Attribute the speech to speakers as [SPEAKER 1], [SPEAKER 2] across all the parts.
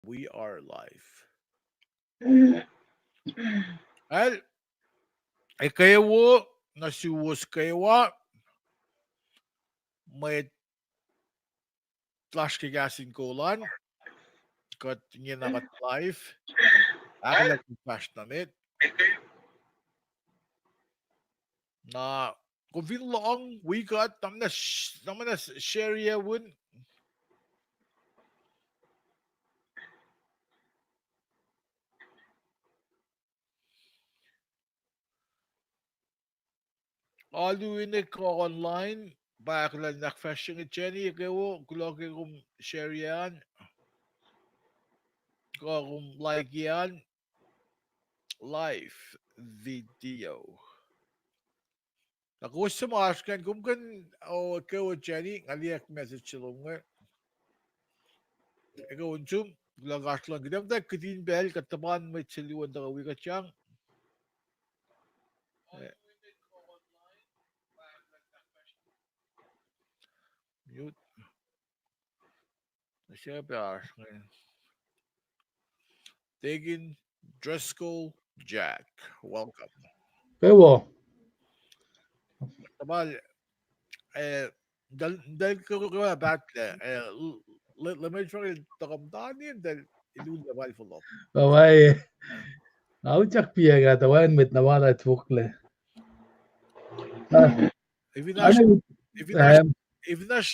[SPEAKER 1] We are live. Al, kayo nasuwas kayo may flash kagasin kolan kat niya nakat live. Akin lang yung flash namit na kung lang we got naman na share ya wun alu ini ko online ba lang nakfashing Jenny kayo kulog kung share yan kung like yan live video. Ako sa mga kung kan o ikaw Jenny ngaliak message lang nga. Ikaw unsum lagas lang gidam da kitin bel kataban may siliwan da kawi katyang. Mute. Siya pa Diggin Driscoll Jack. Welcome.
[SPEAKER 2] Ewo.
[SPEAKER 1] Tabal dal ko batle lamay fa takamdani dal ilun da bal follow.
[SPEAKER 2] Bawai. Auchak piaga tawan mit nawala tukle.
[SPEAKER 1] If you not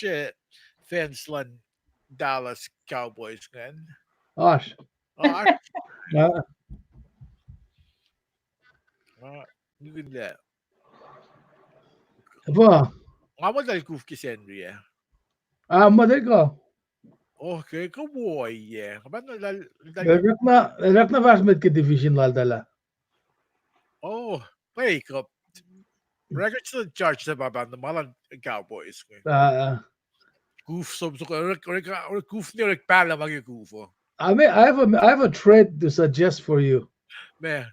[SPEAKER 1] fans lan Dallas Cowboys kan.
[SPEAKER 2] Ash.
[SPEAKER 1] Ah, yun la.
[SPEAKER 2] Ba.
[SPEAKER 1] Ngamo dal kuf ki Henry eh.
[SPEAKER 2] Madal ko.
[SPEAKER 1] Okay, kaboy yeah. Kaban dal
[SPEAKER 2] Rakna vas mit ke division lal dala.
[SPEAKER 1] Oh, wake up. Records to the charge sa baba ng malang Cowboys. Goof som so goof ni rek pala mag goof.
[SPEAKER 2] I mean, I have a trade to suggest for you.
[SPEAKER 1] Me.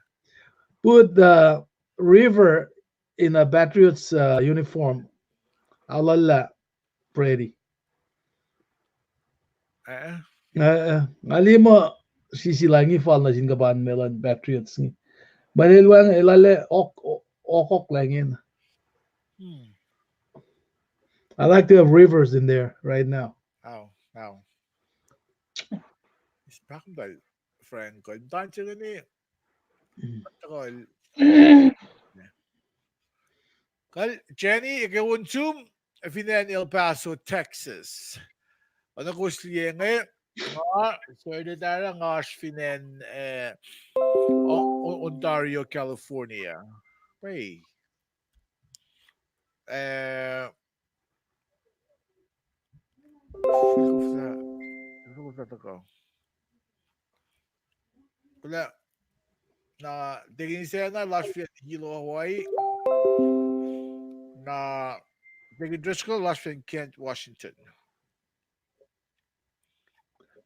[SPEAKER 2] Put the River in a Patriots uniform. Alala, Brady. Ali mo sisilangi fall na singaban melan Patriots ni. Balilwang ilale okok langin. I like to have Rivers in there right now.
[SPEAKER 1] Ow. Is back dal friend ko. Dancer ni. Kal Jenny, ikaw unsum finan El Paso, Texas. Ano ko sliye nga Sir Dara nga finan Ontario, California. Pray. Wala na tingin siya na last year Hilo Hawaii na tingin Driscoll last year Kent, Washington.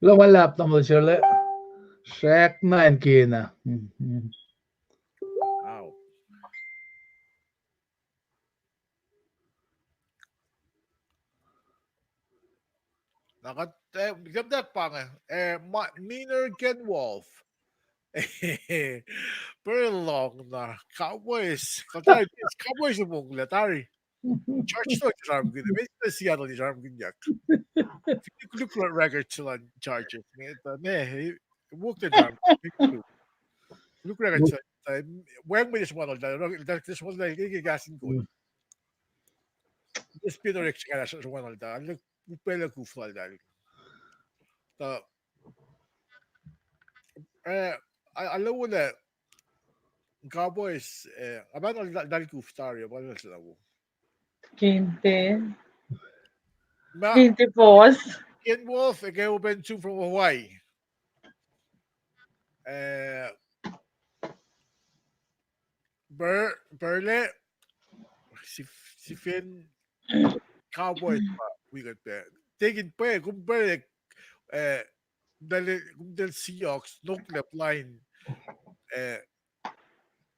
[SPEAKER 2] Wala mo sila. Shrek na and Kina.
[SPEAKER 1] Wow. Ganda pa nga. Miner Ken Wolf. Very long na. Cowboys. Cowboys yung mong latari. Charge to charm good. May Seattle ni charm good yak. Look at record sila Chargers. Walk the charm. Look record sila. Wag mo this one. This was like gigasin ko. This Pinorex ka na sa one da. Look pela ko fly dal. Alam mo na Cowboys abano dal ko Stario ba sila ko.
[SPEAKER 3] 20. 24.
[SPEAKER 1] Ken Wolf, ikaw open two from Hawaii. Burle, si Finn, Cowboys pa, we got that. Tingin pa kung Burle, kung Seahawks, no left line,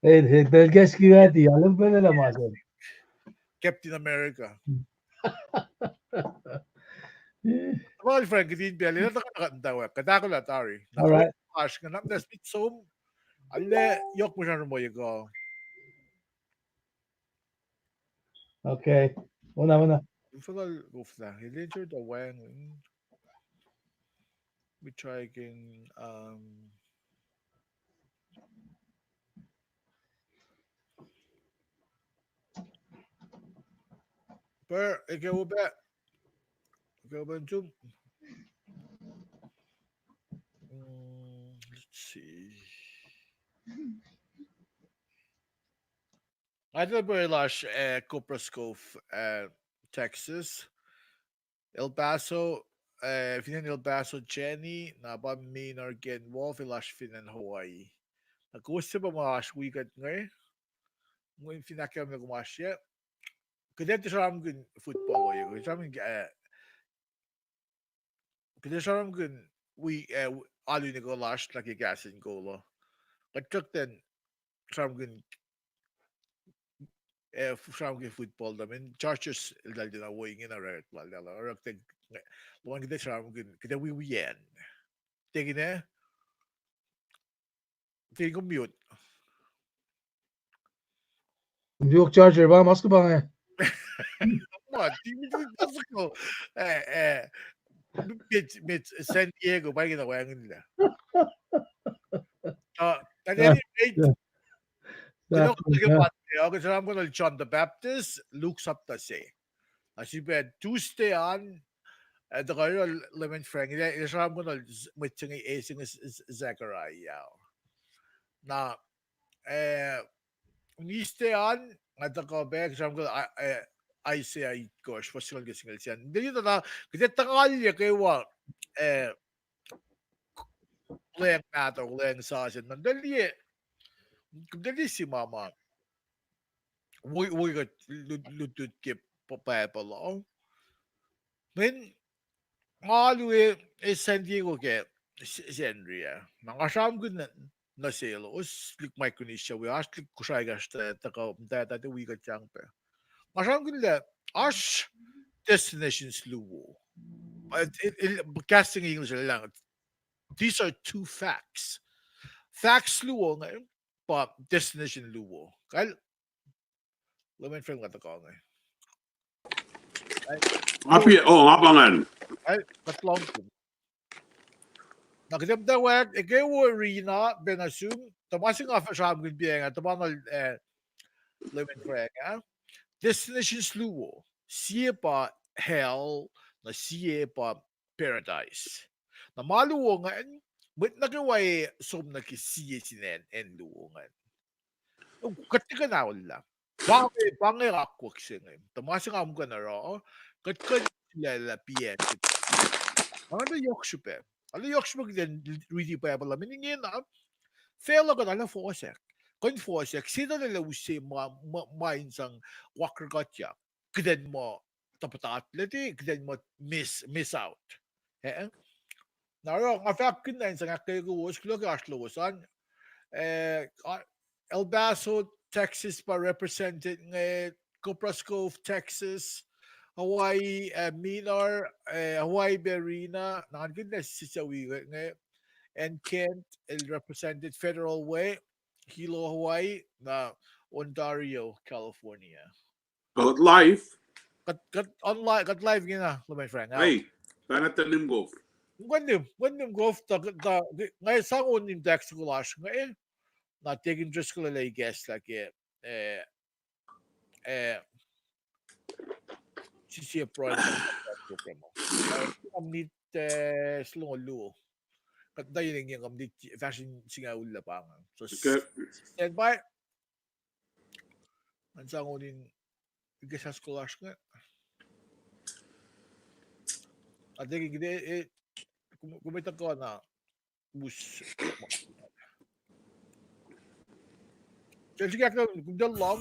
[SPEAKER 2] Del Gaskigati, alam pa nila masan.
[SPEAKER 1] Captain America. Well, Frank, din Belly, nakakanda kada ko la tari.
[SPEAKER 2] All right.
[SPEAKER 1] Ash nga nas bit som. Alle yok mo siya mo go.
[SPEAKER 2] Okay. Una.
[SPEAKER 1] Forgot go for that. He entered the wang. We try again. Per ikaw ba? Ikaw ba zoom? Let's see. I did very large Coprascove, Texas. El Paso, finan El Paso, Jenny, na ba Maynard Gen Wolf, ilash finan Hawaii. Nag-gusto ba mga weekend ngayon? Ngayon finakam na gumasya. Kadete siya gun football ko yun. Kadete siya gun alu ni ko lash nakigasin ko lo. Kadtok den siya gun football namin. Chargers dahil din away nga na red ball dala. Or tag luwan kita siya gun kita wiwiyan. Tingin na. Tingin ko mute.
[SPEAKER 2] New York Charger ba? Mas ko ba nga?
[SPEAKER 1] What? That's ko. Mit San Diego ba ginawa nila? At any rate, kasi I'm gonna John the Baptist, Luke Saptase. As you bet Tuesday on the Royal Lemon Frank, is I'm gonna mitching acing Zachariah. Na Wednesday on at the Quebec, so I'm gonna I say I gosh, what's going to get yan? Dito na, kasi tangalya kayo leng nato, leng sa asin. Dali si mama. We got lutut kip papayapalo. Men, malu San Diego ke Sandria. Nangasam ko na selos. Lik may kunisya. We ask lik kusay gasta taka data we got yang pe. Masam ko nila, ash destinations luwo. Casting English lang. These are two facts. Facts luwo ngayon, but destination luwo. Kaya, laman friend ka ko ngayon.
[SPEAKER 4] Abangan.
[SPEAKER 1] Ay, katlong ko. Nakidamdawag, ikaw arena, benasum, tamasing nga siya ang ginbiyang, tamangal, laman friend ka. Destinations luwo. Siya pa hell, na siya pa paradise. Na maluwongan, ba't nagaway som nakisiya sinen en luwongan? Katika na wala. Bangay akwak siya ngayon. Tamasing am ka na raw, katika sila piyan. Ano yok siya pa? Ano yok siya magdan really pa pala? Miningin na, fail ka na lang fosek. Kung fosek, sino nila usay mainsang wakragotya? Kiden mo tapat atleti, kiden mo miss out. Naro, nga fakin na sa ngakay ko was klog aslosan. El Paso, Texas pa represented ng Copras Cove, Texas, Hawaii, Minar, Hawaii Berina, nakagin na si Sawi ng and Kent represented Federal Way, Hilo, Hawaii, na Ontario, California.
[SPEAKER 4] Got live.
[SPEAKER 1] Got live gina, my friend.
[SPEAKER 4] Hey, sana tanim golf.
[SPEAKER 1] Gwanim golf ngayon sa unim dex ko lash ngayon na taking just ko lalay guess like si pro program mo. Kamnit slong luo. Kat dayo yung kamnit fashion singa ulla pa nga. So stand by. Ang sa unim guess ko lash nga. At taking kumita ko na bus. Jadi kita gudal long.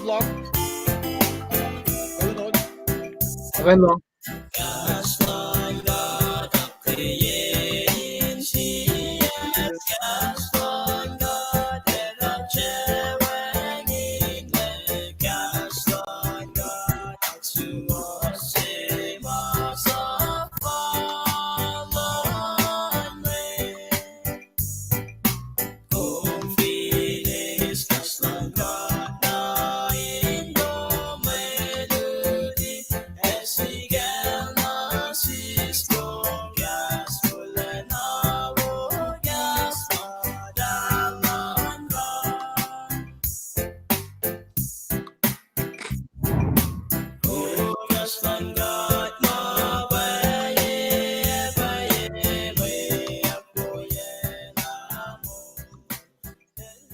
[SPEAKER 1] Long. Ano?
[SPEAKER 2] Okay lang.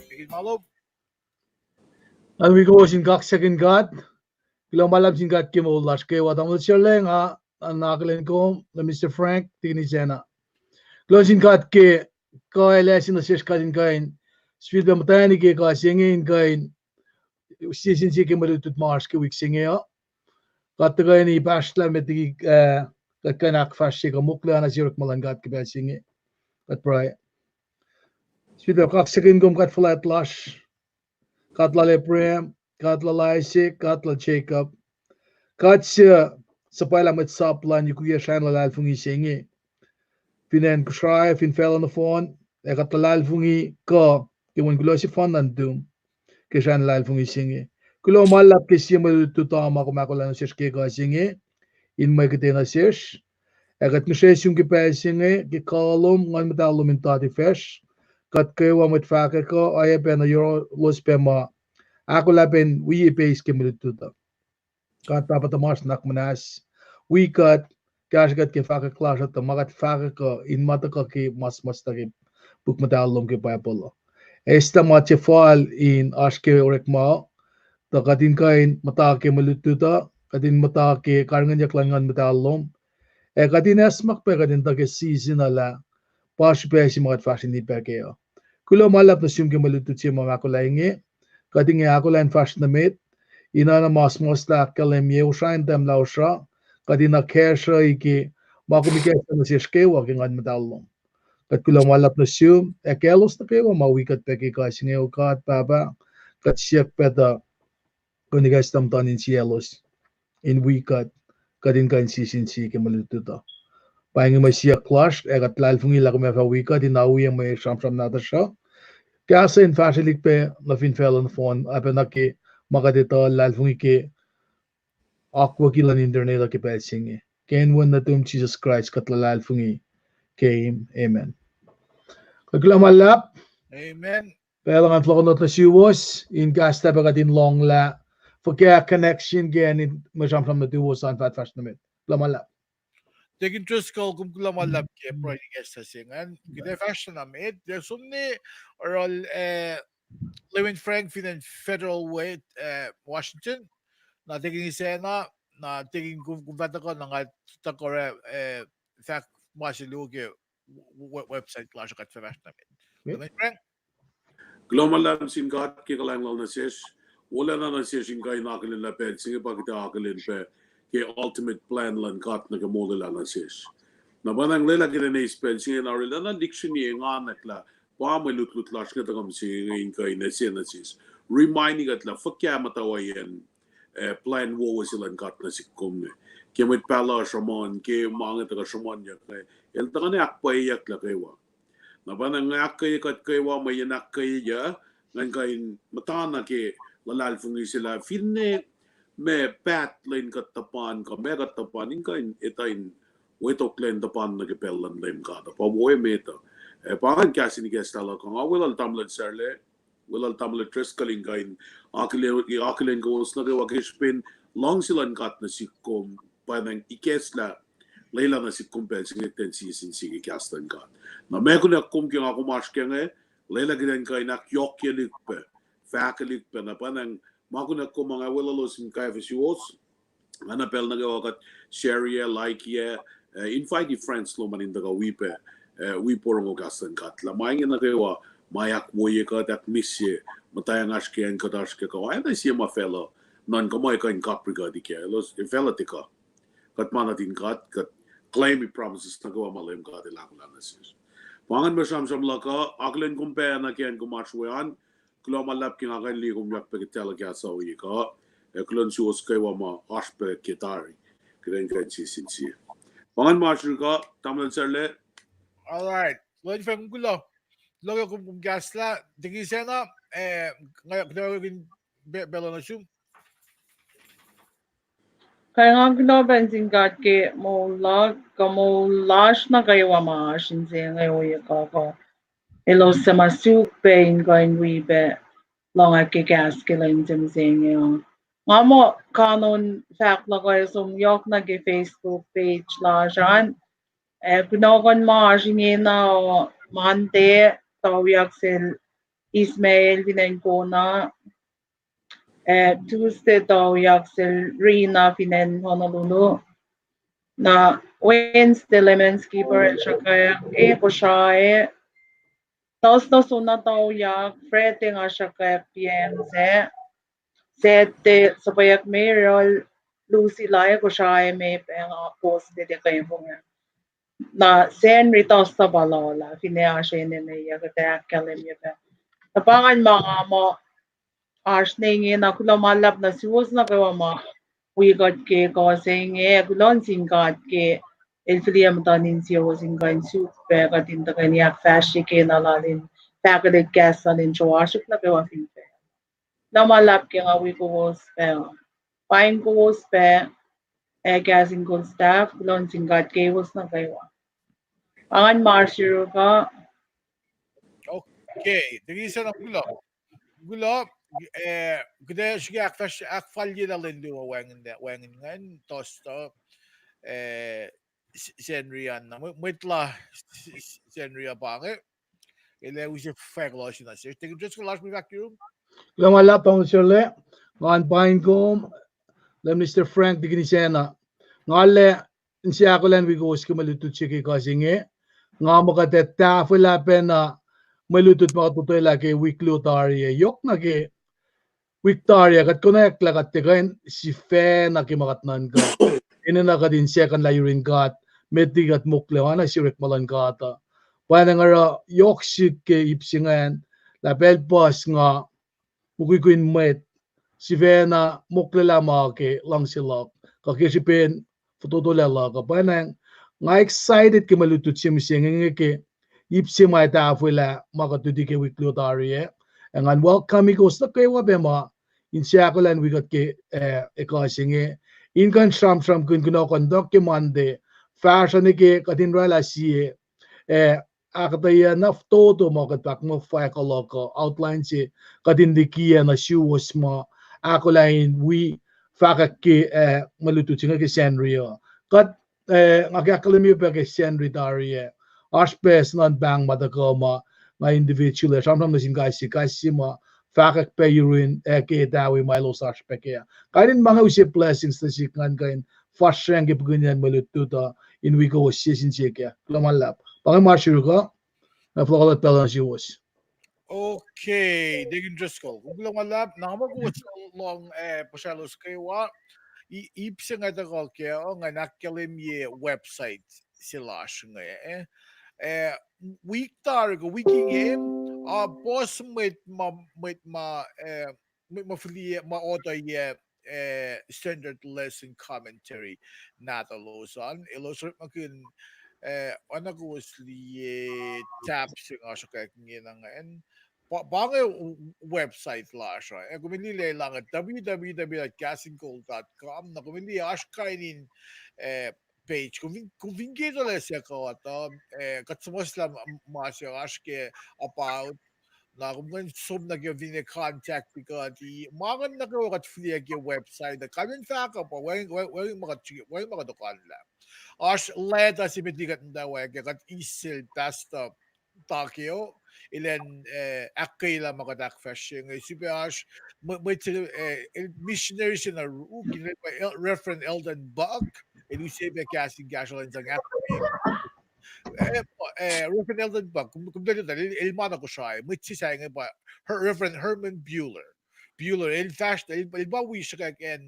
[SPEAKER 1] Bigin Malo.
[SPEAKER 2] And we go in gak second God. Kilo malab sin God kim ulas ke wadam utsirleng ha an nakalen ko na Mr. Frank tinisena. Kilo sin God ke ko elesin asis kadin kain. Speed be matani ke ka singin kain. Season si ke malutut mars ke week singe ya. Kataga ni bashla met di kat kanak fashi ka mukla na zirk malan God ke ba singe. Kat pray. Speed be kak second gum kat flat lash. Kat la Leprem, kat la Isaac, kat la Jacob. Kat siya sa pala met saplan yung kuya shan la lalfungi singi. Pinen kusray, fin fell on the phone. Kat la lalfungi ka, kiwan kulo si phone nandum. Kaya shan la lalfungi singi. Kulo malap ke siya malututama kumakula na siya ka singi. In may kate na siya. Kat nusya yung kipay singi, kikalom, ngan matalom in tati fesh. Kat kayo wa matfaka ko, ay pa na yoro los pema. Ako lapin, we base kimilututa. Kat dapat mas nak manas. We kat cash kat ke faka class at magat faka ko in mata ko ki mas taki buk matalom ke payapolo. Esta matche fall in aske orek ma. Ta katin kain mata ke malututa. Katin mata ke karangan yaklangan matalom. Katin esmak pe katin ta ke seasonala. Pas pe si magat fashion ni pe ke yo. Kulo malap na siyum ke malutut siya mga kulaingi. Kating ako lang fast na mit, ina na mas la kalem ye usha intem la usha, kadina kesha iki makumikesa na siya skewa kingan madalong. Kat kulang malap na siyum, kelos na kewa mawikat peki ka singaw ka at baba, kat siyak peta kunigas tamtanin sielos, in wikat, kadin kan sisin si kemalututa. Pahingi may siyak clash, kat lalfungi la kumefa wikat, inawi ang may shamsham nata siya, kaya sa infasilik pe na finfell on phone apa na ke makadito lalfungi ke aqua kilan internet ke pelsingi ken wan na tum Jesus Christ katla lalfungi came amen kagla malap
[SPEAKER 1] Amen.
[SPEAKER 2] pero ang flow na siwas in gasta ba kadin long la for kaya connection gen in masam sam na tuwas an fat fast namin lamalap
[SPEAKER 1] Tekin Triskel kum kula malab ke pro ni gesta singan. Gide fashion amit. There's only oral Lewin Frank in Federal Way Washington. Na tekin isena na tekin kum vata ko na takore fact masilu ke website clash kat fashion amit. Lewin Frank.
[SPEAKER 4] Glomalan sin God ke kalang lal na siya. Wala na siya sin kay nakalin la ped. Sige pa kita akalin pe. Ke ultimate plan lan kat na kamula lang na siya. Na banang lela kita na ispel. Sige na rin na dictionary nga nakla. Pa may lut-lut lash kita kam sige ngayon kay na siya. Reminding at la fakya matawayan. Plan wo silang kat na sikum ne. Kaya may pala shamon. Kaya mga taga shamon yak. El taga na akpay yak la kaywa. Na ba nang akay kat kaywa may yanak kay ya ngan kain matana ke lalal fungi sila finne me pat len kat tapan ka me kat tapan in kain etain wetok len tapan na kepelan lem ka ta pa boy meta pangan kasi ni gestala ko awel tamlet serle wilal tamlet tres kaling kain akile ko usna ke wakishpin long silan kat na sikom pa nang ikesla Leila na si kumpel sige ten si sige kastan ka. Na me ko na kum ki ako mas kenge Leila gidan ka inak yok yelikpe. Fakelikpe na panang mako na kum mga wala sin kay visuals. Ana pel na gawakat share like ye invite your friends lo man in daga wipe. We porong kastan ka. La maingin na kayo mayak mo ye ka tak misye matayang aske ang kadaske ka. Ay na siya ma fellow non ko mo ka in kapriga di kaya. Los fella tika. Kat manatin kat claim promises na gawa malim ka de lang nasis. Pangan masam sam laka aklen kumpe na kian kumashuan klo malap king akan li kum yak pe tel ka sa wi ka klon suos kay wa ma aspe kitari kren kan si sin si. Pangan mashu ka tamlan serle.
[SPEAKER 1] All right. Lewin Frank kum kula. Logo kum gasla. Tekin isena ngayon kita gawin belo na siyum.
[SPEAKER 3] Kaya nga ginapansin ka ke mola kamulash na kayo maashinse ngayon ko. Ilo sa masuk pain going wibe long at gas killing simsing yung. Nga mo kanon fact na kayo sumyok na ke Facebook page la siyan. Pinakon maashinse na mante tawiyak sil Ismail Vinancona Tuesday daw yak sil Rina Finen Honolulu na Wednesday lemon skipper at saka po siya tapos na suna daw yak Friday nga siya kaya PMZ Sete sa payak Meryl Lucy Lai ko siya may pang post dito kayo po nga na sen ritos sa balola finaya siya ni Naya kaya kalim niya pa tapangan mga mo Arsene na kula malap na siwas na kawa ma wigot ke causing gulon singkat ke el friam tanin siya singkan su pe katin ta kanya fashi ke nalalin pakade gas alin chawaship na kawa fin pe na malap ke nga wiko pe fine ko pe gasing ko staff gulon singkat ke was na kawa angan marshiro ka
[SPEAKER 1] Okay, tingisa na gulo gde sige akfalye na lindo wangin ngan tosto senrian na mitla senria bange ele usi faglos na sir tingin just ko last me back room
[SPEAKER 2] Kung wala pa mo siyole, ngan pain ko, le Mr. Frank di kinisena. Ngale, siya ko lang wigos ko malutut siya kay kasinge. Nga mo ka teta, wala pa na malutut makatutoy lagi weekly utari. Yok na ki Victoria kat connect lagat tigain si Fe na kimakatnan ka. Ina na ka din siya kan layurin kat metigat muklewana si Rick Malan kata. Pwede nga yok si ke ipsingan label pas nga Mukikuin met si Vena muklala ke lang sila kakisipin fututulala ka panang nga excited ke malutut siya misingin ke ipsi may tafula makatudi ke wiklutari and welcome ko sa kayo bema in siya ko lang wigot ke ikasingi in kan shram kun kuno kondok ke mande fashion ke katin rala siye akataya na todo mo katak mo fa ko outline si kadindikia na shoes mo ako lain we fakak ki malututin nga Senrio kat ngakakalimi pa ke Senri darie aspes non bang madakoma nga individual samsam na singai si kasi mo fakak pa yurin ke dawi milo aspek ya kanin mga usip blessings na si kan kain fashion ke pugunyan malututa in we go season siya lamalap pangamashiru ko na flokalat pala si was
[SPEAKER 1] okay digin just ko gulo malap na mo ko long pashalos kaywa ipsa nga da ko ke nga nakalim ye website sila nga week targo weeking boss mit ma fili ma order ye standard lesson commentary na the losan illustrate makin ano ko li taps yung asa kaya ngin nga bagay website la siya kumili lang at www.gasinggold.com na kumili as kainin page kung vingito la siya ko at katsumos lang masya as ke about na kung sum na yung vine contact because di mga na ko kat fliag yung website na kanin sa ka pa wala mga dukan lang as leda si mitigat na wag kat isil basta Tokyo ilan akkayla makadak fashing sipi as may missionaries na reference Elden Buck Elisabeth casting gasoline sang Reverend Elden Buck kung dali ilmana ko siya may sisay ba Reverend Herman Bueller in fact ilbawi siya kaya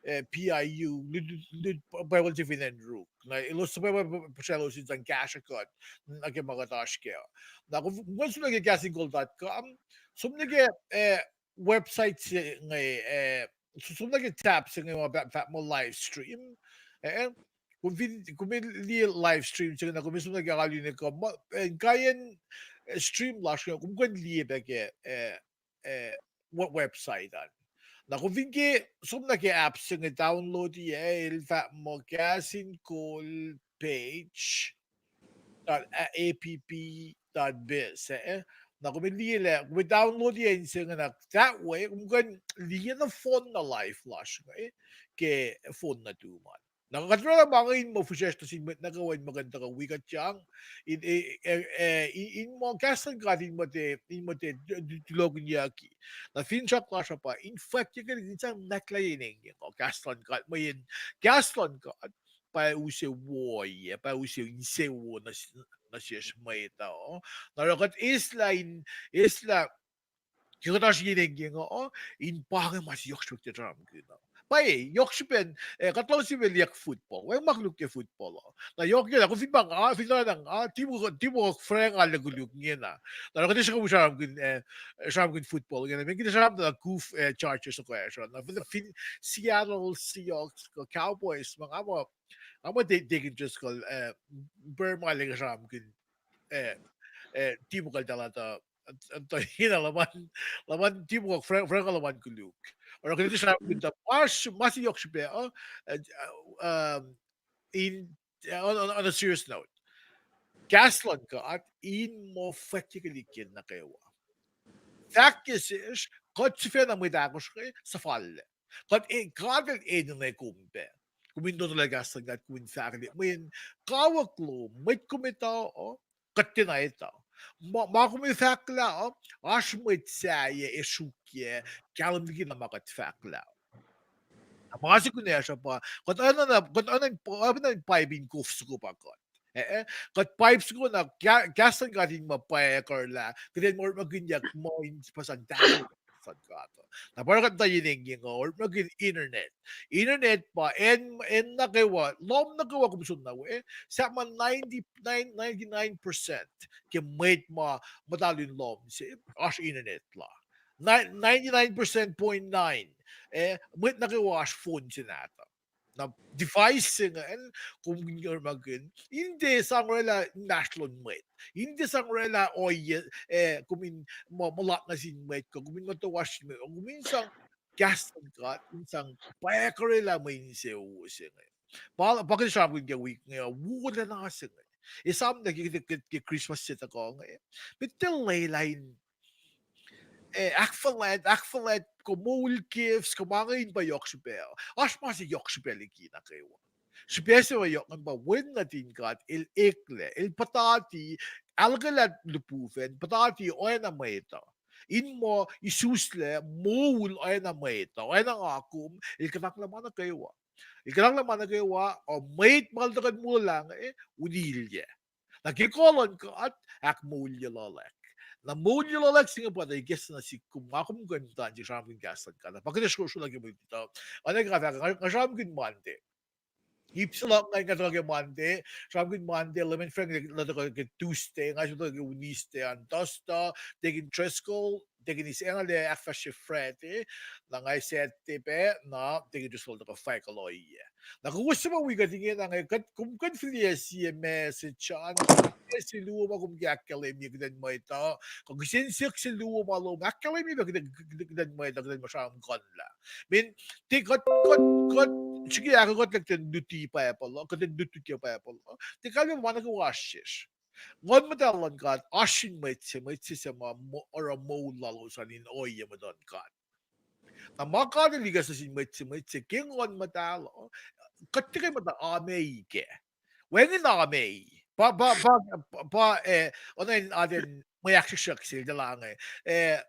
[SPEAKER 1] PIU Bible Divine and Rook na ilos pa siya sin sang gasakot naging mga task na kung once nag-gasinggold.com sum nag website nga sum nag tab sa mga mo live stream kung may live stream siya na kung mismo nagkakalinig ko kayan stream lash kung kung liye ba website Na kung vingi som nag-apps nga download il fa mo gasin call page .app.biz na kung download yan nga that way kung liyan na phone na live flash ke phone na tuman. Nakakatulad bangin mo fushers to sin nagawin maganda ka wikat yang in mo kasan gadin mo te tulogun yaki na fincha klasha pa in fact you can isang naklayining ko kaston ka mo yin kaston ka pa use woy pa use inse wo na siya may tao narakat isla 그것다시 얘기한 거, 인방에 맛이 역습되더라. Pai, 역습은 katlausibel yak football. Way makluk ke football. Na yok yun, ako feedback, feedback ng, timo freng ala guluk niya na. Na ako siya sabi football. Yan, may kinasarap na goof charges sa question. Na for the Seattle Seahawks, Cowboys, mga they can just call, Burma lang sabi timo kaltalata hina laman timo freng laman kuluk. Or ganito siya with the mas yok siya in on a serious note. Gaslan ka at in mo fatigally kin na kayo. Fact is kot siya na may dagos sa falle. Kot kadal na kumpe. Kumindo talaga sa gat kuin fact may kawak lo may kumita katina ito. Makumi fakla aşmıt saye eşukye kalımdaki na makat fakla. Mga ko na siya pa. Kung ano na piping kufs ko pa ko. Kat pipes ko na gasan ka din mapaya karla. Kaya mo maginyak mo pasan dahil sa gato. Na parang tayo yung or magin internet. Internet pa en nagawa, lom nagawa kung saan na sa man 99% kaya made madalin lom si as internet la. 99.9 may nagawa as phone sinata. Na device nga kung you're magin hindi sang rela national mate hindi sang rela kumin malat na sin mate ko kumin mo to wash me kumin sang gas ka insang paekarela may inse using bakit siya kung week nga wala na kasi isam na Christmas sit ako nga bitel layline akfalet komul gifts kumangin ba yokshbel asma si yokshbel ikina kayo Spesial yok ng bawin na tingkat il ikle il patati algalat lupufen patati o na mayta in mo isusle moul o na mayta o na akum il kanaklaman na kayo ikanaklaman na kayo o mait maldakan mo lang unilye nagkikolon ko at akmulye lalek na modular singa pa dai guess na si kumakum ganda di samin gasan ka na pagkita ko lagi mo dito ano ka samin mande Ipsilon nga nga talaga Monday. Sabi ko Monday, lemon friend, na talaga Tuesday, nga siya talaga Wednesday, ang tosta, tegin Tresco, tegin is nga le akfa si Friday, na nga sete pe, na tegin just hold ka fai kaloy. Na kung gusto mo wiga tingin na nga, kung confidence si message, si luwa kung gakalim yung gidan mo ito, kung sinsik si luwa malo, gakalim yung gidan mo ito, gidan mo siya ang kanla. Min, sige ako got like duty pa apple ko duty ka pa apple te kami mana ko washes ngon mo dalan ka ashin may sa or a mo lalo sa nin oy mo don ka na maka liga sa sin may king on matalo katika mata ame ke when na ame ano yung atin may action sila lang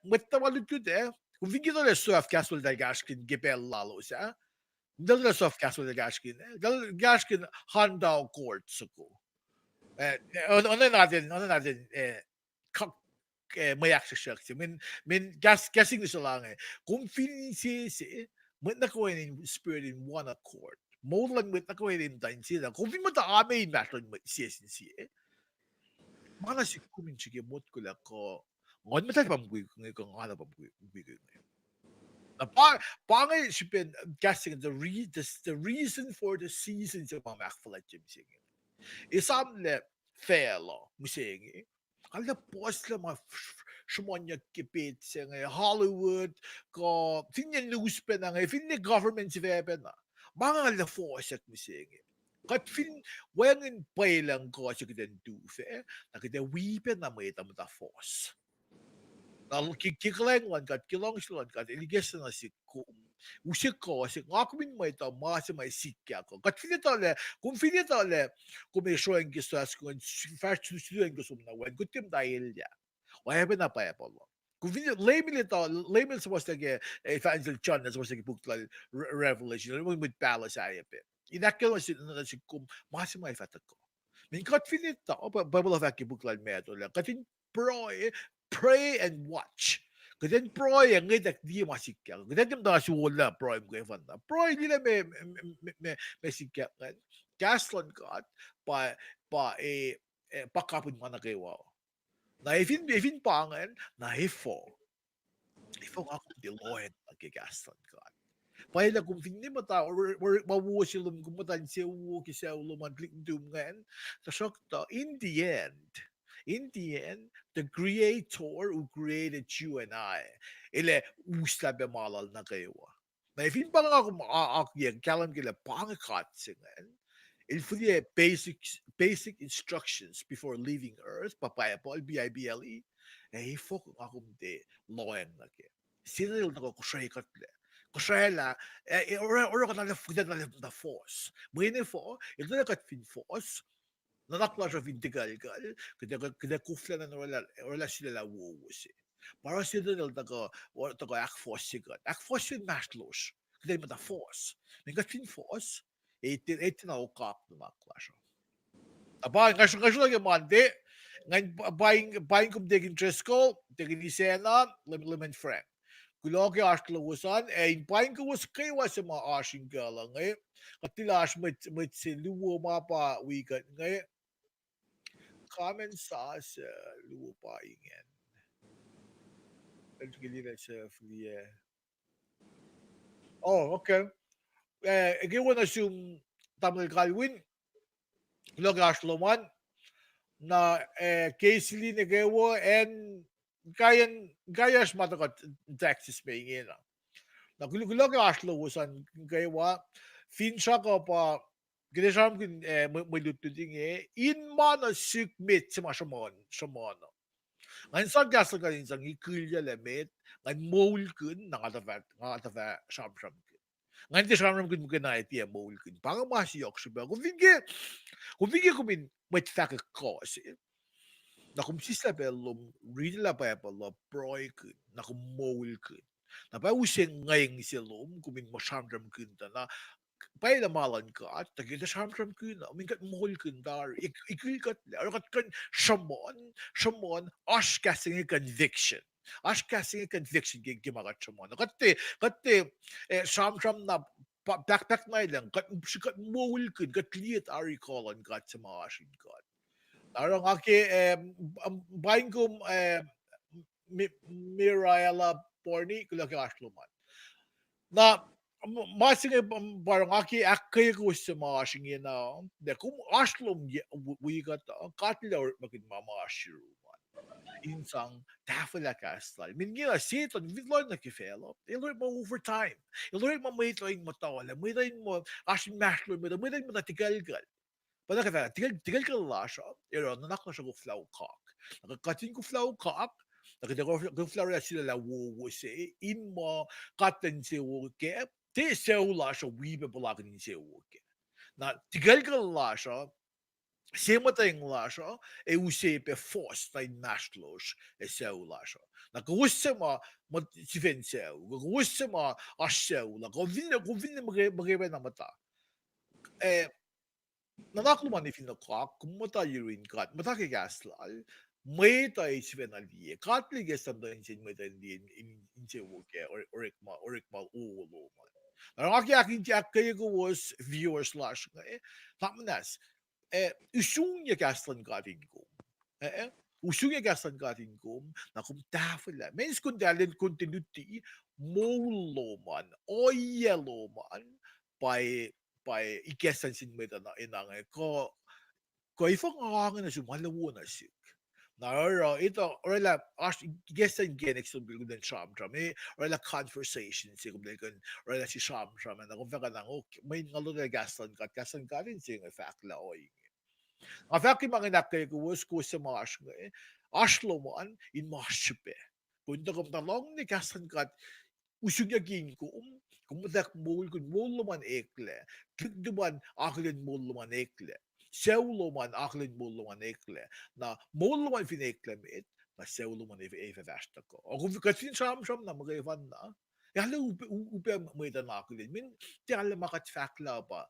[SPEAKER 1] matawalit yun kung hindi na surf castle dahil gaskin gipel lalo sa Dala soft castle de Gashkin. Gashkin Handao Court suko. Ano natin, may access siya. Guessing na siya lang Kung feeling si, may nakuha yung spirit in one accord. Mo lang may nakuha yung time sila. Kung feeling mo ame yung natin siya. Mga si kumin sige mot ko lang ko. Ngon matay pambuy ko ngayon kung ano pambuy ko ngayon. Pangay been guessing the reason for the seasons of mga McFly Jim singing. Isam le fair lo musing Kalla post la shmonya kipit nga Hollywood ko finne newspe na nga finne government svebe na. Mga la force mi singi. Kat fin wengen pailang ko sa kiden dufe na kida wipe na may tamta force. Kalau kikileng lan kat kilong silan kat iliges na si kum. Usik ko si ngakmin may ta mas may sikya ko. Kat finita le kung finita le kung may show gisas kung fast student ko sumna wen gutim dahil ya. Wahebe na pa polo. Kung label sa was tage Evangel John as was tage book Revelation with palace ayep. Inakil was na si kum mas may fatak ko. Min kat finita o Bible of book meto la katin pro pray and watch. Keden pro yang ngedak dia masih kya. Keden dem da wala pro yung kaya fanda. Pro nila may sikya kan. Gaslan God pa pakapun mana kayo. Na ifin pangan na ifo. Ifo ako dilohen nagkigaslan God. Pahila kung hindi mata or mawo silum kumatan siya uwo kisa ulumantlik dungan. Tasok in the end, the Creator who created you and I, ile usla be malal na kayo. Na ifin pa nga ako maaakyag, kalam kila pangakat singan. Ilfuli basic instructions before leaving Earth, papaya po, Bible, fok ako de loeng na ke. Sinil na ko kushay katle. Kushay la, oro ka na fuda na force. Mwene fo, ito na katfin force, nanakla siya vindigal-gal, kada kufla na wala sila lawuwusi. Para sila nil taga akfos yung maslos. Kada yung mata force. May katfin force, 18 na ukap na nakla siya. Aba, ngasyon lang yung mandi, ngayon buying kum digin Trisco, digin Isena, Lim Frank. Kulogi aşkılığısan, buying ko was kayo sa mga aşing gala ngayon. Katilaş mit si luwo mapa weekend ngayon. Common sauce lupa ingen. Gilira sa fliye. Oh, okay. Again, assume Tamil Galwin, Logash Loman, na Casey Negewo, and Gayash Matakat Texas being in. Na Logash Lowasan Gayawa, Fincha ko pa, Ginasham may lutuding in man a sick meat sa mga shamono. Ngayon sa gas na galing sa ngikilya lemit, ngayon mole kun, nakatafa sham-sham kun. Ngayon di sham-sham kun mungkin na iti mole kun. Parang masiyok siya. Kung bigyan kumin, may taka kasi. Na kung sisla belum, read la pa lo proy kun, na kung mole kun. Na pa using ngayong silom, kumin mo sham-sham kun na, Pay the malan kat, tagi the sham kun, min kat mohol kun dar, ikil kat, kat kan shamon, ash casting a conviction. Ash casting a conviction gimagat shamon. Kat sham na backpack na lang, kat mohol kun, kat liit ari kolon kat sa mga ashin kat. Arang aki, bayin ko, Mirayala Porni, kulaki ashluman. Na, masing parang akay ko sa mga singin na de kung aslom wiga ta katla makin mama ashiruman insang tafala kastal min gila siton vidlon na kifelo ilor mo over time ilor mo may tayong matawala may tayong mo asin maslo may tayong mo tigalgal pada ka tigal ka lasha ero nanakla siya ko flow cock nakakating ko flow cock nakita ko flow sila la wo se in mo katen se wo ke te seula siya wibe bulagan ni seuke. Na tigal ka la siya, sema tayong la siya, usepe force tayo nashlos seula siya. Na kawusa mo si Vincel, kawusa mo aseula, kung vinna magiging na mata. Nanakluman ni Finokak, kung mata yurin kat, mata kigaslal, may tayo si Venalie, katligas ang tayo sin may tayo in seuke, or ikmal ulo man. Ang aking kayo ko was viewers slash tamanas usung ya gastan gating ko usung ya gastan gating ko na kung tafala means kung dalin continuity molo man o yellow man by igesan sin meta na inang ko ifang awangan na sumalawo na sik Nauro ito orla as gessen genex som bilden den sham drum orla conversation sig om den orla si sham drum na kung faka nang ok may ngalo na gaston kat din sing effect la oi afaki mga nakay ko sa marsh ashlo mo an in marshpe kun da kom talong ni gaston kat usug yagin ko kumudak mol kun mol man ekle kigduman aklin mol man ekle Seuloman aklin mulluman ekle na mulluman fin eklemit na seuloman eve värsta ko och vi kan fin sam na mga vanna ja lu upe med den aklin min det alla makat fakla ba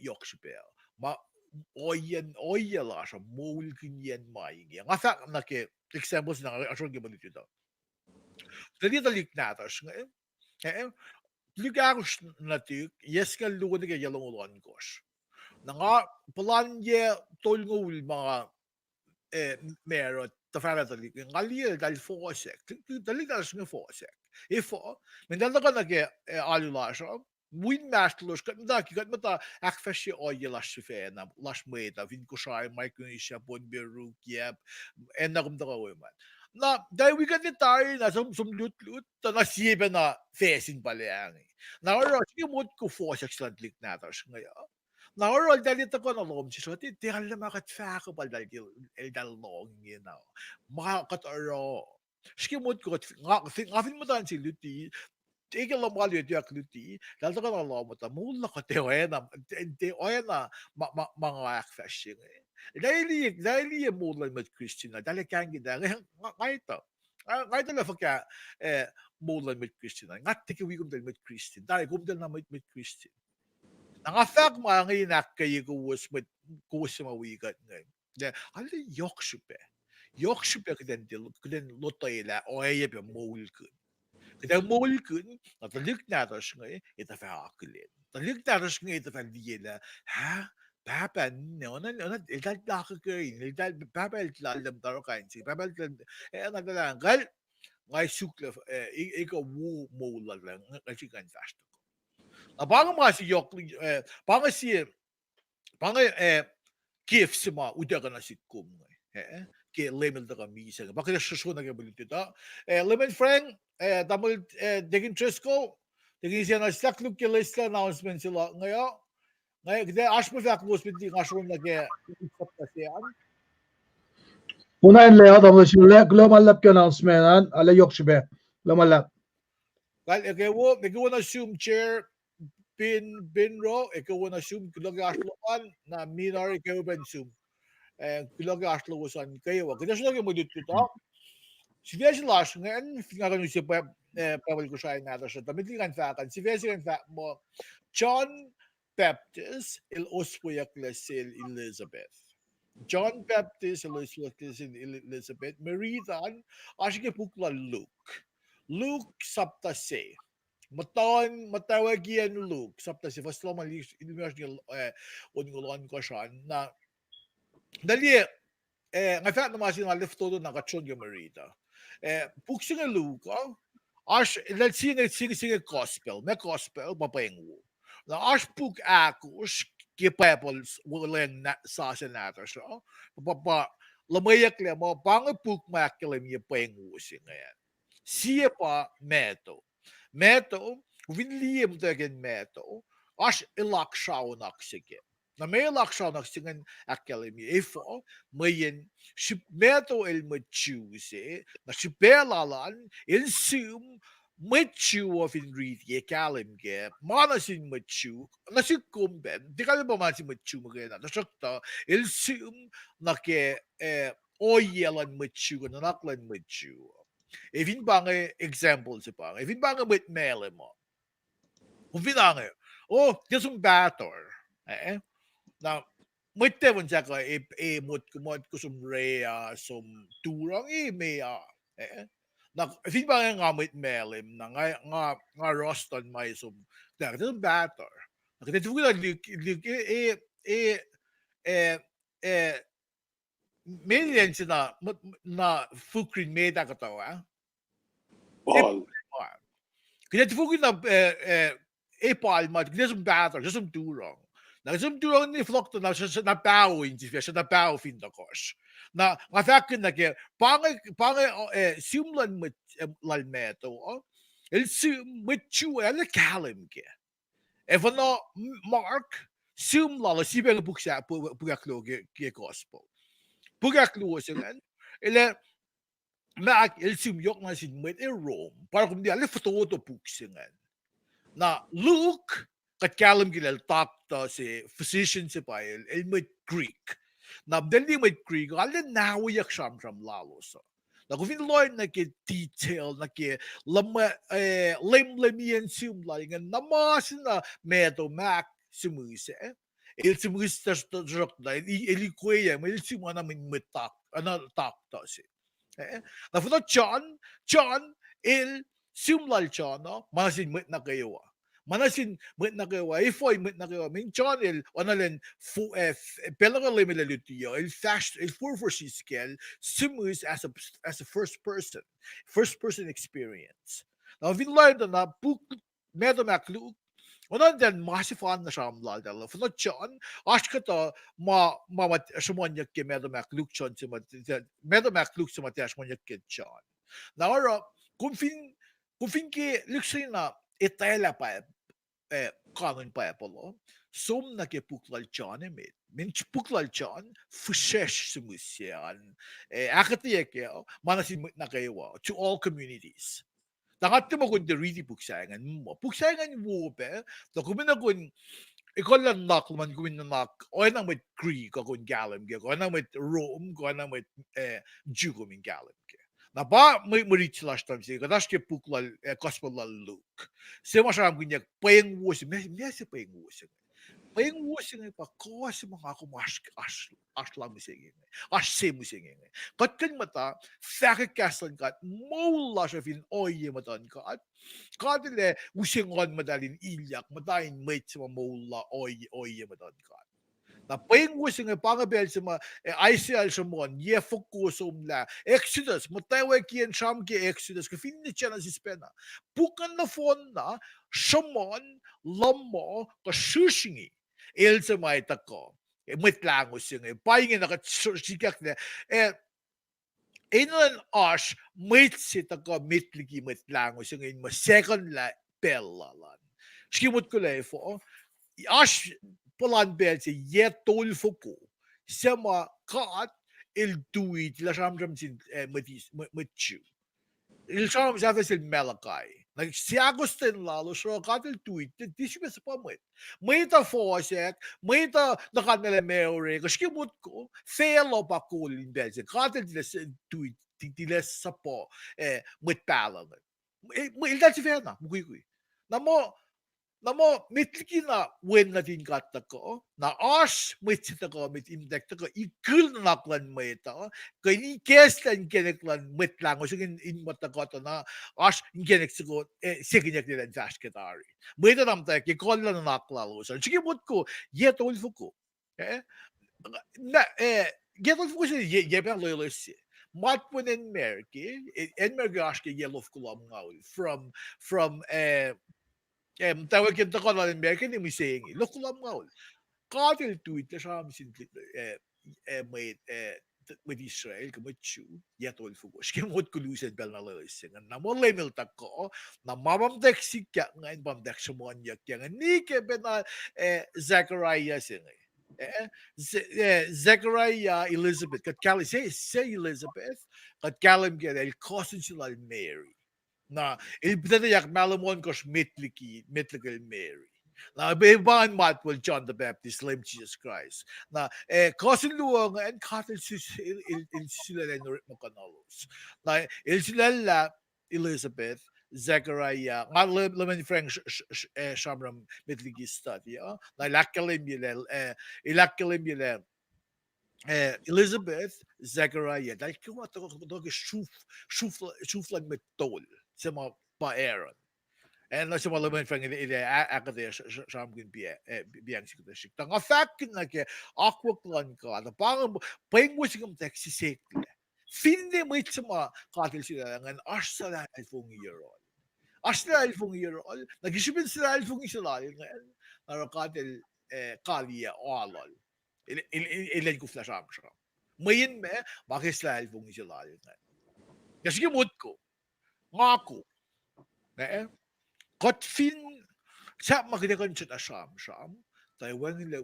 [SPEAKER 1] joksbel ma oyela så mulkin yen mai ja ngasa na ke examples na asho ge balit ito det är lik natas lygagus natyk yeskal lugonige yalong gosh nga planje tolngol mga mero ta fara dali ngali dal fosek dali dal snge fosek ifo men dal ka nage alula so win mastlos kan da ki kan mata akfashi oyela shife na lash meta vin ko shai michael isha bon beru kiep en na kum da ko man na dai we kan tayo na sum lut ta na siebe na fesin paleang na ro ki mod ko fosek sladlik na ta ngaya Nauro dali to ko na lom si soti ti hal ma kat fa ko bal dal el dal long you know ma kat aro ski mot ko nga fin mo tan si luti ti ke lo mal yeti ak luti dal to ko na lom ta mulla ko te oena mga ak fashing daily mulla met Christina dali kan gida ngai to ngai to la fa ka mulla met Christina ngat ke wi gum dal met Christina dali gum dal na met Christina Nangafak mga inak kayo kuwas mawigat ngayon. Ali yokshupe. Yokshupe keden lotayla o ayep yung mulkun. Keden mulkun, natalik natas ngayon, ita fa akilin. Natalik natas ngayon, ita fa diyela, ha? Papa, no, ilal nakakain, ilal, papa, ilalam taro kain si, papa, naglalanggal, ngay sukla, ikaw wu mula lang, kasi kan fast. Banga masi yok banga si banga gifts ma udaga na si kum ke lemon da misa bakit susu na gabulit ito lemon frank damol degin tresco degin siya na sakluk ke list announcement sila ngayon ngayon kaya ashmo fak mo spiti ngashon na ke kapasiyan
[SPEAKER 2] Unahin leo damol sila glomalap ke announcement ala yoksbe glomalap
[SPEAKER 1] kal ikaw na assume chair Binro, ikaw na assume kulagaslooan na minar ikaw ben assume. Kulagasloosan kayo. Kaya sila kayo mo dito ito. Si Vesi Lash, ngayon, nga kanu siya pawal ko siya nga siya. Damit kan fakan. Si Vesi kan fakan mo, John Baptist, il ospuyak lesil Elizabeth. John Baptist, il ospuyak lesil Elizabeth. Maritan, asya pukla Luke. Luke saptase. Matawagian Luke sapta si Vaslo Malis University ungulan ko siya na dali nga fact naman siya lift todo na kachon yung Marita puksin nga Luke ash let's see gospel may gospel papayengu na ash puk akus kipepol wulen sa senator so papa lamayak le mo pangapuk makilim yung payengu siya ngayon siya pa Meto, vinliam tegen meto, as ilakshaw sige. Na may ilakshaw sige academy ifo, mayin si meto el machuse, na si pelalan, in sum, machu of in read ye kalim ge, manasin machu, na si kumben, di ka ba man si machu magana, na sakta, il sum na ke oyelan machu, na naklan machu. Even bange example si pang. Even bange with mele mo. Kung binange, there's some batter. Na may tewon siya ka mot ko sum rea sum turang mea. Na even bange nga with mele na nga roston may sum. Na there's some batter. Na kita tuwa millions na fukrin meda katawa.
[SPEAKER 4] Paul.
[SPEAKER 1] Kaya tifugin na palma, kaya some batter, just some turong. Nagzumduang ni Flock na siya na pao in siya na pao fin da kosh. Na ngafakin na ke pange simlan mit lalmeto el mit chu el kalim ke. Even no Mark simla si be buksa bugaklo ke gospel. Bugaklo singan ele Maak el yok na sin met in Rome. Para kung di ali foto to buksingan. Na Luke kat kalam gilal takta si physician si pael el met Greek. Na abdali met Greek ali nawiyak sham lalo sa. Na kung Lord na ke detail na ke lem simla nga namas na meto Mac simuse. El simus tas jok na el kuya el simana min metak ana takta si. Na foto John el simlal John no manasin met na kayo. Manasin met na kayo. Ifoy met na kayo. Min John el onalen pelaga lemela lutio el fast el for skel simus as a first person experience. Now we learned na book medo maklu Onan den masifan na shamlal dalla. Foto John aşkata ma şumonyak ke medo makluk John medo makluk simat şumonyak ke John. Na ora kung fin ke luksina itala pa kanun pa polo. Som na ke puklal John emet. Min puklal John fushesh simusyan. Akatiye ke manasin na kayo to all communities. Nakati mo kung ridi buksayangan mo. Buksayangan mo be. Na kumina kung ikaw lang nak man kumina nak. O nang met Greek o kung galam ke. O nang met Rome. O nang met Jew kung galam ke. Na ba may marich last time siya. Kadash ke puklal gospel la Luke. Siya masyarang kunyak payang wusin. Mesi payang wusin. Payang wusin ay pa kawas mga ako aslam musingin. Asim musingin. Katkan mata fakakaslan kat mula siya fin oye matan kat. Kadile wusingon madalin ilyak madain mate sa mula oye matan kat. Na payang wusin ay pangabel sa mga ICL sa mga ye fokus la Exodus matawa kiyan siyam ki Exodus kafin ni siya na si Spena. Bukan na phone na shamon lamo ka sushingi. El sa may tako. Mitlangos yung payingin nakasikak na. Inon ash mit si tako mitligi mitlangos yung second la pellalan. Skimot ko lang po. Ash palan bel si yetol foko. Sama kaat il duit la shamjam sin mitchu. Il shamjam sa sil Malachi. Si Agustin lalo so katil tweet di siya sa pamit. May ta fosek, may ta nakanila meore, kasi kimut ko, fail pa ko limbel. Katil dila sa tweet, dila sa po, mit palang. Ildan si Fena, mukui. Namo mitliki na wen na din kata ko na as mitita ko mit imdek ko ikul na naklan meta kay ni kestan keneklan mitlango sigin in mata ko to na as kenek sigo siginek nila dash ketari meta namta ki kolla na naklalo so sige mut ko yetol fuko na yetol fuko si yeber loyalist mat punen merki en mergash ke yellow kulam ngaul from tawag kita ko na American ni mising lokulam ngaul katil tweet na siya misin may with Israel kamatsu yatol fugos kimot kulusan bel na lalesing na mo lemil tako na mamamdek sikya ngayon bamdek sumonyak yang ni ke bena Zechariah sing Zechariah Elizabeth kat kali say Elizabeth kat kalim get el kosin sila Mary na ibigay malamon ko mitlikal Mary. Na ibahan matwal John the Baptist, Lamb Jesus Christ. Na kasin luwang and katil sila na ritmo kanalos. Na sila la Elizabeth, Zechariah, nga laman Frank Shamram mitligi study. Na ilakalim yun Elizabeth, Zechariah, dahil kumatawa shuflan med tol sa mga pa-Aaron. And sa mga laman fang akade siyam gun biyang sikutashik. Tang fact na ke akwaklan ka na parang pengwis kam tek si sekle. Finde mo sa mga katil sila ngan asala ay fong yearol. Asala ay fong yearol. Nagisipin sila ay fong isalal ngan. Naro katil qalia alal ilen ku flasham sham mayin me makisla vung isilal kasi mutko ngako got fin sa makinakan sa sham tai wang le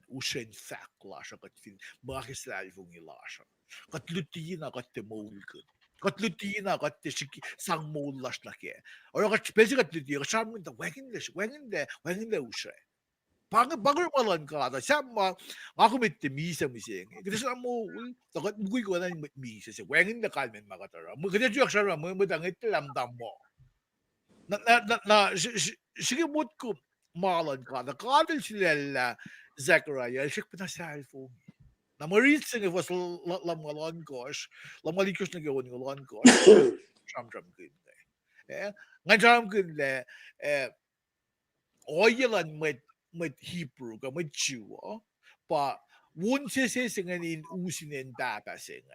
[SPEAKER 1] ushen fak lasha got fin makisla vung ilasha got lutina got te molkun got lutina got te sang mol lash lake or got spesi got lutina sham the wangin le ushe 방을 말한 거다. 참 aku mit misa mising. Kasi mo takot bugoy ko na misa sa wengin na kalmen makatara. Mo kaya juyak siya mo dangit lamdam mo. Sige mot ko malan ka. Kadal sila Zachariah siya pa na cellphone. Na marit sing was lamalan kosh. Lamalikos na gawin ng lan kosh. Sham good. Nga sham good oilan med Hebrew ka med Jew pa won se singen in usinen baba singen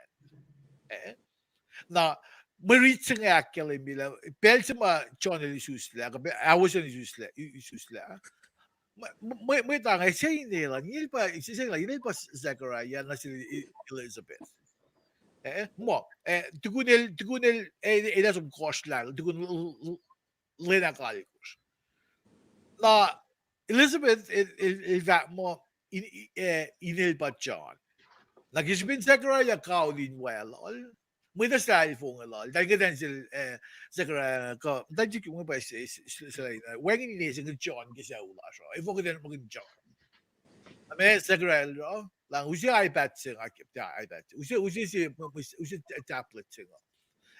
[SPEAKER 1] na marit sing akkel mila belsema John Jesusla ka awasan Jesusla may tanga say nila nil pa Zachariah na si Elizabeth mo tugunel ila som kostlan tugun lena kalikos na Elizabeth is that more in ba John. Nag-isbin Zachariah kaulin well all. May na style phone lol. Dahil ganyan Zachariah ka. Dahil yung ba sila when inising John kasi wala siya. Ifo ko din maging John. May Zachariah lang usi iPad sing akip iPad. Usi tablet sing.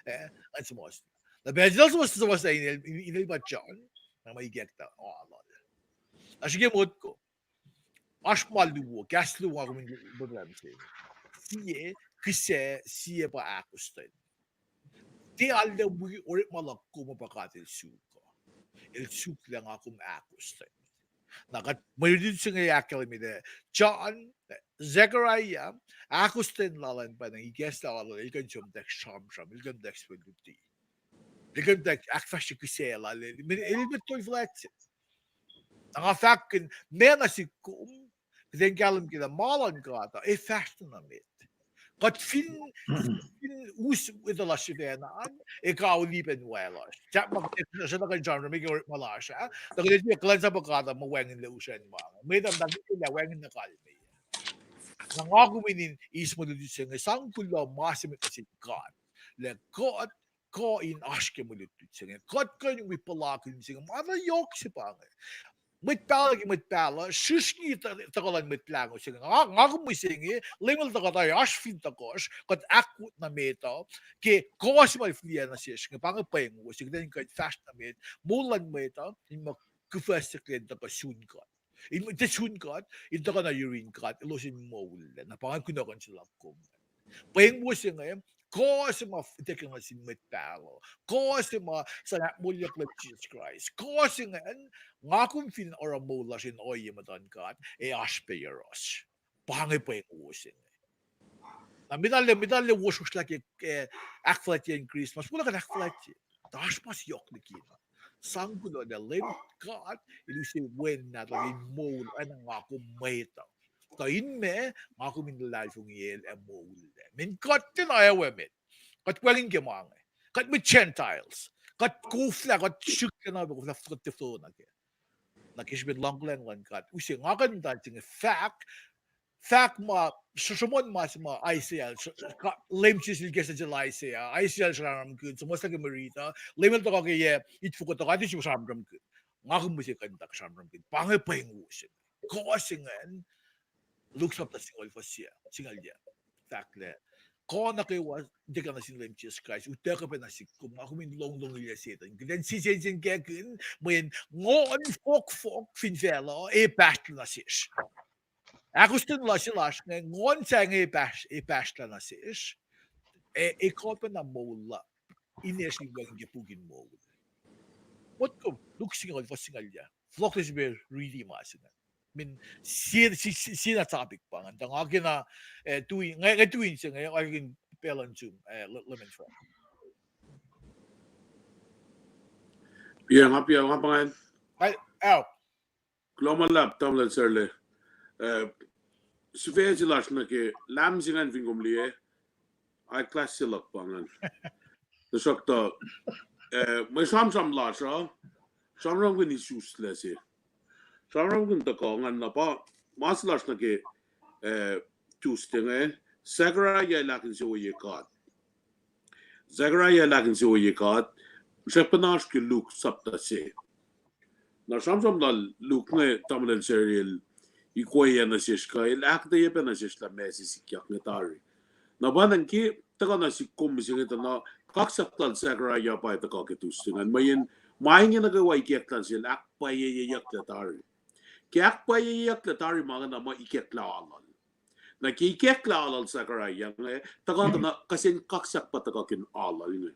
[SPEAKER 1] Ang sumos. Na bedel was sa inil ba John. Na may get ta. Oh lol. Sige mod ko. Aşmalı gaslı var mı problem şey. Siye kısa siye ba akustan. Di alde bu oritmalak kuma bakatil suka. El suk lang akum akustan. Nakat mayroon sa ngayakal mi de. John Zechariah akustan lalan pa nang igesta lalan ilkan jomdek sham ilkan dek spaghetti. İlkan dek akfaşı kısa lalan. Elbet toy flat. Nakafakin mena si kum den galm gida malan gata fashion amit. Got fin us with the lashivena ikaw liben welas. Chat mag sa na kan genre mig or malasha. Da gid yung klansa bagata mo wengin le usen ma. May dam dagit la wengin na kalme. Nangaguminin is mo dito sa isang kulo masim kasi God. Le God ko in ashke mo dito sa God ko yung wipalakin sa mga yok si pangay. Mit pala, shishki tagalan mit lango sing nga gumising level tayo ashfin takos kat akut na meta ke kos mal flia na siya nga pang peng wo sig den kat fast na met mulan meta in mo kufas klen ta pasun kat in mo sun kat in ta na urine kat ilosin mo na pang kuno sila ko peng wo sing cause mo taking us in metalo cause mo sa mulya of Jesus Christ causing nga kung fin or a mola sin oye matan kat asperos pangay pa yung using na midale wushus like akflat in Christmas wala ka akflat dash mas yok ni kina sanggulo na lim kat ilusi wen na lagi mol nga kung mayta Tain me, nga kung minalal fung yel mol min kat tinaya mit kat kwaling gemang kat mit Gentiles kat kufla kat shukka na kufla flutiflo na ke nakishbit lang kat usi nga kan dating fact ma susumon mas ma ICL lem chisil gesa jela ICL sharam good so most like marita lemel to ka ye it fuko to ka di sharam good nga kung musi kan tak sharam good pangay peng usi kosingan looks up the single dia fact le ko na kay was di ka na sinlem Jesus Christ uta ka pa na si kum ako min long ilya setan then si sen gagun when ngon fok fin fela battle na sis ako stun la silas ngon sang battle na sis ko pa na mola inesi wang gepugin mo what ko look single dia flock is very really masin min sina topic pa nga nga gina tuwing siya ngayon ay gin pelan zoom lemon from
[SPEAKER 4] Piang nga pangan
[SPEAKER 1] ay aw
[SPEAKER 4] global lab tamla serle sufeji lashna ke lam singan fingum liye I class silak pangan the shokta my sam lasha samram gun issues lese samram gun ta kongan na pa mas lashna ke tustinge sagara ya lakin so ye kat sagara ya lakin so ye kat shepanash ke look sapta se na samsam dal look ne tamlen serial ikoya na sishka il akta yepe na sishla mesi sikyak netari na banan ki taka na si kumising ito na kaksaktan sagara ya pa ito kakitustingan mayin mayin na gawa ikektan sila akpa yeyak netari ki akpa yeyak netari mga na ma ikeklaalan na ki ikeklaalan sagara ya taka na kasin kaksak pa taka kin alal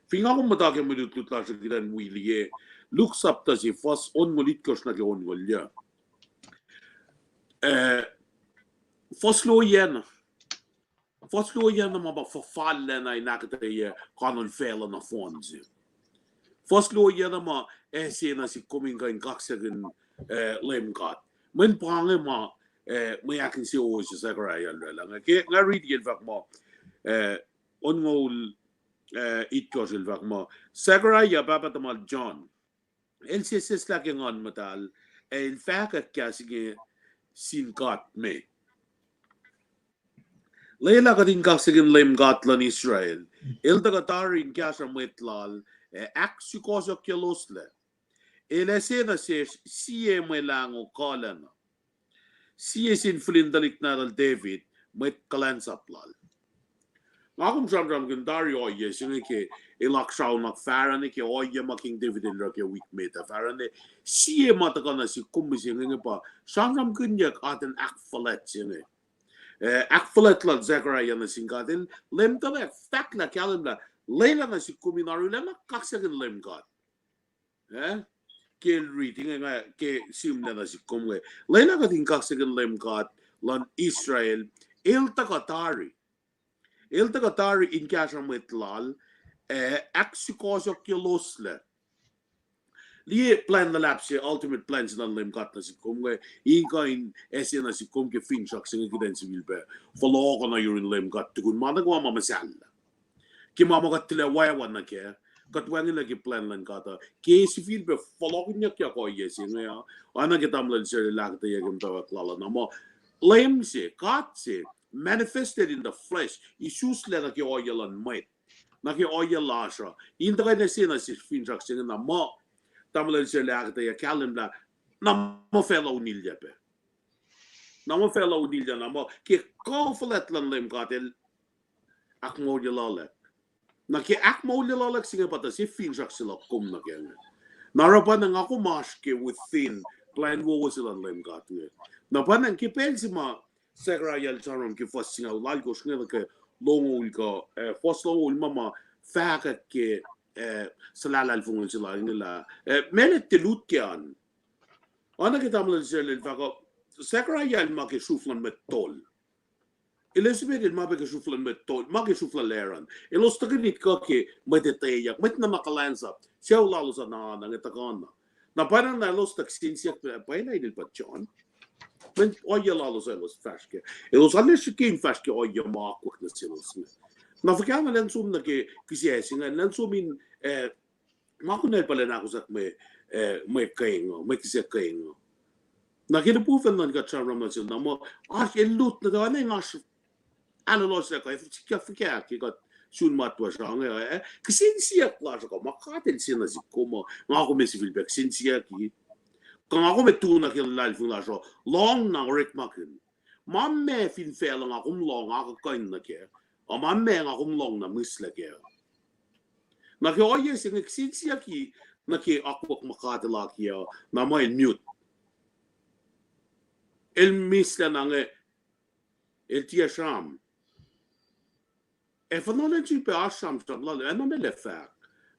[SPEAKER 4] Finga ko matake mo dito tla sa gidan wiliye look sapta si fas on ngulit kos na ke on ngolya Foslo igen na man bara förfallen i nacket i kanon fälla na fonzi. Foslo igen na man sena si kominga in gaxagen lemgat. Men prange ma jag kan se oss så här jag nga read igen vak ma ongol itkosel vak ma sagara ya baba tamal John. El ses la kengan metal el fakat kasige sin gat me. Leila kadin kaksigin lem gatlan Israel. Il tagatarin kasam wetlal aksukosok kilosle. Ele sena ses siye me lango kalana. Siye sin flindalik naral David met kalansaplal. Ngakam samsam gandari oye singe ke ilak shaw nak faran ke oye making David in rake week meta faran siye matakana si kummising pa samsam kunyak aten akfalet singe. Akfalet la Zechariah na singadin lem tala fakla kalimla leila na si kuminaru lema kaksagin lem god. Ke reading nga ke simna na si kumwe leila kadin kaksagin lem god lan Israel il takatari in kasam metlal aksikosok kilosle Lie plan la lapse ultimate plans na lem gat na si kumwe in esen na si kumke finchak singe giden civil be follow na yurin lem gat tugun managwa mama salla ki mama gat tile waya wana ke gat wangi lagi plan lan kata ke civil be follow nya kya ko yesinge ya ana ke tamlan sir lagta yegem tawa klala na mo lem se gat se manifested in the flesh issues le na ke oyelan might na ke oyelasha in the na se na si finchak singe na mo tamlen se lagta ya kalimla na mo fellow nilja pe na mo fellow nilja na mo ke konflet lan lem gatel ak mo lale na ke ak mo lale singe pata si finchak sila kum na ke na rapan nga ako maske within plan wo sila lem gatel na panan ke pensima Sagrayal charom ke fosinga lalgo snela ke longul ka foslo mama fakat ke salala alfungul sila nila menet telut kian ana ke tamlan sel fako Sagrayal ma ke suflan met tol Elizabeth ma ke suflan met tol ma ke suflan leran elos taginit ka ke mediteyak met na makalansa siya lalo sa na ngitakana na parang na los taksin siya pa ina idil pa John Men oye lalos elos färske. Elos alles kin färske oye maakuk na silos. Na fakana len sum na ke kisiesinga len sum in makunel pala na ako sak me kaingo, me kise kaingo. Na kina pufen na ka charam na sil na mo elut na da na ngas ano los ka ifika fika ki got sun matwa shanga kisin siya klas ko makaten sina si komo ngako me civil back sin siya ki Kung ako may tuna kilala fung la so long na Rick Makin. Mamme fin fel nga kum long ako kain na ke. O mamme nga kum long na misla ke. Na ke oye sing exinsia ki na ke ako makatala ki na may mute. El misla na nge el tia sham. E fanolen chi pe asham sa la na me le fa.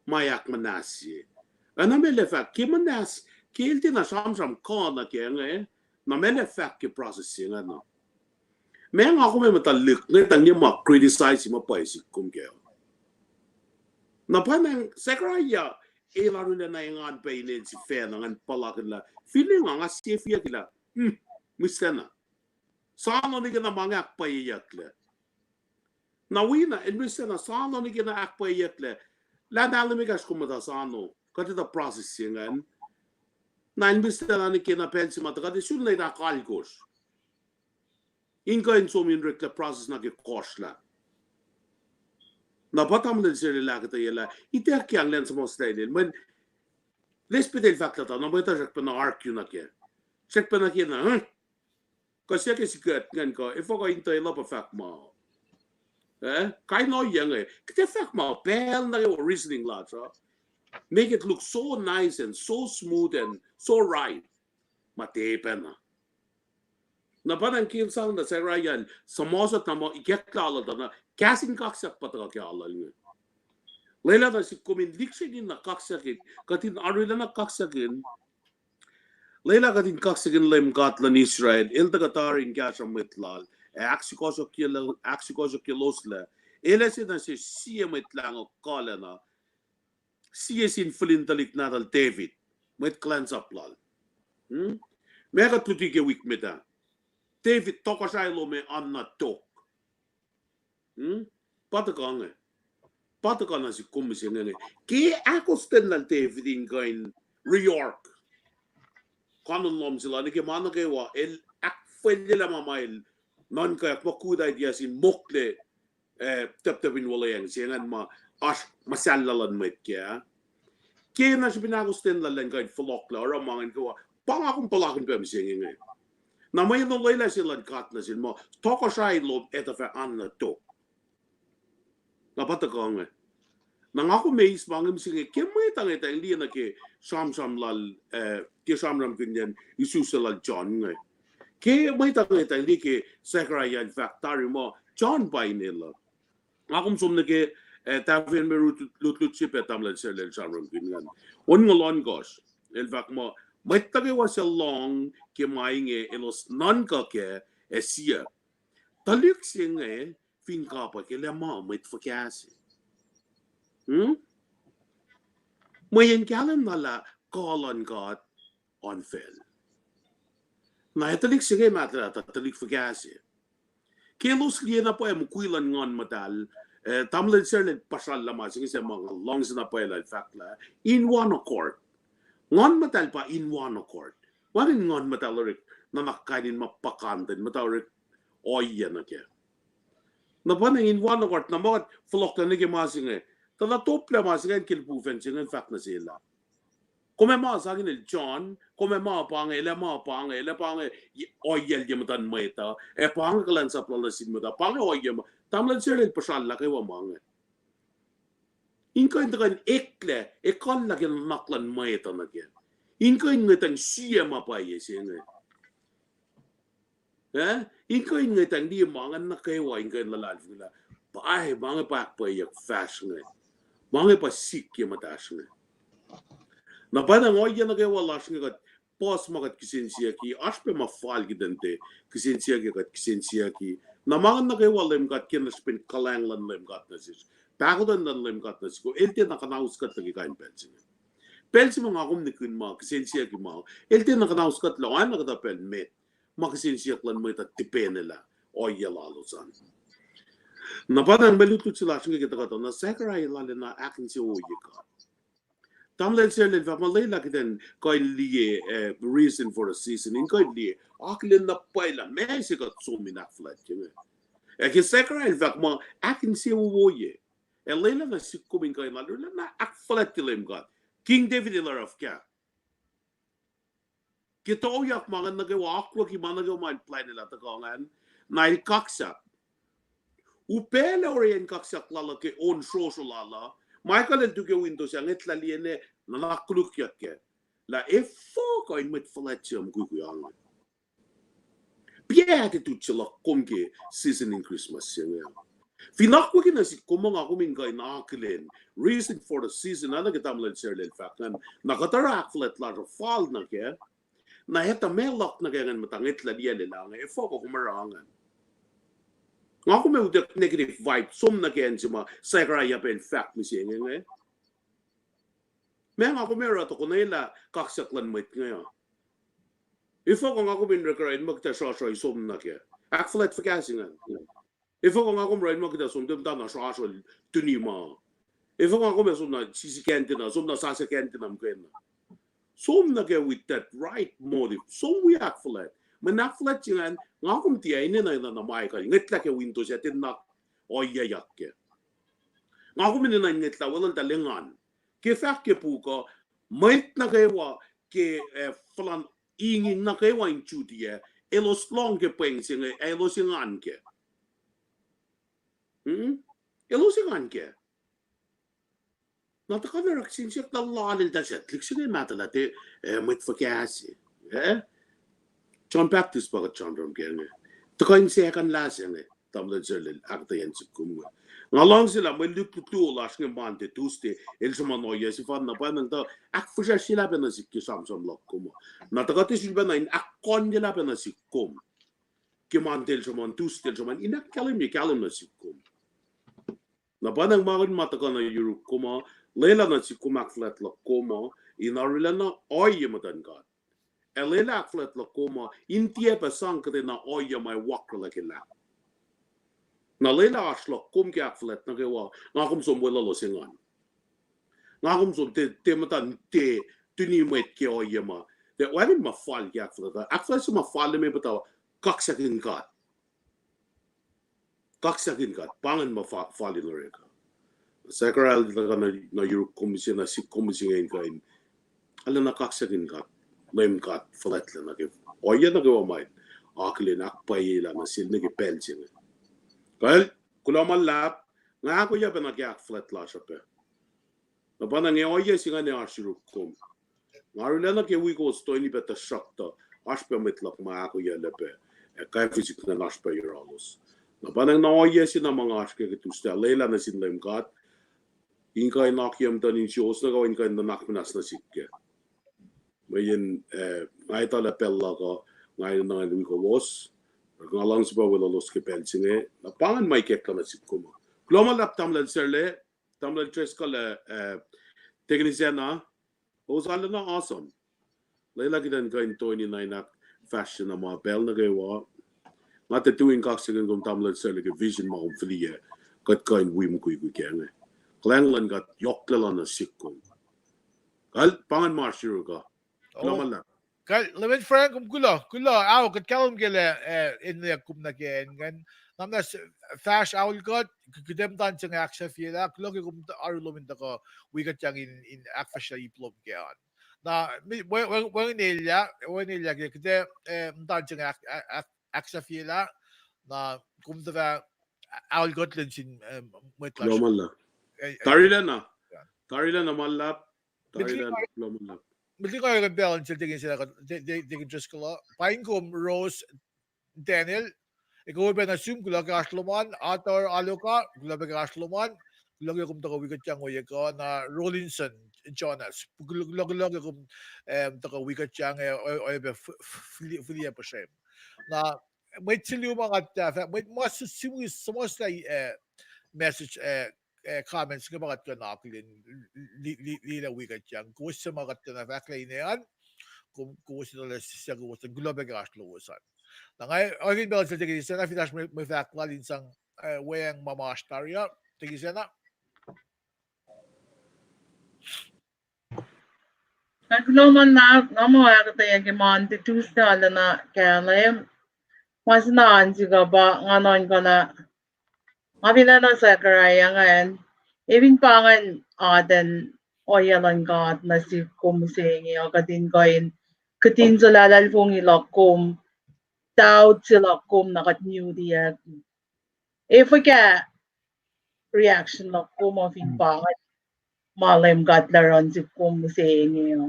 [SPEAKER 4] Mayak manasi. Ana me le fa ki manas Kilti na samsam kana kenge na mele fact processing ano. Men ako may matalik na tanya ma criticize mo pa isip kum kaya. Na pa nang Sagraya ilaro na ingan pa inin si Fe nang palakan la feeling nga safe kila misena sano ni kina mga akpayakle na wina en misena sano ni kina akpayakle la dalimigas kumata sano kati da processing na en misena ni kina pensi mata kati sunna ida kalkos inka en so min rekla process na ke kosla na batam den sere la kata yela ite kyang len samo style men l'espetel fakta na beta jak pa na argue na ke check pa na ke na kasi ke sikat ngan ko if ko into la pa fak ma kai no yang kete fak ma pel na your reasoning la so make it look so nice and so smooth and so right mate pena na parang kin sang na sa Ryan samosa na mo ikekla na casting kaksak pa ta ka ala ni Leila na si kumin liksegin na kaksakin katin arila na kaksakin Leila katin kaksakin lem katlan Israel il tagatarin kasa mitlal aksikoso kilosle elesi na si siya mitlang o kala na siya sin flintalik natal David mit cleanse up lal mega tuti ke week meta David tokasaylo me anna tok patakang Patakan na si kumising nga ki ako stenlan David ingain reorg kanon lom sila ni kimano kewa el akfel la mamail non kaya pakuda idea sin mokle tap-tapin wala yang siyangan masallalan met kaya na si pinako stenlan lang kain falokla or amangan kewa pangakong palakin pa mising nga na may nalay sila kat na sin mo toko siya ilom etafa anna to Napata ko nga. Nang ako may ismangim sige, kaya may tangay tayo, hindi na ke sam-sam lal, kaya sam-ram kunyan, isusalal John nga. Kaya may tangay tayo, hindi ke Zechariah factory mo, John by nila. Ako msum na ke, tafin may lut-lut sipet tamlan sa lal sam-ram kunyan. On ngalon gos, in fact mo, may tagay wa sa long, kaya maing ilos nan ka ke, siya. Talik siya nga fin kapa kaya ma may fakasi. Mayan kalam nala call on God on fel. Na etalik sige matra talik fakasi. Kelos liya na po ay mukuilan ngon madal. Tamlan sir let pasal lama sige sa mga longs na po ay fakla in one accord. Ngon madal pa in one accord. Warin ngon madal rik na nakakainin mapakantin madal rik oya na kaya. Na panang in one accord na mga flok na naging tala topla masing kilpufen sing fact na sila. Kung may sa akin John, kung may pange oyel di matan maita, pange kalan sa plalasin mo da, pange oyel mo, tamlan sila pasal kay wa mga. Inko yung kan ekle, ekon lagi maklan maita na kaya. Inko yung ngatang siya mapaya siya nga. Inko yung ngatang di mga nakayawa, inko yung lalal nila. Ay, mga pakpayak fast nga. Mga pa sik yung mataas nga. Na ba na ngoy yan nagawalas nga kat pos makat kisensiya ki, aspe mafal gidante, kisensiya ki kat kisensiya ki. Na mga nagawalim kat kinaspin kalanglan lim kat na sis. Pakudan na lim kat na sis ko, elte nakanaus kat lagi kain pensi nga. Pensi mga akum ni kun mga kisensiya ki mga, elte nakanaus kat lang, ay nakatapel met. Makisinsyak lan mo ita tipe nila o yalalo san. Na parang malutut sila sing kita kata na Zechariah lalo na akin si uyi ka. Tamlan sila fa malay la kiten koy liye reason for a season in koy liye aklin na paila mesi ka suminak flat yun. Ki Zechariah fa mo akin si uyi. Lela na sikumin koy lalo na ak flat kilim God. King David ilar of ka. Kita oyak mga nagawa ako kimana nagawa man plan nila takongan na kaksak. Upela oriyan kaksak lala ke on social lala. Michael and tuke windows yang etla liene na nakluk yakke. La effo ko in mit fletchum guguyang. Piate tu chila komke seasoning Christmas yang. Finakwa kina si kumang ako mingay na akilen. Reason for the season na nagatamlan sir len fakan. Nakatarak flet la fall na ke. Na heta melok na ganyan matangit la diya nila nga efo ko kumarangan. Nga ako may udak negative vibe som na ganyan si mga Zechariah pa in fact mi siya nga. May nga ako may rato ko na ila kaksaklan mo it ngayon. If ako nga kumin rekarain magtasasya isom na kaya. Akflat fakasingan. If ako nga kumrain magtasum dem dana sasya tunima. If ako nga kumin na sisi kantina, som na sasa kantina mkena. Som na kaya with that right motive. Som we akflat. Men akflat singan nga kum tiya ini na namay ka. Ngitla kaya winto siya tinnak oyayak kaya. Nga kumin na ngitla walang talingan. Kaya ke puka mait na kaya ke falan ingin na kaya in chutia elos long ke pensing elos ingan ke elos ingan ke na ta kana raksin siya talal da siya liksin mata la te mit fakasi John Baptist bagat John rom kene ta kain siya kan laseng tamla jelil akta yan sikum nga lang sila may lututu las ng bante tuste el sama noya si fan na pa nang ta ak fusha sila pa na sikki samsam lokkum na ta kati sila na in ak kon nila pa na sikkum ki mantel sama tuste sama inak kalim ni kalim na sikkum na pa nang magun mataka na yuru kuma lela na sikkum ak flat lokkum inarila na oy matan ka elela ak flat lokkum intie pa sang kate na oy may wakra lakila na lela aslo kum ke akflet na kewa nga kum som wala lo singan nga kum som te matan te tuni met ke o yema te wani ma fal ke akflet ma fal me bata kaksakin kat pangan ma fal in reka sakral na yuru komisyon na si komisyon kain ala na kaksakin kat lem kat flat na ke o na kewa mai aklin akpay la na sil ne ke pelsin Well, kulaman lap, nga ako ya ba nagyak flat la siya pe. Na ba na ngayon ya singa ni asiruk kum. Nga rin na kiwi ko sto ini beta shakta, aspe mitlak ma ako ya lepe. Kaya fizik na aspe yuralos. Na ba na ngayon ya sina mga aske kitusta, lela na sinlem kat, inkay nakyam tanin siyos na gawin kayo na nakminas na sikke. Mayin, ngay tala pella ka, ngayon na ngayon ko los, nga lang sa bawal los ke pensinge na pangan may kek na sikuma global lap tamlan serle tamlan tres kala technician ozala na awesome layla gidan kain 29 nak fashion na mga bel na gawa nga te tuwing kaksagan kung tamlan serle ke vision ma kung filiye kat kain wim kuy kenge klanglan kat yokla na sikum kal pangan marshiro ka global lap
[SPEAKER 1] Lemon Frank gula aw kat kalom gele in the kum na gen gan namna fash awl got kudem tan chang aksha fiela klog kum arlo min ko we got chang in akfasha iplom gan na when nilya ke kede tan chang aksha fiela na kum da awl got lin sin metla
[SPEAKER 4] global lap tarila na malap tarila na global lap
[SPEAKER 1] Mesti ko yung balance tingin sila they can just kala pain ko Rose Daniel ikaw ba na assume kula ka Asloman Ator Aloka kula ba ka Asloman kula ko to wicket yang oy ko na Rollinson Jonas kula ko to wicket yang oy ba filia pa siya na may tiliw mga may mas sumos message comments nga mga kanaklin lila wikat yang kuwas sa mga kanafakla inayan kuwas na siya kuwas na gula begas luwasan na ngay orin ba sa tigil sana fitash may fakla linsang wayang mamastarya tigil sana
[SPEAKER 3] Nagloman na mga kataya kimanti tusta ala na kaya mas naansi ka ba nganon ka na mabila na sa karaya ngayon ibin pangan aden oyalan kat na si kumsengi o katin kain katin sa lalal pong ilakom tawd sila kum nakat new diya if we ka reaction lakom of in pangan malem kat laron si kumsengi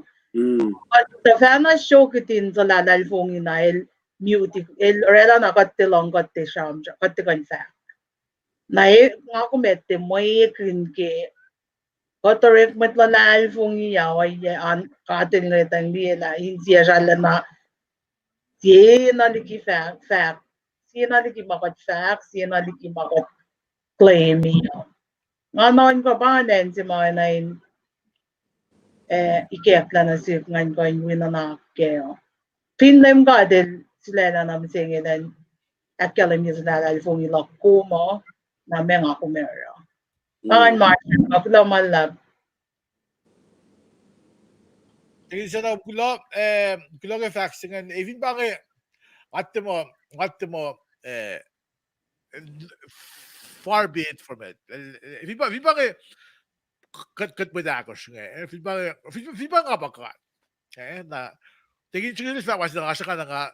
[SPEAKER 3] but the fana show katin sa lalal pong inail beauty el rela nakat tilong kat te sham kat te kan fa Nai nga ko mette moy krin ke kotorek matla na alfong yaw ay an katin retang di na hinsiya shala na siya na liki fact siya na liki makat fact siya na liki makat claim yaw nga naon ka ba nen si mga nain ikekla na si ngan ko yung winanak kayo Finlem Garden sila na namin singin aquela minha cidade foi me lá como na minha comera. Ang martin kapila malab.
[SPEAKER 1] Tingin sa na gulok gulok faxingen even bange at mo far be it from it. Even bange kat mo da ko siya. Even bange abakat. Na tingin siguro sa was na ka nga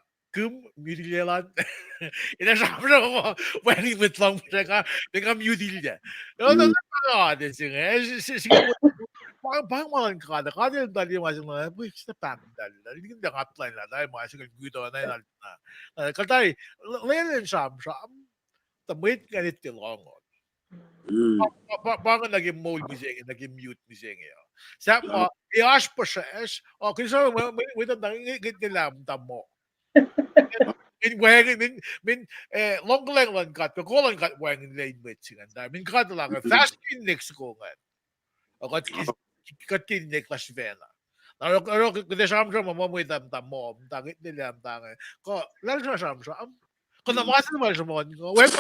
[SPEAKER 1] mutilation. Inasabi ko when with long ka mutilya. No, sige parang malang kada dali mas na which the pack dali hindi ka apply na dahil mas ka gusto na katay len siya tamit ganit tilong parang naging mode music naging mute music sa mo i-ash pa siya kung sa wait ang git nila tamo min long lang kat ko lang kat wang lane with singan dahil min kat lang fast in next ko ngan katin ne clash vela. Aro kung sam mo mo mo tagit nila ko lang sam ko na mas mo web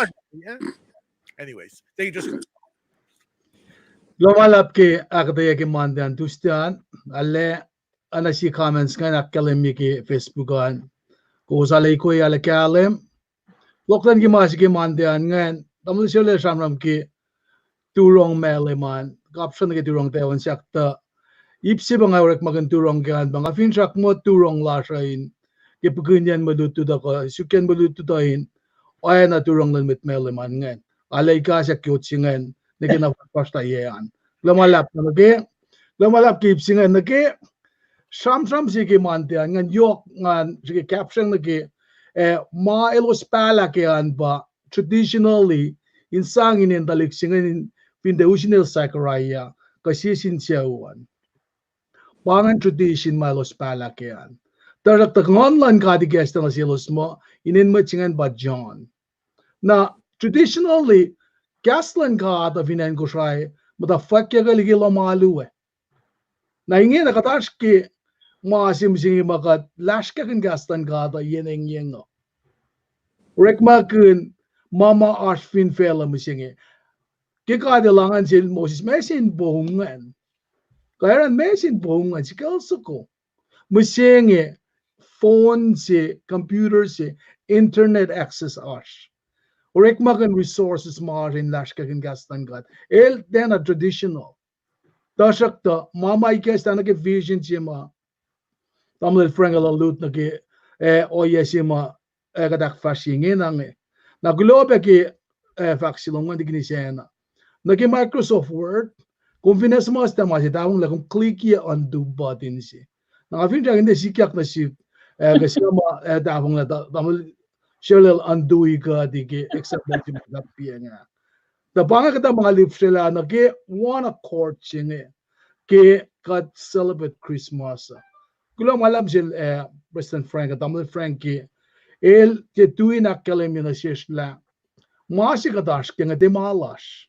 [SPEAKER 1] anyways they just
[SPEAKER 2] Lumalap ki akadaya ki mandian tustian alle ana si comments kan akkalem ki Facebookan ko salay ko ala kalem loklan ki mas ki mandian ngan tamul sile samram ki turong meleman kapsan ki turong tewan sakta ipsi bang awrek magan turong gan bang afin sak mo turong lasain ki pugunyan madutu da ko suken madutu dain ay na turong lan mit meleman ngan alay ka sa kyot singan naging pasta yan lumalap na lumalap ki ipsi ngan nagi sam sige mantian ngan yok ngan sige caption nagi ma elos pala ke an ba traditionally insangin in dalik singan in the original sakaraya kasi sinsiyawan pangan tradition ma elos pala ke an tarak tak online ka di guest na silos mo inin mo singan ba John na traditionally gaslan ka da vinan ko shay mata fakya galigi lo malu na ingin nakatash ki maasim singi makat lashka kan gaslan ka da yeneng yengo rekma kun mama ashfin fela musingi kika de langan sil Moses mesin bohungan kaya mesin bohungan si kalso ko musingi phone si computer si internet access ash Orek magan resources marin lashka kan gastan gat el then a traditional dasak ta mama ikes ta nage vision sima tamle frangala lut nage oye sima gadak fashingin ange na globe ki faxilong ngan digni sena nage Microsoft Word kung finas mo sta ma si tawong la kung click ya undo button si na afin ja hindi sikyak na si kasi ma tawong la tamle Shalal andui ka digi except that you got pianga. The banga kita mga lips sila na ke one accord singe ke kat celebrate Christmas. Kulang malam sil President Frank at Tamil Frankie el ke tuin akalem na sila masi kadash ke nga demalash.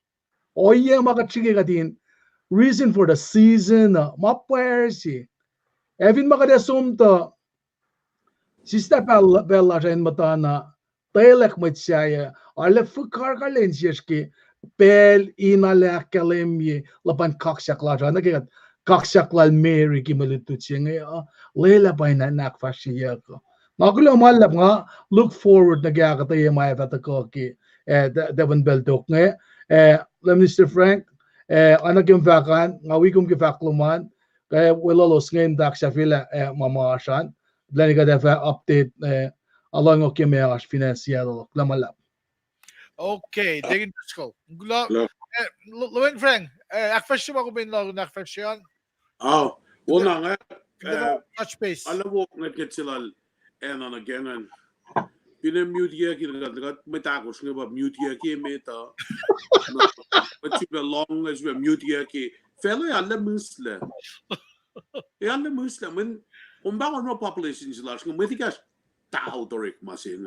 [SPEAKER 2] Oye makachige katin reason for the season mapwersi. Evin makadasumta Sista Bella ren matana telek matsaya ale fukar kalensiski pel inale akalemye lapan kakshakla jana ke kakshakla Mary ki malututsinge lela paina nakfashiya ko magulo malap nga look forward na gya katay maya tatako ki Devon Beldok nge Mr. Frank anak yung vakan ngawi kum ki fakluman kaya walalos ngayon dak sa fila mamasan Bland ka därför update along och med oss finansiella lamalap.
[SPEAKER 1] Okay, digin ko. Lowen Frank, akfasyon ako bin lo nakfasyon.
[SPEAKER 4] Wala nga.
[SPEAKER 1] Touch base.
[SPEAKER 4] Alam mo nagkit sila and again pinamute ya kinagat may takos nga ba mute ya ki meta. But you long as we mute ya ki fellow alam musla. Alam musla when Umbangon mo population sila kung may tigas tao torik masin.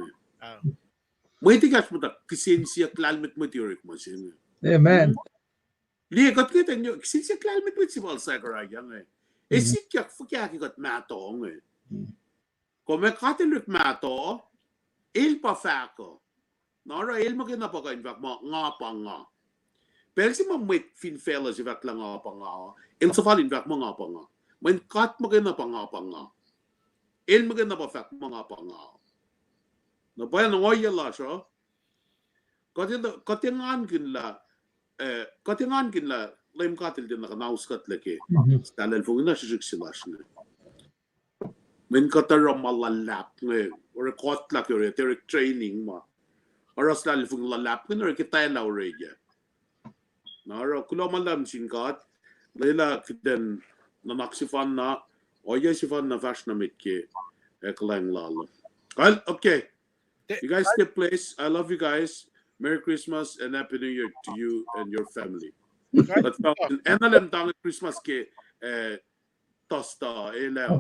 [SPEAKER 4] May tigas mo ta kisensya climate meteoric masin.
[SPEAKER 2] Amen.
[SPEAKER 4] Lihat kita nyo kisensya climate meteoric sa karay yang sikyak fukya ki kat matong Come katilut mato, il pa fako. Nara il magina pa ka invak nga pa nga. Pero si mamit fin fellas invak lang nga pa nga. Il sa fall invak mga pa nga. Men kat magina pa nga. Il magina pa fak mga pa nga. Na ba na ngoy la siya? Katingan kin la laim katil din nakanauskat laki. Stalal fung na siya silas na. Men katara malalap nga. Or kot laki or eteric training ma. Or stalal fung lalap nga or kita na oraya. Nara kula malam singkat. Laila kiden nanaksifan na. Oya sifan na fash na mitke. Eklang lala. Well, okay. You guys stay place. I love you guys. Merry Christmas and Happy New Year to you and your family. But en alam tang Christmas ke tosta elao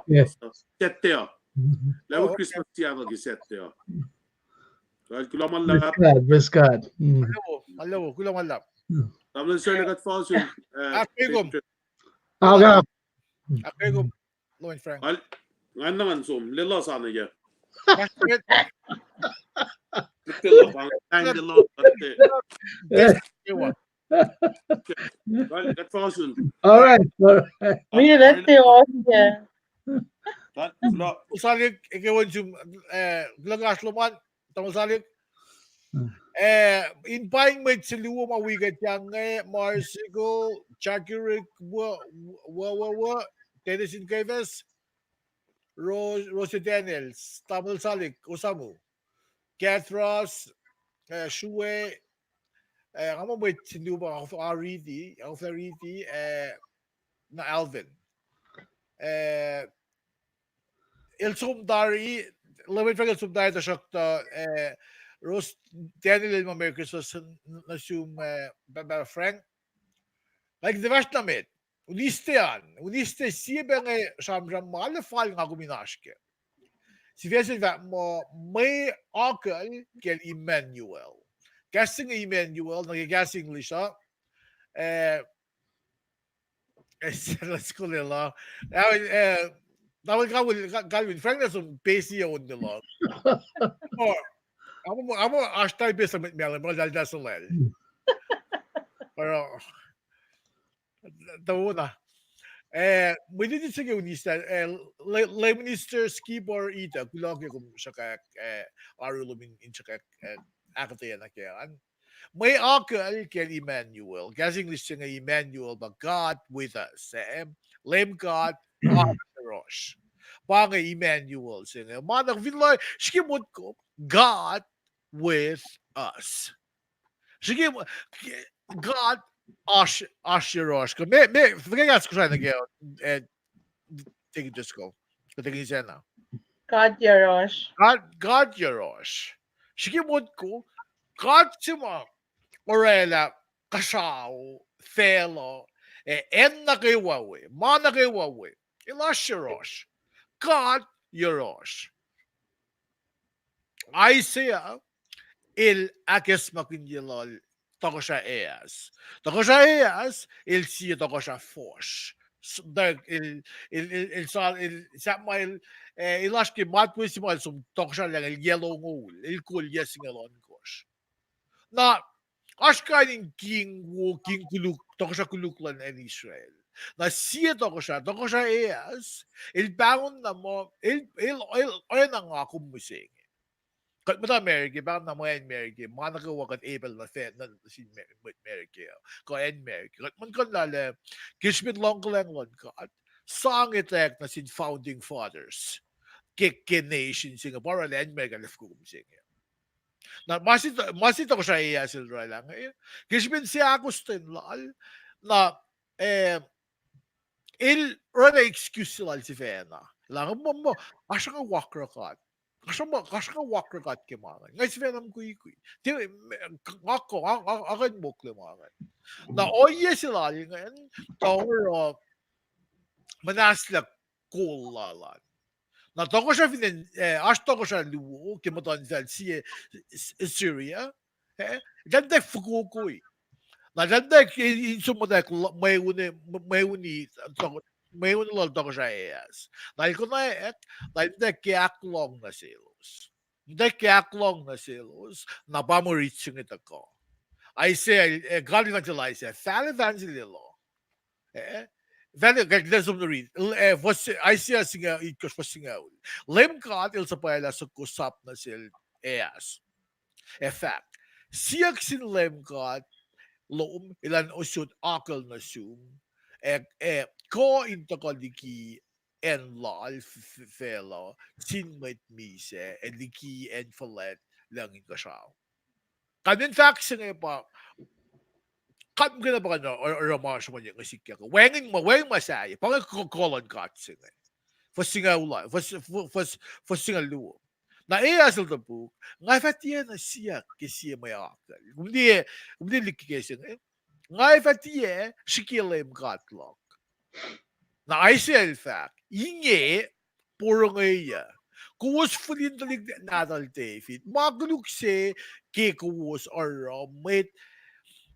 [SPEAKER 4] sette. Lavo Christmas tiya gi sette. Well, kulaman lap.
[SPEAKER 2] Biscad.
[SPEAKER 1] Hello, kulaman lap.
[SPEAKER 4] Tamlan sir lagat falso.
[SPEAKER 1] Akegum.
[SPEAKER 2] Aga.
[SPEAKER 1] Akegum. Loin Frank.
[SPEAKER 4] Al ngan naman sum lila sana ya.
[SPEAKER 1] Bakit?
[SPEAKER 4] Lila pang tang lila.
[SPEAKER 1] Ewa.
[SPEAKER 4] Well, lagat falso.
[SPEAKER 2] All right.
[SPEAKER 3] We let the audience.
[SPEAKER 1] Usalik ikawan sum glagas luman. Tamasalik. In buying med sa luwa mawigat yang Marsigo, Chakirik, Tennessee Gavis, Rose Daniels, Tamil Salik, Osamu, Kathras, Shue, ako med sa luwa ako Ariti, na Alvin. Il Sumdari, Lewin Frank Il Sumdari ta shakta Rose Daniel ma Merry Christmas na sum Frank. Like the värsta med. Uniste sieben samram alle fall nga guminaske. Si vesen va mo may akel gel Emmanuel. Guessing Emmanuel na guessing English let's call it la. Now Galvin Frank na sum basic on the law. Amo hashtag bisa mit melam mo dal dasolel. Pero tauna. Mwede din sige unista le minister skibor ita kulog kum saka arulumin in saka akate na kaya. May akal ken Emmanuel. Guessing this thing Emmanuel but God with us. Lem God Rosh. Banga Emmanuel sing. Manang vinloy skimod ko God with us. Sige God Ashirosh. Me forget trying to get take it just go. I think he's now.
[SPEAKER 3] God Yarosh.
[SPEAKER 1] God Yarosh. Sige mod ko God sima Orela Kasao Thelo en na kay wawe mana kay wawe Ilashirosh. God Yarosh. Isaiah il akes makinjilol tokosha eas. Tokosha eas il si tokosha fosh. Il sa ilaski matwisi mal sum tokosha lang il yellow ngul il kul yesing alon kosh. Na ashkanin king kuluk tokosha kuluklan en Israel. Na siya tokosha eas il bangon na mo il na nga kumusing. Kat mo ta America, bakit na mo en America, mga nagawa kat Abel na fed na si America. Ko en America. Kat man kan lala, kishmit long kalanglan ka, at song itek na sin founding fathers. Kik nation singa, para la en America lef ko singa. Na masito ko siya iya sila lang. Kishmit siya Agustin lal, na il rana excuse sila si Fena. Lang mo, asya nga wakra ka. Kasha ka wakra kat ke mangan. Ngay si Venam kui. Ti ako akan mukle mangan. Na oye sila ngayon tawar manasla kulalan. Na toko siya finin toko siya luo kimoton zal si Syria. Ganda fukukui. Na ganda sumudak may uni may unlol to ko siya EAS. Dahil ko na dahil de kiaklong na silos. De kiaklong na silos, na pamoritsin ito ko. I say, God evangelise, fan evangelilo. Velho, det som du read. I ser singa ikos for singa. Lem God il sa paella sa kusap na sil EAS. Fact. Siyak sin lem God loom ilan usud akal na sum ko into ko diki en lal fellow sin met mise en diki en forlet lang in kashaw. Kanin fact singa pa kat mo na ba no or mas mo yung sikya ko. Wengin masaya. Pang kolon kat singa. For singa ula. For singa luo. Na asal the book. Nga fatia na siya kisiya may akal. Umdi likike singa. Nga fatia shikilem katlok. Na ICL fact. Inge puro ngaya. Kuwas fulin dalig nadal David. Magluk se ke kuwas or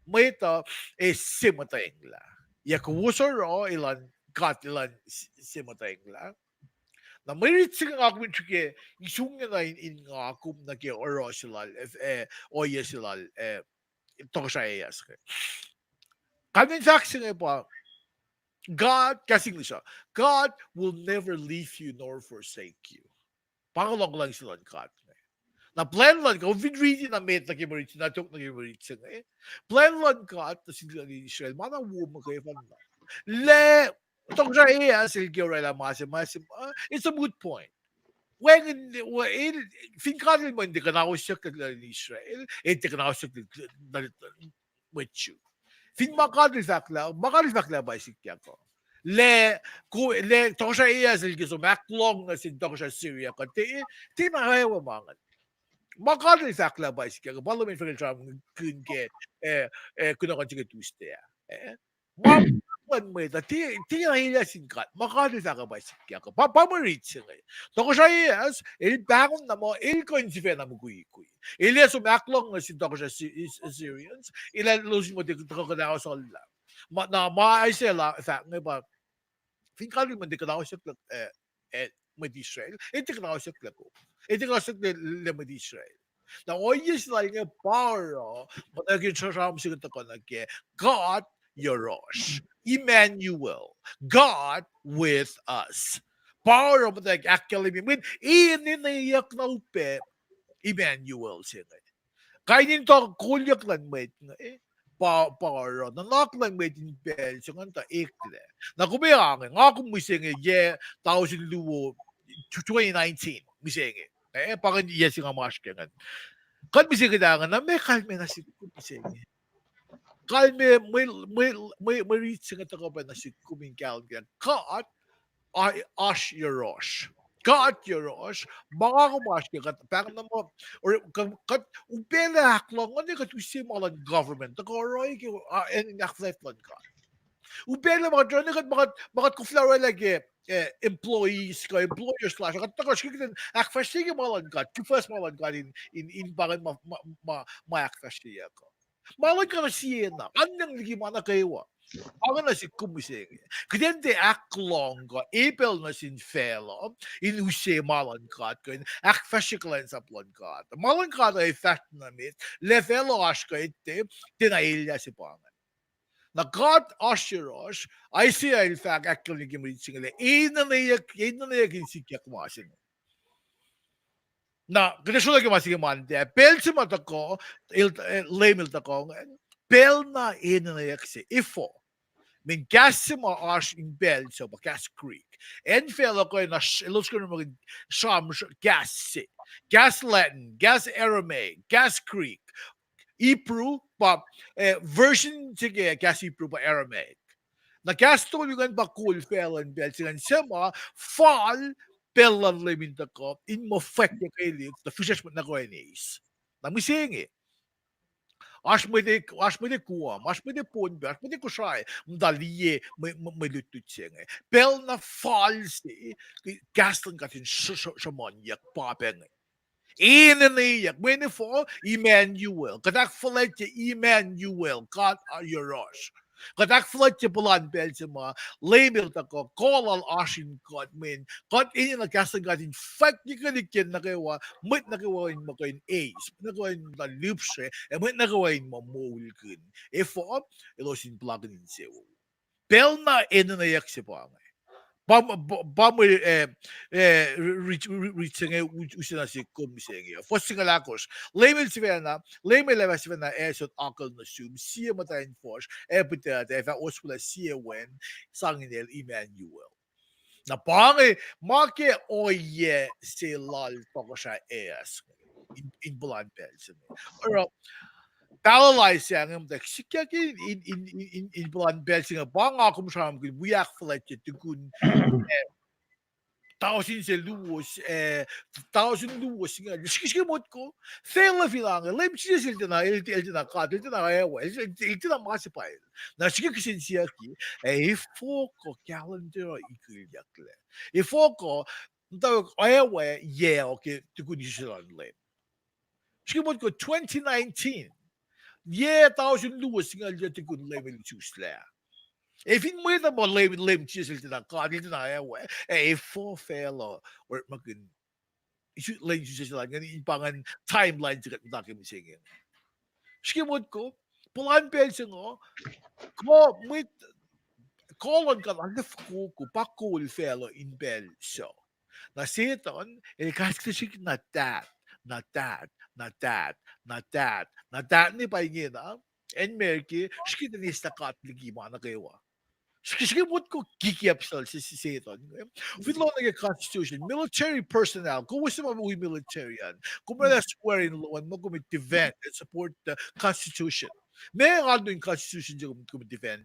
[SPEAKER 1] Meta simatengla. Ya kuwusoro ilan kat ilan simatengla. Na merit sing akum chuke isungya na in akum na ke oro silal oye silal toksa eyas ke. Kamin saksing pa God kasing siya. God will never leave you nor forsake you. Pangalong lang sila kat. Na plan lang ka, reading na met na kimarit, na tok na kimarit siya nga plan lang ka, at sila ni Israel, mana wuma kayo fan na. Le, tok siya sila la masim, it's a good point. When fin ka rin mo, hindi ka na ako siya ni Israel, hindi ka na ako siya with you. Fin makarilfak la ba sikya ko. Le tok siya sila so maklong na sin tok siya Syria ko, ti mahayawa mangan. Makarlı sakla başka. Ballı men fagel tram kunke kuna kan sige tuste ya. Man mo da ti na ila singkat. Makarlı sakla başka. Pa mo reach nga. Toko siya yes, el bagon na mo el ko insife na mo kuy. El so maklong na sin toko siya Syrians. Ila losing mo de toko na sa la. Na ma ay sila fact nga ba. Finkali man de ka siya med Israel. Inte ka siya ko. Inte ka siya le med Israel. Na oyes like a paro, but I get ram sig to God Yorosh, Emmanuel, God with us. Paro but like actually with in yak na upe Emmanuel siya. Kainin to kulyak lang met paro na nak lang met in bel siya nga ikle. Na kumayang nga kumising thousand luwo 2019 mising parang iya siya nga maskengan. Kan bisa kailangan na may kalme na si kumising. Kalme may reach nga tako ba na si kuming kalme. God ash Yerosh. God Yerosh. Mga kumash ka parang na mo or kat upela haklong ano ka tusi malang government. Tako roy ki en nakflet lang ka. Upela mga drone kat mga kuflawa lagi employees ka employers slash kat tako shikin akfasige malang ka. Kufas malang ka in parang ma akfasige ka. Malang ka na siya na. Anong lagi mana kayo? Ako na si kumising. Kdente aklong ko, ipel na sin felo, inusye malangkat ko, akfashiklan sa plangkat. Malangkat ay fact na mit, le felo ash ko ite, tinailya si pangan. Na God ashirosh, I see in fact actually gimritsing le, ina na ginsikyak masin. Na, kaya lagi masih mande, pel si matako, lemil tako, pel na ina na yakse, ifo. Men gas mo ash in bel so ba gas creek. En fella ko na ilos ko mo sham gas gas Latin, gas Aramaic, gas Greek. Hebrew pa version sige gas Hebrew pa Aramaic. Na gas to yung ba cool fella in bel silan sema fall pelan lemin ta ko in mo fek kay live the fishes mo na ko enis. Na misingi. Aż my kuam, aż my ponbe, aż my kushai, mdaliye, my lututsenge. Pelna falsi, gaslan katin shamonyak papeng. Inaniyak, when for Emmanuel, kadak faletje Emmanuel, God Yorosh. Katak flight si Bulan Bell si mga label tako, kolal ashin kot min, kot ini na kasa gatin fact ni kanikin na kawa, mit na kawain mo kain ace, na kawain na lupse, e mit na kawain mo mulkin. E for, ilo sin plugin in sewo. Bell na ina na yak si pangay. Bam reaching usina si komising. Fosting alakos. Lemel si vena, lemel leva si vena esot akal na sum, siya matayin fos, epita eva ospula siya wen, sangin el Emmanuel. Na pangi, make oye si lal toko siya es. In Bulan Bells. Pero, paralyzed siya ng mga sikya in Bulan Bells nga bang ako mo siya buyak fletchet tukun thousand luwas thousand luwas nga skimot ko fela filang lem siya na el na ka el na ewa el na masipay na sige kisin siya ki foco calendar ikilyakle foco daw ewa okay tukun siya lem skimot ko 2019 thousand luwas nga el tukun lem chusla. If in mo mo lem chisel to na ka dito na four fellow or magin isu lem chisel lang ngani pangan timeline sa dakim singin. Skimod ko pulan pel singo ko mit kolon ka ang ko pakul fellow in bel show. Na siton kasi na that na that na that na that na that ni pa ingina en merki skita ni sta katligi mana kayo. Sigimot ko kikiapsal si Satan. With law ng constitution, military personnel, kung gusto mo mga military yan, kung wala swear in law, mo defend and support the constitution. May ano yung constitution dyan kung defend,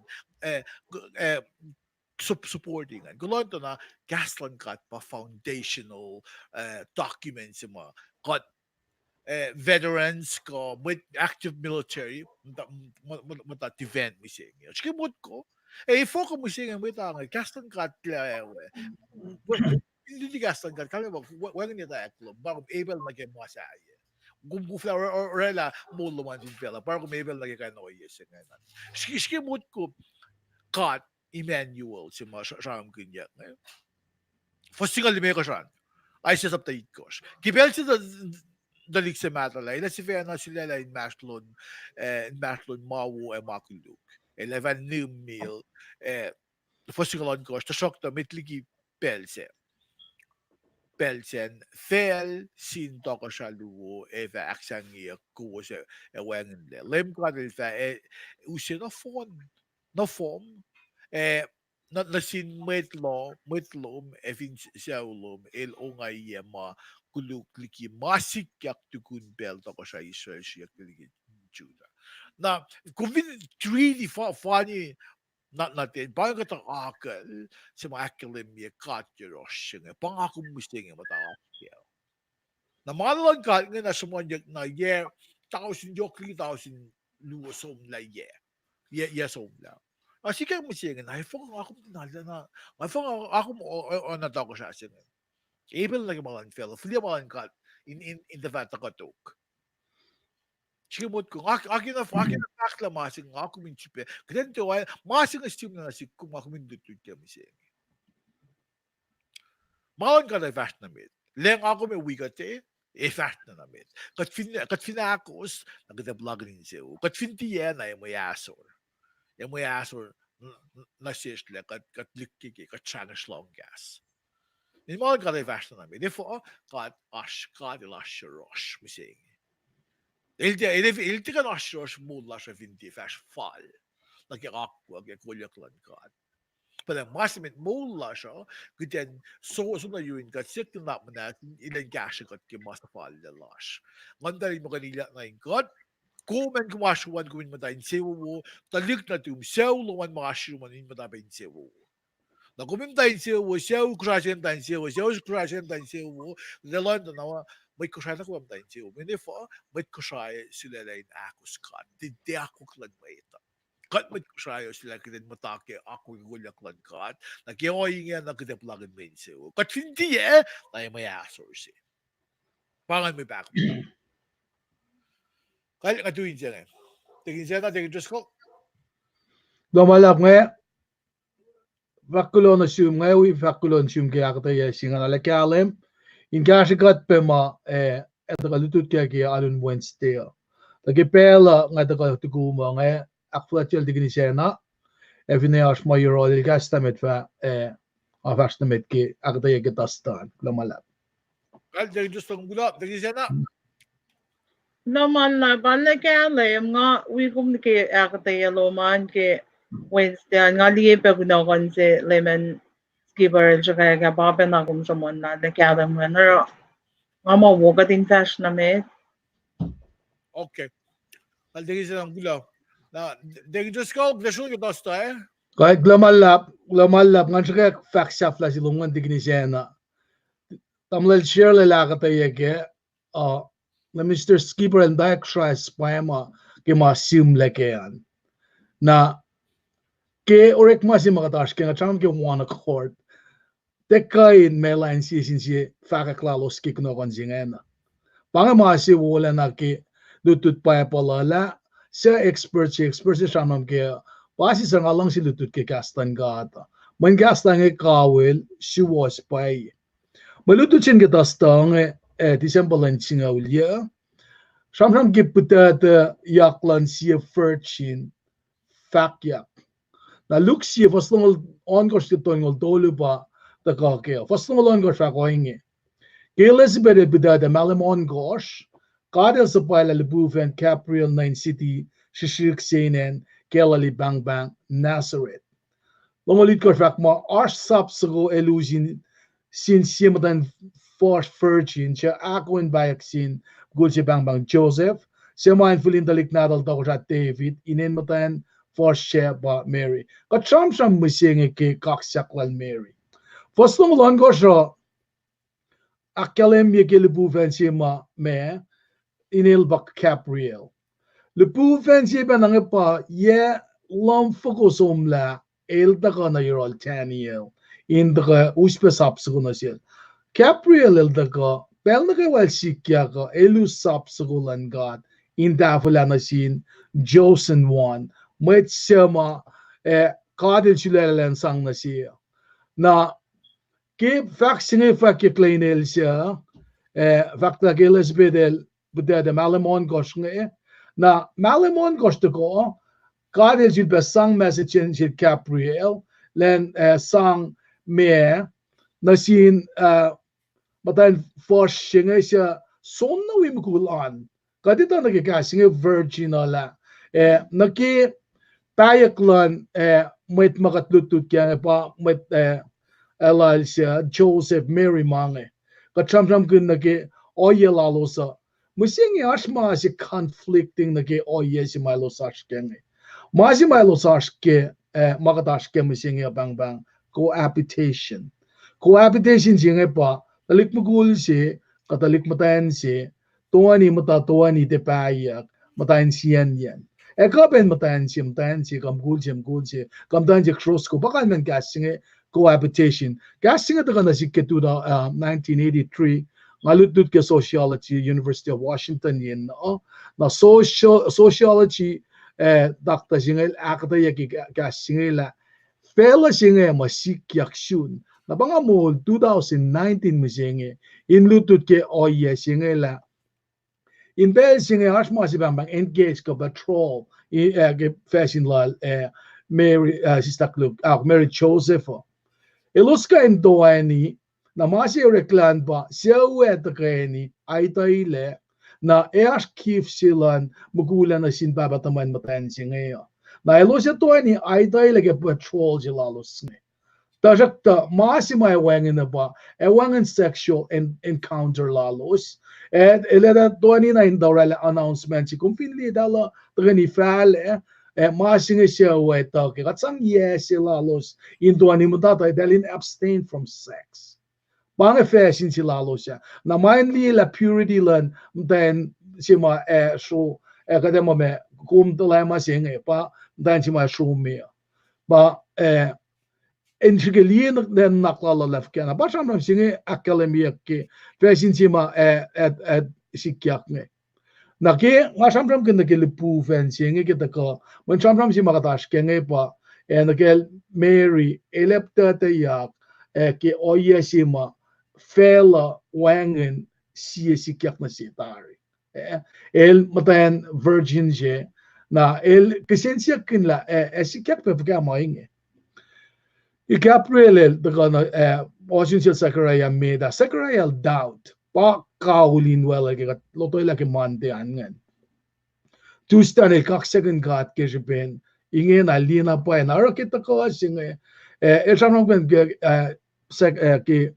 [SPEAKER 1] supporting. Gulo ito na, gaslan kat pa foundational documents yung mga kat veterans ko with active military mata defend mi sing. Skimot ko foco mo sing mo ta gaston kat hindi gaston kat kala mo wala niya ta club ba able na kay mo sa ay. Gumufla or rela mo luman din pela para kung able na kay no yes nga. Skimot ko kat Emmanuel si mo sa kanya. Fostingal di ko siya. Ay siya sa tayit ko. Kibel siya dalik sa matalay. Si Fiona sila in Maslon, Mawu, and Makuluk. 11 new meal. Fossilon ko, ta shock to mitligi pelse. Pelsen, fel, sin toko siya luwo, eva aksang iya kuwo sa ewangan le. Lem ko adil fa, usi na phone. No form. Na sin metlom, evin siya ulom, el ongay ma kuluk liki masik yak tukun bel toko siya Israel siya liki Juda. Na, kung really funny, not natin, parang katang akal, sa mga akademya katyaros, pangako mo siya matakas. Na malalang ka, nga na sumanyak na, thousand yok, 3,000 luwasom la yesom la. Sige mo siya nga, ay ako tinala na, ako mo, nataw ko siya siya. Able na yung fellow, fili mga ka, in the vata katok. Sigmod ko, akin na fakla masing ako min chipe. Kaya ito ay, masing astim na si kung ako min dutut kami siya. Mawan ka na fast na mit. Leng ako may wigate, fast na namin. Kat finakos, nagdablog rin siya. Kat fintiyan ay may asor. Yung may asor, nasisle, kat likiki, kat chanish long gas. Yung mga ka na fast na namin. Therefore, kat ilash rosh, mi siya. Ilti kan asros mulla sa vinti fast fall. Nagkakakwa, nagkakulyak ka. Pero masimit mulla siya, kaya so na yun, kasi siya na na ilang gasya ka kaya mas fall na lash. Ngandali mo kanila na yung god, kuman kumasuwan kumin matayin sewo mo, talik na tum, sew luman mga asyuman yung matayin sewo mo. Na kumin tayin sewo, sew krasyan tayin sewo, sew krasyan tayin sewo, lalon na nawa, may kusaya na kuwam tayo siyo. Minifo, may kusaya sila na inakos ka. Hindi ako klan may ito. Kat may kusaya sila kitin matake ako yung gulyak klan ka. Nakiyoy nga na kitaplagan may siyo. Kat hindi na may asor siya. Pangan may back. Kaya nga tuwin siya nga. Tingin siya na, tingin Diyos ko.
[SPEAKER 2] Domalap nga vakulon assume nga we vakulon assume kaya kata ya singa na kalem in kashikat pema edakalutut kaya alun Wednesday. Lagi pela nga edakalutuguma nga akflatel dignisena evine ash mayor el gastamet fa afashtamet ki akata ya getastan domalap.
[SPEAKER 1] Kal dari just ang gula dari sana.
[SPEAKER 3] Naman na balik kalem nga we kumke akate loman ke Wednesday nga liye pa gunawan si lemon skipper tsaka ka papa na kum someone na the kalem nga nga mawaga din fashion na me.
[SPEAKER 1] Okay. Kal dari sana ang gula. Na dari just ko glasyon yung tosta
[SPEAKER 2] Kahit glamalap nga siya faksaf la silungan dignisena. Tamlal share la kata ya ke na Mr. Skipper and Dyke tries payama ke masim lekean na ke orek masim makatash ke ngacham ke one accord tekain meline season si faka klalos kik no konzingena panga masi wala na ke lutut pa palala sa expert si shamam ke pasi sa ngalang si lutut ke kastan gata man kastan ke kawel si was pay malutut sin ke tastang December singa ulya Sham giputata yaklan siya firchin fakyak. Na look siya fastong on gosh to ngol dolu ba the kakeo. Fastong on gosh ako hingi. Elizabeth bidada malamon gosh. Kadel sa pala libuven Capriel 9 City shishik senen kelali bang bang Nazareth. Longolit gosh mo arsh sapsago illusion sin siya matan first virgin siya ako in bayak sin gul si bang bang Joseph siya mindful in dalik nadal to siya David inin matan first siya ba Mary katram siya musing ke kaksaklal Mary first nung lang ko siya akalem ye ke libuven siya ma me inil bak Capriel libuven siya ba nang pa ye lam fokusumla el taka na yorol Taniel in the uspe sapsugo siya Capriel el daga pelna ka wal sikya ka elu sapsugulan God in dafula na sin Josen one met sema kadil chulelen sang na siya na ke vaccine fa ke kleinel siya vakta ke Elizabeth de malamon gosh na malamon gosh to ko kadil chul be sang message in Capriel len sang me na sin matan forcing siya sonna wimkulan kadito nagkakasing virgin ala naki payaklan met makatlutut kaya pa met alal siya Joseph Mary mange katramram kun naki oye lalo sa musingi asma si conflicting naki oye si malo sashkenge masi malo sashke makatashke musingi bang bang cohabitation jinge pa talik magul si katalik matayan si tuwani de payak matayan siyan yan kapen matayan si kamgul si kamdan si cross ko baka man gasinge cohabitation gasinge ta kana si ketu 1983 ngalutut ke sociology University of Washington yin na sociology dakta singe akata yaki gasinge la fela singe masik yakshun na banga mo 2019 misenge in lutut ke oye singe la in bel singe asma si bang engage ko patrol ke fashion la Mary sister club Mary Joseph eluska in doani na masi reklan ba siya ta kani ay taile na eas kif silan mugulan na sin babataman matan singe na elusa doani ay taile ke patrol jilalos ne Tajakta masima ewangan na ba ewangan sexual encounter lalos elera 29 daw announcement si kung pinli dala tagani fale masinga siya weta ke katsang yes lalos in 20 mutata dalin abstain from sex bang fashion si lalos siya na mainly la purity lan then si ma so kademo me kum dala masinga pa dan si ma so me ba ensigelien den naklala lefkena başam singe akademiye ki fashion sima sikyak na ke ngasam ram kin ke lipu fan singe ke ta ko man sam ram sima ka tash ke nge pa and again Mary elepta te yak ke oyesima fela wangen si kyak na si tari el matayan virgin je na el kesensya kinla si kyak pe ka mainge I Gabriel the gonna watching Zechariah made a Zechariah doubt pa kaulin wala ke lotoy la ke mante angan Tuesday el kak second God ke ben ingen alina pa na ro kita ko singe el samong ben ke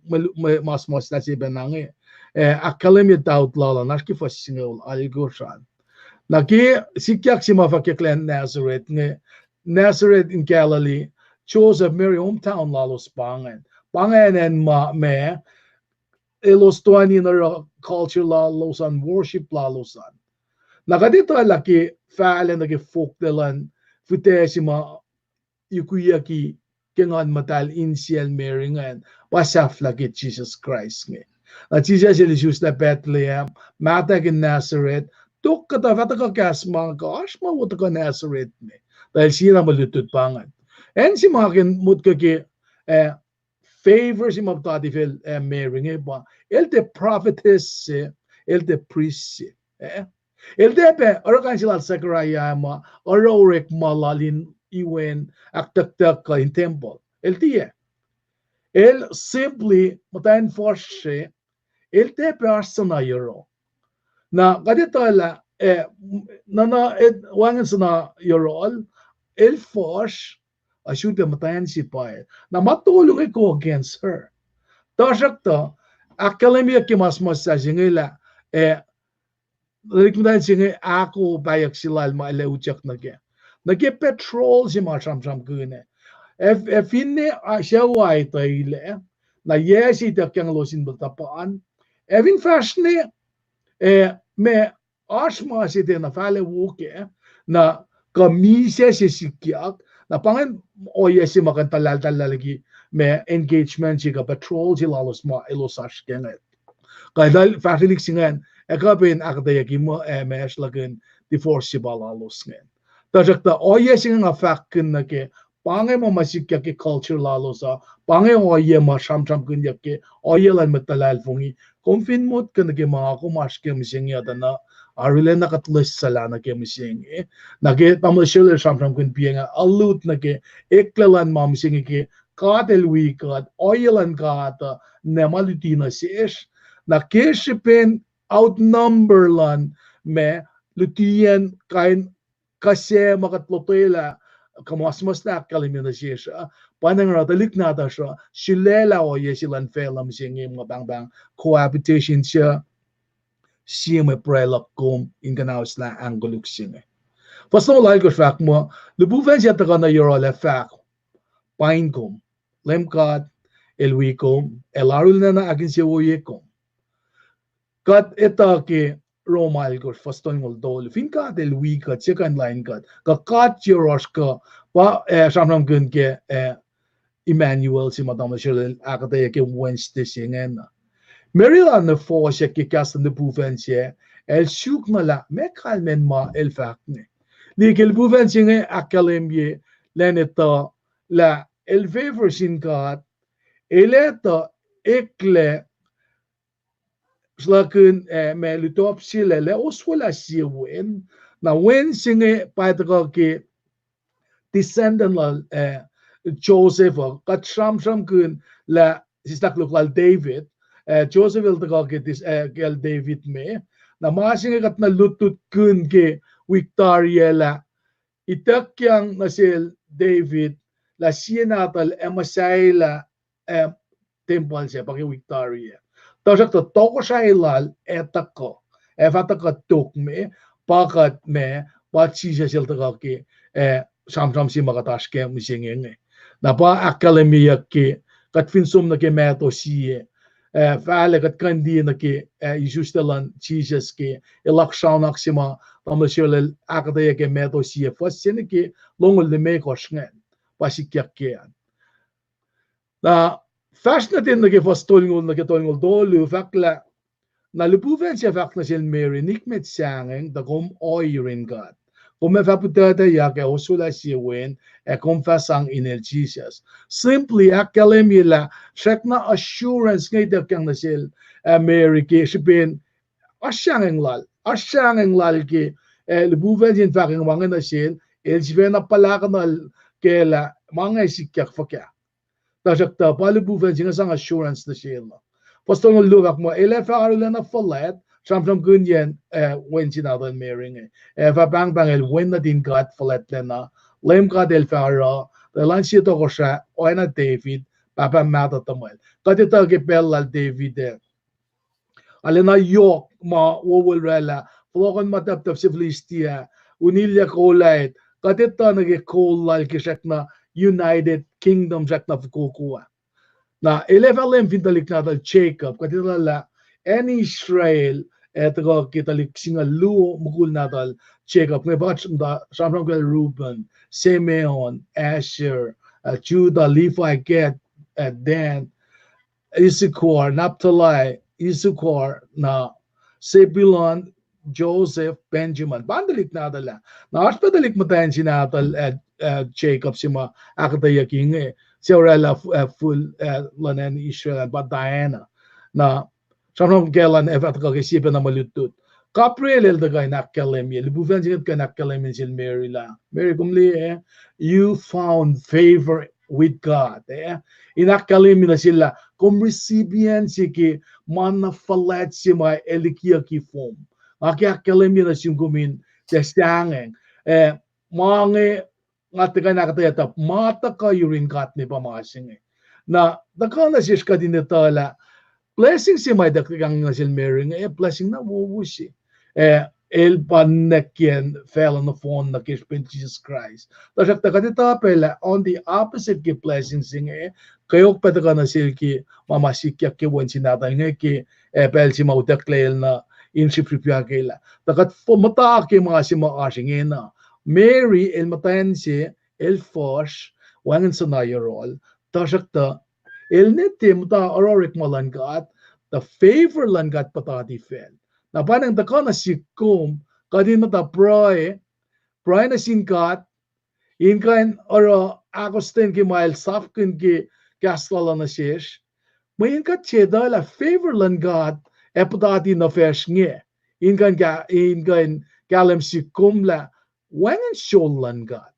[SPEAKER 2] mas na si benange academy doubt lala na ki fasinge al goshan na ki sikyak si mafake clan Nazareth nge Nazareth in Galilee Joseph Mary hometown lalos pangan and me elos tuani na culture lalosan worship lalosan nakadito laki faalen nagi folk delan fute sima yukuyaki kengan matal insiel Mary ngan pasaf lagi Jesus Christ nge Jesus Jesus na Bethlehem mata in Nazareth tuk kata fata ka kasma gosh ma wuta ka Nazareth me dahil sila malutut pangan en si makin mut ka ki favor si magtadifel Mary nge ba el te prophetess el te priest el tepe orakan sila Zechariah ma ororek malalin iwen aktak ka in temple el tie el simply matayin forshe el tepe arsana yoro na kadito la nana wangan sana yorol el force assume matayan si pae na matulong ko against her toshakto academia ki mas sa singila Likmudan singe ako bayak silal ma ele uchak nage petrol si ma sham kune finne siya wai taile na yesi ta kyang losin bagtapaan evin fashne me asma si te na fale wuke na kamise si sikyak na pangan o yesi makan talal lagi me engagement si ka petrol si lalos ma elosash kenget kaidal fashilik singan ekapin akdaya kimo mes lagen divorce si balalos ngen tajakta oye singa fakin na ke pange mo masikya ke culture lalosa pange oye ma sham kun yakke oye lan matalal fungi konfin mot kan ke mga ko maske misingya dana arile na katles sala na ke misingi nage tamasel sham kun pienga alut na ke eklalan mam singi ke kadel wi kad oye lan kata nemalitina sis na keshipen outnumber lan me lutian kain kasi makatlotela kamasmas na kalimina siya panang ratalik na ta siya silela o yesilan felam singi mga bang cohabitation siya me prelak kum in kanaus na angoluk singi pasto lai ko fact mo lubuven siya ta kana yorole fact pain kum lemkat elwikom elarul na agin siya woyekom kat eta ke Romal ko faston ngol dol finka del week kat second line kat kat yoros ka pa samram gun ke Emmanuel si madam shel akata ke Wednesday singen Maryland na fo se ke kas na buvensie el suk mala me kalmen ma el fakne ni ke buvensie akalemie leneta la el favor sin kat eleta ekle slaken me lutop silele oswala siwen na wen singe paitaka ke descendant la Joseph kat sham kun la sistak lokal David Joseph el taka ke this gel David me na masinge kat na lutut kun ke Victoria la itakyang nasil David la sienatal emasay la temple siya pag Victoria Tasak to toko sa ilal etako efataka tukme pakat me patsi siya silta ki samsam si makataske misingenge na pa akademia ki kat finsum na ki meto siye faale kat kandi na ki isustelan Jesus ki ilakshanak sima tamasyo akademia ki meto siye fasin ki longol de me kosngen pasikyak kian na Fast natin nagtolingol dolu fakla na lupuven siya fak na siya Mary nikmet sangeng dagom oy rin God Come fa putada ya ke osula si wen e confessang in el Jesus. Simply akalemila check na assurance ngay de kyang na sil Mary ke sipin asyang lal ke lubuven din faking wangan na sil el sipin na pala kanal ke la mga sikyak fakya. Tajakta palubuven din sang assurance na sil. Pastor ng lubak mo ele fa arula na fallet Samsung gunyan wen sinadan Mary fa bang bang el wen na din God fallet na lem ka del fara the lan si to ko siya o na David papa mata tamal kadita ke pelal David alena yok ma wowelrela flogan matap si Philistia unilya kolait kadita nage kolal kisak na United Kingdom sak na kukua na elefalem fintalik na Jacob kadita la any Israel eto kitalik singa luo mukul natal Jacob may bakit da samram kay Reuben Simeon Asher Judah Levi Gad Dan Issachar Naphtali Issachar na Zebulon Joseph Benjamin bandalik nadala na hospitalik matayan sinatal Jacob sima akadayaking siya full lanen Israel but Diana na Samram kelan evet kakisipan na malutut. Gabriel el dagay nakkalem ye. Libuvan singat ka nakkalem sil Mary la. Mary kumli you found favor with God. Inakkalem na sila. Kung recipient siki man na falat si may elikia ki form. Akkalem na sim kumin testangeng. Mange nga taga nakatayatap mata ka yurin kat ni pamasing na dakana sis ka din natala blessing si may dakang na sil Mary nga blessing na wuwusi el panekien fell on the phone na kispin Jesus Christ tasak takatita pela on the opposite ki blessing sing kayok pataka na sil ki mamasikya ki wen sinata nga ki pel si maudaklel na in si prepare kela takat mata ki mga si maasing na Mary el matayan si el fosh wangan sa nayarol tasak ta el netim ta arorik malangat the favor langat patati fel na panang da na si kum kadin ta pray na singkat in kain oro agustin ki mail safkin ki kastala na shesh mayin kat cheda la favor langat e patati na fesh nge in kain kalem si kum la wangan shol langat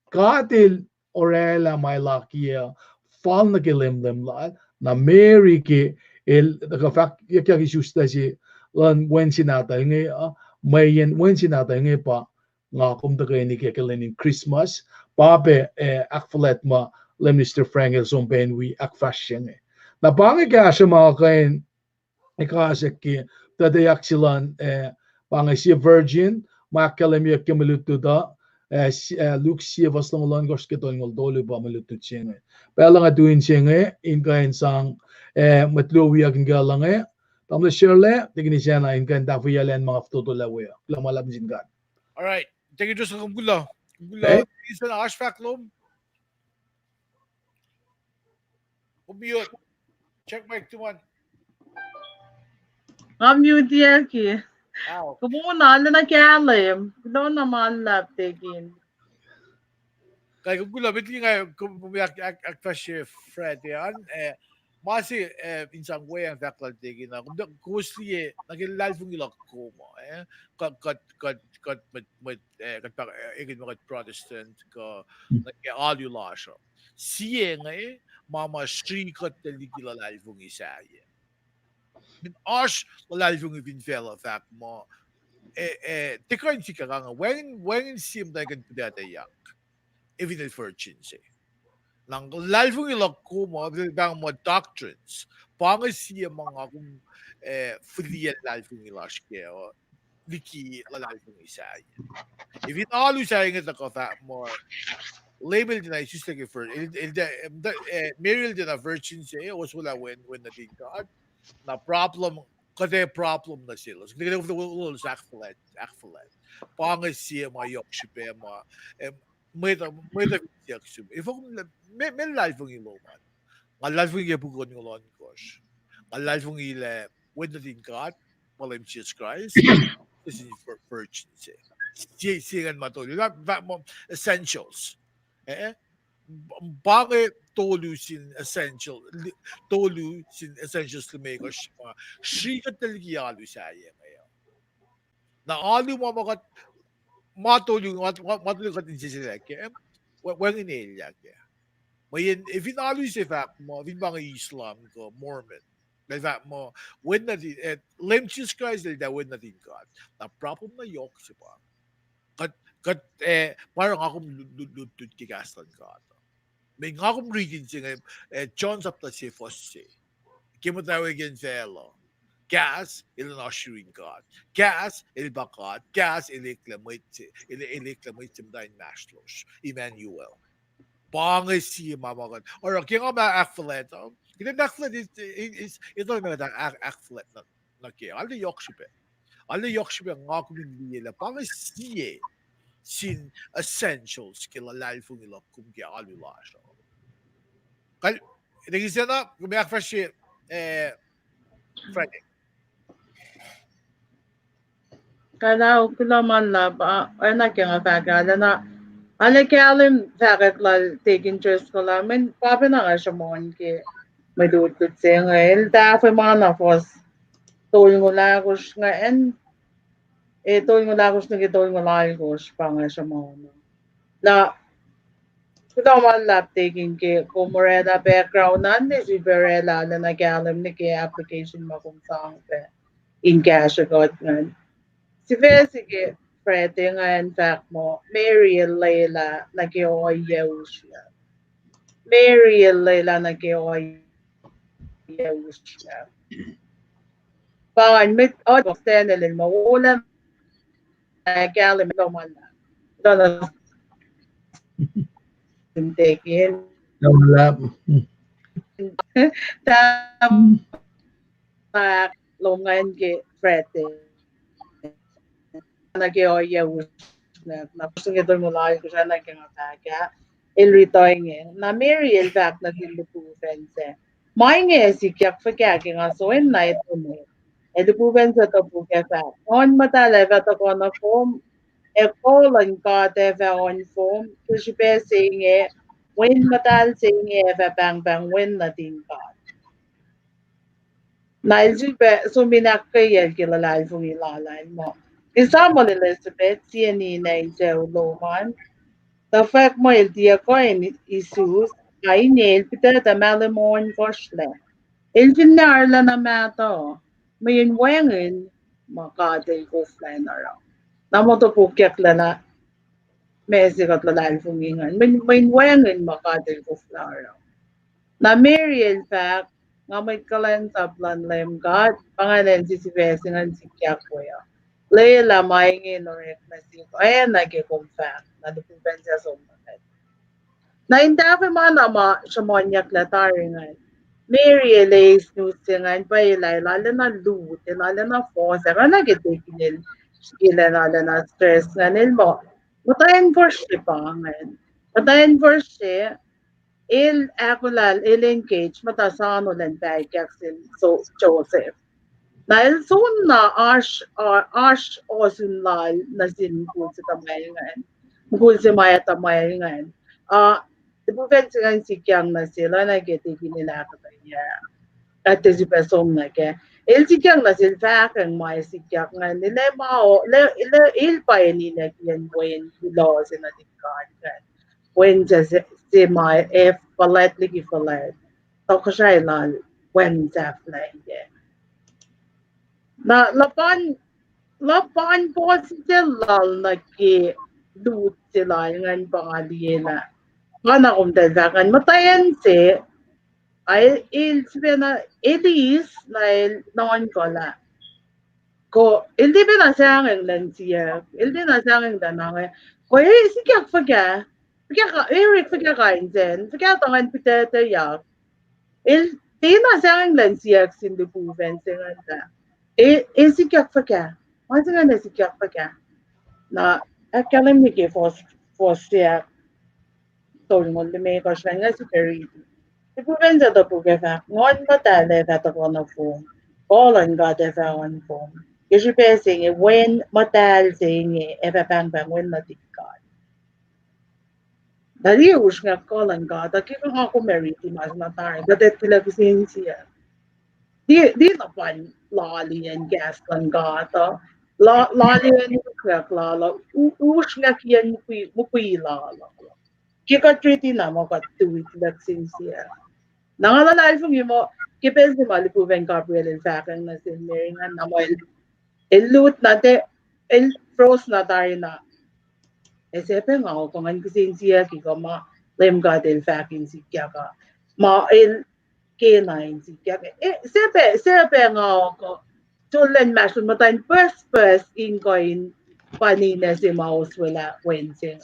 [SPEAKER 2] katil orela may lakia fall na kilimlim la na Mary ki el fak yakya ki susta si lan wen sinata nge mayen wen sinata nge pa nga kum ta kay ni kekelen Christmas pape akflet ma le Mr. Frank el son ben we akfashen na bangi ka sa mga kain ikasek ki tadayak silan bangi si virgin makalem yak kemilutu da Luke siya was lang ulan gos kito ngol dolo ba malutut siya nga. Pala nga tuin siya nga in kain sang matluwi ang galang tamle shirle tigni siya na in kain dafu yalen mga tutula we. Lamalab sin God.
[SPEAKER 1] All right. Thank you just kumbula. Kumbula isa na ashfaq lom. Kumiyot. Check mic 2-1.
[SPEAKER 3] Mute yan ki.
[SPEAKER 1] Ow.
[SPEAKER 3] Kumuna na kalim. Doon naman lap tegin.
[SPEAKER 1] Kaya kumbula biti nga kumiyak akfashe Fred yan masi insang way ang faculty na kusli nagilal fung ilak ko mo kat igin mga Protestant ka nag-alulasyo siya nga mama Sri kat taligilal fung isa min ash lalal fung ibinfela fact mo tikain si ka nga when sim na gan pudata yak even the virgins lang lalvung ilak ko mo bang mo doctrines pangay siya mga kung filial lalvung ilash kaya liki lalvung isa even alu sa nga ta ka mo label din ay just like for Muriel din na virgins was wala when na din God na problem kasi problem na sila so hindi ka akfalet pangay siya mga yokshipe mga may yakşım. Men lalfung iloman. Nga lalfung ibugon ng lon kosh. Nga lalfung ile when the din God, walang Jesus Christ, this is for virgins. Sigan matulog. That mo essentials. Eh? Bakit tolu sin essentials lumeko mga şikat talgiyalu saya ngayon. Na alu mo makat matulog matulog ka din sila kaya wang inilya kaya. Mayin if inalu si fact mo vin mga Islam ko Mormon. That mo win na din limchis guys da win na din God. Na problem na yok si pa. Kat parang ako lutut kigastan God. May nga akong reading siya John sa Plasifos Kimotawagin Velo. Gas, ilan assuring God. Gas, ilbakat. Gas, iliklamit simdahin nashlos. Emmanuel. Bangay siya mamakan. Or kaya nga ma-akflet. Kaya na-akflet ito na akflet na kaya. Ano yok siya. Ano yok siya nga akong nila. Bangay siya sin essentials kilalal fong ilok kung kaya alulasyo. Regisena, come a fresh Friday.
[SPEAKER 3] Kana kula man la ba ana kya nga faga na ana kalim faga la take interest ko la men pa na nga siya mon ke may dutut siya nga el ta fa mana fos tol ngo la ko nga en tol ngo la ko nga tol ngo la ko pa nga siya mon na kula man la taking ke komoreda background nan ni si berela na nagalim ni ke application mo kung saan pe in cash agad nga sige, pwede nga in fact mo, Mary and Layla nag-i-oyaw siya. Mary and Layla nag-i-oyaw siya. Pangan, mit stenelin mo, ulan nag-alim ito man na. Ito na sintekin.
[SPEAKER 2] Wala.
[SPEAKER 3] Tama, lungan ki pwede. Nag-i-oyaw na gusto nito mula ko siya nag-i-oyaw. Ilritoing na Mary el fact na dilupuven se. Mange si kyak fakyaking aso en na ito mo. Dilupuven sa tapu kya fact. On matala vata ko na form. Kolon ka te on form. Kasi pe singe. Win matal singe bang bang win na din ka. Na ilsipe suminak kaya kilalay fung ilalay mo. Isama ni Elizabeth siya ni na ito loman. The fact mo el dia ko en isus ay nel pita da malamon korsle. El finar la na mato. Mayin wengen makadel ko flanara. Namo to pukyak la na mesikat la dal fungingan. Mayin wengen makadel ko flanara. Na Mary in fact nga may kalan sa plan lem God pangalan si Vesingan si Kyakwaya. Leila maingin or ekmasiko. Ayan nag-confess na dupupen siya sa umagat. Naindafi man ama siya monyak na taringan. Mary Elise nusingan pa ilay lalo na loot, lalo na force, ka nagitikin sila lalo na stress nga nilmo. Matayin for siya pangan. Matayin for siya, il-engage matasano lang bagyak so Joseph. Dahil soon na ash osunlal na sinkul sa tamayangan. Kung si Maya tamayangan. Ibuven sila si Kyang na sila na getikin nila katanya. At si Pesom na ke. Il si Kyang na sila fakang Maya si Kyang nga nila mao il pa nila yan when ilo sinatingkan kan. When si Maya palet ligi palet. Toko siya ilal when sa fly na lapan po sila nagki loot sila ngan pangali na kana kung dadakan matayan si ay il sabi na Elise na noon ko la ko hindi ba na siya ang lansiya hindi na siya ang danang ko sige faga faga Eric faga kain din faga tangan pitete ya il di na siya ang lansiya sin dupuven singa sikyak faka. What's nga na sikyak faka? Na akalam ni ke for siya tol mo may ko siya nga si Perry. Ipuven sa to puga fa. Ngon ba tale ka to ko na phone. All on God if I on phone. Kasi pesing when matal saying bang when natikad. Dali us nga kolan ka, taki kang ako meriti mas matay, dadet pila siya. Di na pan lali and gas lang gata. Lali and krak lala, us nga kiyan mukui lala. Kika triti na mo kat tuwit vaccine siya. Nangalalay fong mo, kipes ni Malipuven Gabriel and Fakang na sinmeringan na mo el-loot natin, el-froze na tayo na. Sepe nga ako kung ang kasi siya kika ma lem ka del Faking si kya ka. Ma el K9 si kya ka. Sepe nga ako. Tulen masun matayin first in coin panina si Maus wala wensing.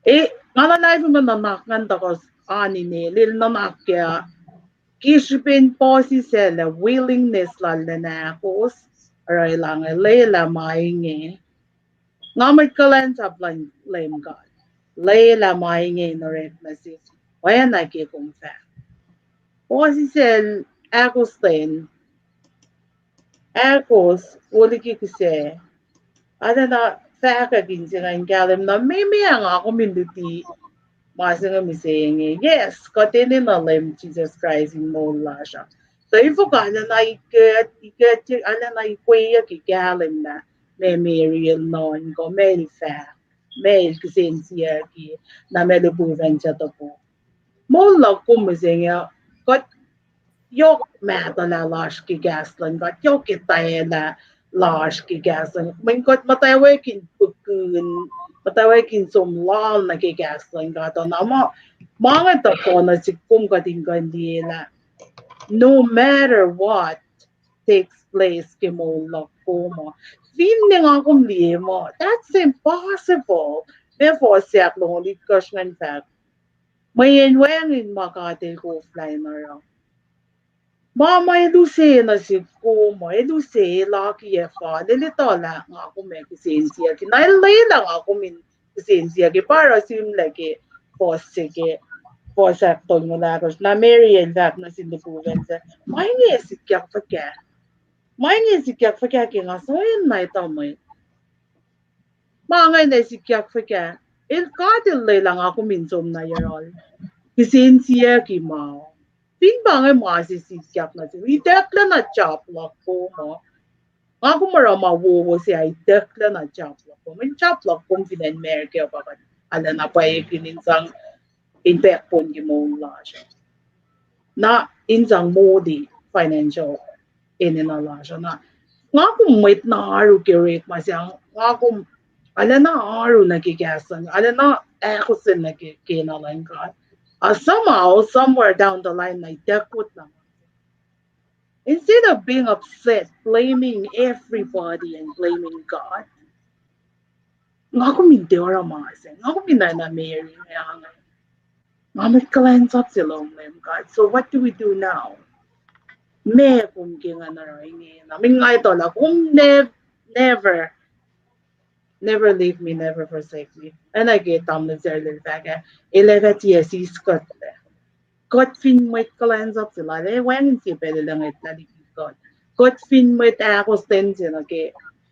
[SPEAKER 3] Nga na mo nanakan takos ani ni lil nanak kaya Kishpin po si Sela willingness lal na akos aray lang lela maingi ngamit kalan sa plan lame God lela maingi no red na si waya na ki kung fa po si Sel akos din akos wali ki kasi ada na fa ka ginsi nga galim na may ang ako minduti Masang kami saying, yes, katinin na lim Jesus Christ in mo siya. So, ifo ka na ikat, ala na ikwaya kikalim na, may real non ko, may fact, may kasinsiya ki, na may luburan siya to po. Mo lang kumising ya, kat yok mata na lash ki gaslan, kat yok kitay na lash ki gaslan. May kat matay kin pagkun, matawag kin sumlal na kigaslan ka to na mga tako na si kum katingkan nila no matter what takes place kimo ko mo feeling akong limo that's impossible therefore siya long discussion fact may enwangin makatil ko fly na raw Mama Lucy na si Kuma, Lucy, lucky fa, nilito lang ako may kisensya ki. Nailay lang ako min kisensya ki para sim lagi posike posakton mo na ako na Mary and that na sinupugan sa. May nga sikyak pa kya. May nga sikyak pa kya ki nga so yun na ito mo. Mga nga sikyak pa kya. Katil lang ako minsom na yarol. Kisensya ki mao. Tin ba nga masisiyak na siya? Idekla na chaplak ko mo. Nga kung maramawo siya, idekla na chaplak ko. May chaplak kong pinanmerke pa ka. Ala na pa kininsang impekpon gimula siya. Na insang modi financial ininala siya na. Nga kung may naaru kirik masya, nga kung ala na aru nagigasan, ala na ekosin nagikinalan ka. Somehow, somewhere down the line, naidakot naman. Instead of being upset, blaming everybody and blaming God, nga ko mindora masin, nga ko minana Mary, nga may cleanse up sila God. So what do we do now? Me kung kinga na rin, namin nga ito lang, kung never leave me, never forsake me. And I get them the little bag. 11 years is got there. God fin mo cleanse up sila. When si pwede lang God. God fin mo ako stand sila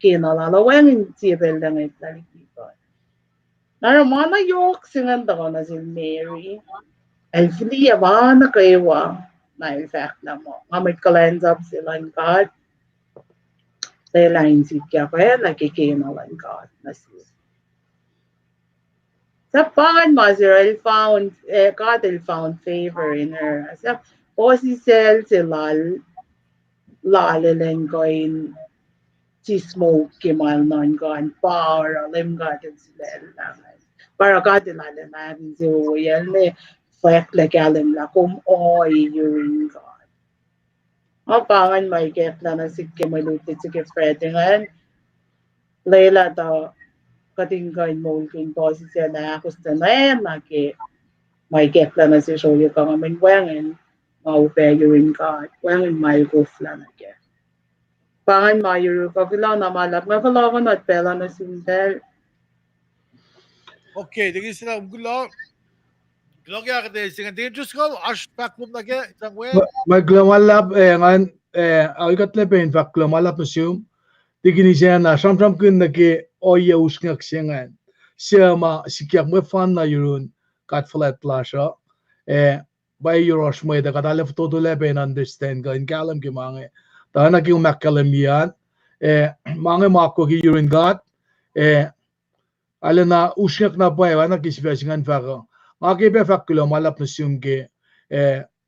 [SPEAKER 3] kinalala. When si pwede lang God. Naramana yok singan ko na si Mary. And fili ba na kayo na effect na mo. Nga may cleanse up sila God. Dahil si kaya kaya nakikinalan God na siya. Sa pangan mo, God found favor in her. Sa po si Sel, si Lalilen ko in si Smoke, kimal non ko, and power, alim gatin sila lang. Para gatin natin natin si Royal, fek like alim la, oy, urine God. O pangan may get na si Kimaluti, si Freddy nga, Layla daw, katinggan mo kin po si siya na ako sa na may get na si Shoyo ka ngamin wangin maupayuin ka wangin may gufla na ke pangan mayuro ka kilaw na malap nga kilaw na at pela na sintel
[SPEAKER 1] Okay, digi sila gulo. Gulo kaya ka din singa din just go ash back mo na ke isang wen.
[SPEAKER 2] Maglamalap ngan ay kat lepin fak glamalap museum Tigini siya samsam kun nagi oya usngak siyangan. Siya sikyak mo fan na yun kat flat lasha. By euros mo da kadale todo leben understand ka in kalam ki mange. Ta na ki umakkalam yan. Mange mako ki yun gat. Alena usngak na pa na kisbesingan faka. Ngaki be fakkulo malap na siyumge.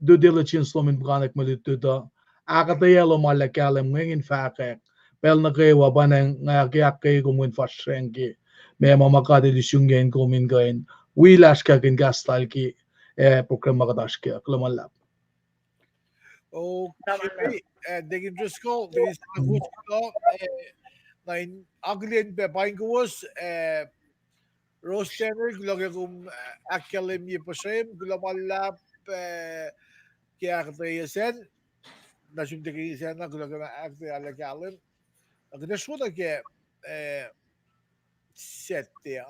[SPEAKER 2] Due diligence lo min branak malituda. Akataya lo malakalam ngin fakak. Pel na kayo wabanang ngayak kayo kumun fasreng ki may mamakade di sungen kumin gain wilas ka kin gastal ki programa kadash ki klamalap.
[SPEAKER 1] Okay, degin Driscoll, degin sa ko, na aglin be baingos, roster, glogum akademi pasem, glomalap, kaya katayesen, nasum degin sen na glogum akte alakalim. Agnes mo na ke sette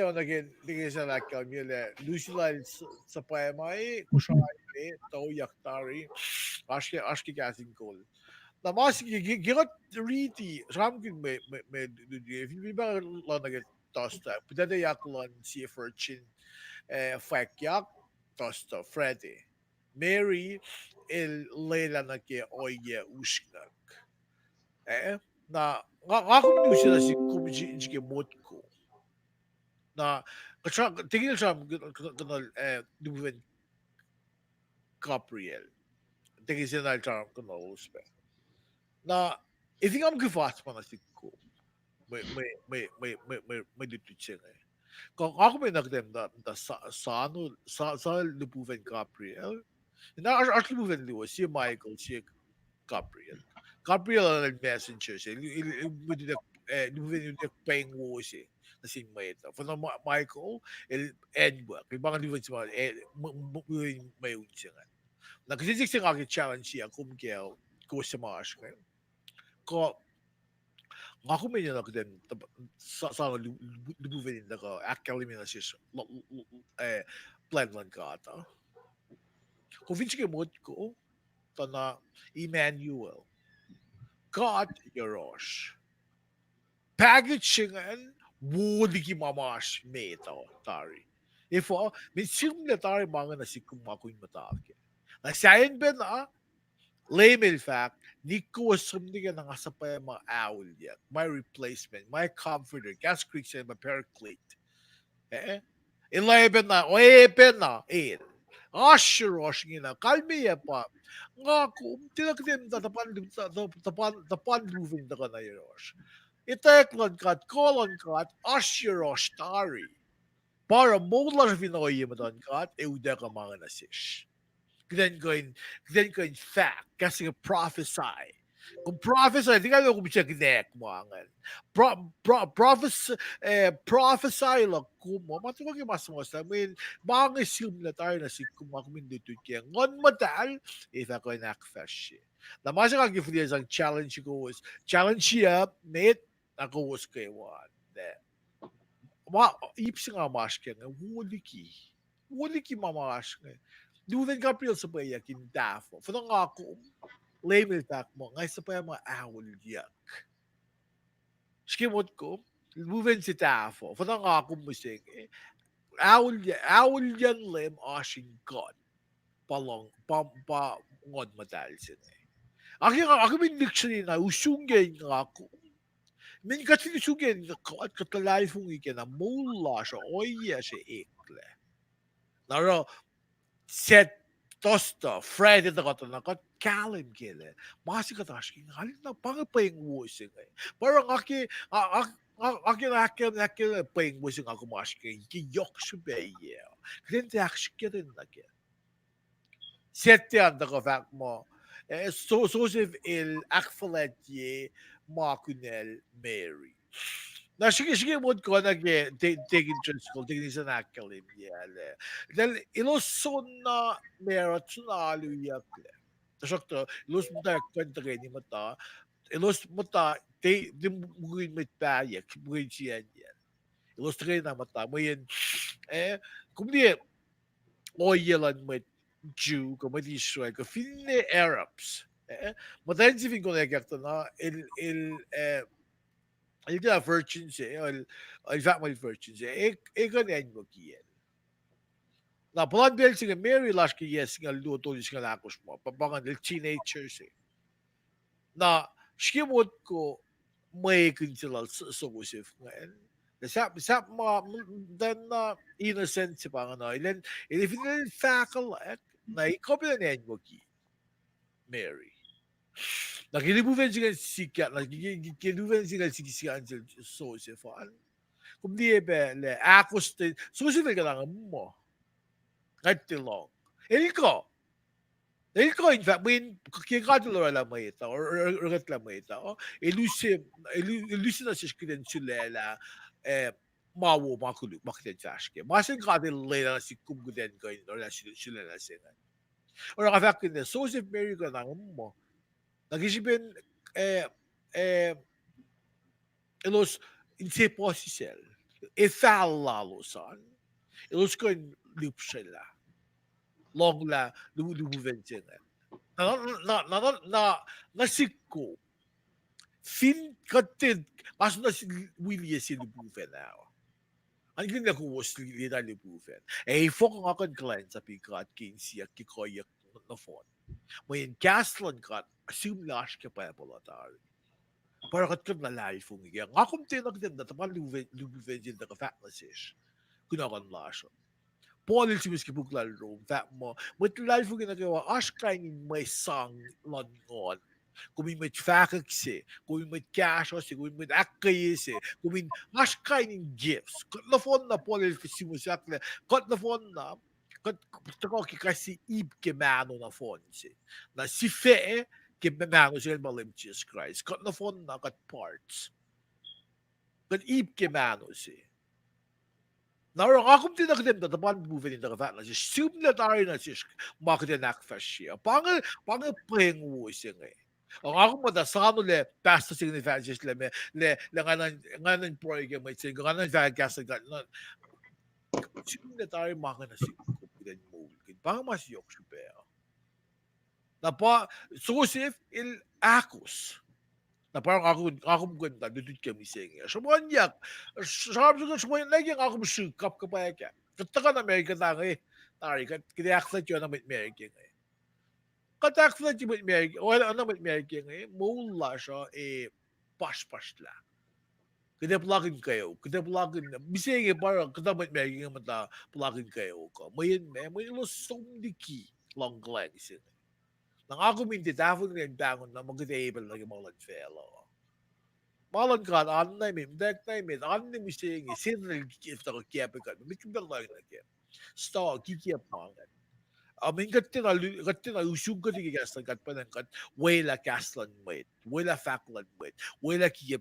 [SPEAKER 1] on again degin sa alakalim yele, Lucilla sa payamay, kushay, to yaktari, aşke gelsin kol. Namaz girat riti ramgin me film ba lan nag tosta pwede yaklan si Fortune fak yak tosta Freddy Mary el Leila na ke oye usknak na nga kung sila si kumji ke motko na tingin sa kanal duwen Gabriel tingin sila na kanal uspe na if I'm gefragt man as ik kom med lyttere. Kan ako dem da sa lubuven Gabriel. Na ar lubuven liwa si Michael si Gabriel. Gabriel ang messenger siya. Lubuven yung paying wo siya. Na si Mayta. For Michael, Edward. Kaya baka lubuven siya may un siya nga. Nagkasisik siya nga challenge siya kung kaya ko sa mga siya. Ko aku medyo na din sa lubuven din ako akademi na siya plan lang ka ata. Kung vinci ke mod ko na Emmanuel God Yarosh packaging wodi ki mamash meta tari. Ifo min simle tari mga na si kumakuin matake. Na sayon ben na Lamel fact, Nico was something ng asapay mga owl yet. My replacement, my comforter, gas creeks and my paraclete. Ilaben na, open na, Asher washing na, kalmiya pa. Nga ko, tinakdim na tapan moving na ka na yosh. Iteklan kat, kolon kat, Asher tari. Para molar vinoy mo doon kat, euda ka mga nasish. Then going fact, kasi prophesy. Kung prophesy, di ka kung siya ginek mo angan. Prophesy lang kumo. Matulog yung mas I mean, mga assume na tayo na si kumakumindito kaya. Ngon madal, if ako yung nakfesh siya. Na masya kang gifliya ang challenge ko was, challenge siya, mate, ako was kayo one. Ipsi nga maske nga, wuli ki mamaske. Duven Gabriel sa baya kindafo. For nga ako, lamel tak mo, ngay sa baya mga awol yak. Skimot ko, duven si tafo. For nga ako musing, awol yan lem asing God. Palong, ngod madal sila. Ako min dictionary na, usungin nga ako. Min kasi usungin nga ako, at katalay fong ikin na mula siya, oya siya ikle. Naro, set tosta Fred da kata na kat kalim gele masi kata asking halin na pang paying wusing parang aki na paying wusing ako masking ki yok shube ye kren te akshikerin na ke set yan da ka fact mo so il akfalet ye makunel Mary. Na sige mod ko take interest ko tingin sa nakalim yale. Dahil iluson na meron na aluyak le. Tasok ilus mo tayo kwenta kayo ni mata. Ilus mo ta di mungkin mit payak mungkin siya yan. Ilus kayo na mata mo yan kung di oyelan mit Jew kung may Israel ka finne Arabs Matensivin ko na il la virgin se il fa mal virgin se ganyan mo kiyen. Na blood bell singa Mary lashki yes singa luto singa lakos mo pabangan il teenager se. Na shkimot ko may kinsilal so Joseph ngayon. Sa then innocent si pangano. Ilan if il facal na ikopya na mo ki Mary. Nakilibuven siya sikat, nakilibuven siya sikat sa Josephan. Kung di le akos te, Joseph ka lang mo. Kahit tilong. Elko, in fact, when kikatulo lang mo ito, or rat lang mo ito, elusive na siya kitin sulela, mawo makuluk, makitin saske. Masing katil lela na si kumguden ko, or na sulela siya. Or nakafak na, Joseph Mary ka lang mo. Nag-isipin, elos, inse po si Sel. Ethal lalo san. Elos ko yung loop sila. Long la, lumuven siya nga. Nasiko. Fin katid, kaso na si Willie si lumuven na. Ang ganda ko was lita lumuven. Fok nga kan klan sa pikat, kinsiyak, kikoyak na phone. May gaslan kat, assume lash ka pa palatar. Para kat na life kung iya. Nga kung tinagdan na tapan lubuven na ka-fat na sish. Kunakan lash. Paul si Miski Buklal Rome, fat mo. May life kung ginagawa, ash kainin may sang langon. Kung may faculty, kung may cash, kung may akayis, kung may ash kainin gifts. Kat na phone na Paul si Musak na, kat na phone na, Tako kasi ib ke mano na phone si. Na si fe ke mano siya malim Jesus Christ. Kat na phone na kat parts. Kat ib ke mano si. Na orang akum tinakdim na tapan movie nito ka na si sum na tayo na si makita siya. Pangal pengu siya nga. Ang ako madasano le pasta significance le nganan program may siya nganan vagas na sum na tayo makita si Bang mas yok siya. Na pa, Joseph il Ekuh. Na parang ako ganda, dudut kami siya. Sumanyak, sabi ko sumanyak, lagi ako masukap ka pa yan. Katakan Amerika na nga Tari, kinaaklat yun na may Amerika nga Kataklat yung may Amerika, wala na may Amerika nga mula siya, pas-pas lang. Kinaplugin kayo. Bising parang katamat may nga mata plugin kayo ko. May lusong diki long legs. Nang ako minti tafon rin bangon na mag-table na yung mga fellow. Malan ka, ano na yung deck na yung ano na yung bising sinral gift ako kiyapi ka. May kibalang na kaya. Star, kikiyap mga nga. Amin katina usug ka di gaslan kat pa kat wala kaslan wait wala faklan wait wala kiyap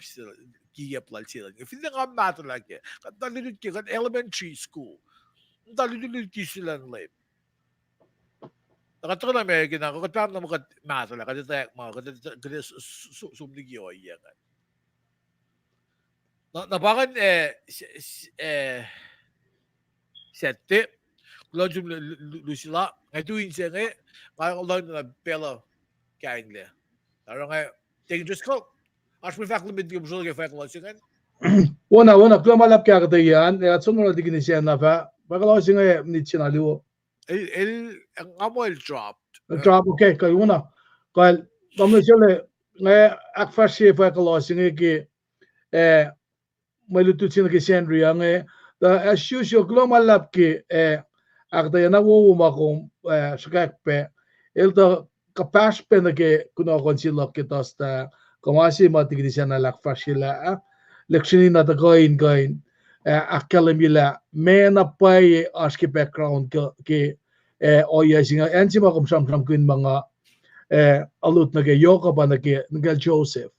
[SPEAKER 1] lal sila if hindi nga matter lagi kat dalilid ki kat elementary school dalilid ki sila late nakatro na American ako kat pam na kat matter kat tayak mga kat sumligi o iya kat na bakan sette Lodge Lucila, I do in Senge, I learned na pelo kindly. Tarong I dangerous call. As we faculty mid yung sulit faculty again.
[SPEAKER 2] Wana kung malap kaya kata yan, at sunod na digin siya na pa, bakalaw siya nga nit siya naliwo.
[SPEAKER 1] Ang amo dropped.
[SPEAKER 2] Drop, okay, kaya una. Kaya, kami siya le, nga akfas siya bakalaw siya ki, may lutut siya na ki Sandria nga, as usual, kung malap ki, akta yana wo kung sakakpe elta kapas pe na ke kuno konsilo kitos ta komasi matigdi siya na lakfa sila leksyon na ta coin akalamila me na pay aski background ke oya singa ensima kum sam kuin mga alut na ke yoka ba na ke ngal Joseph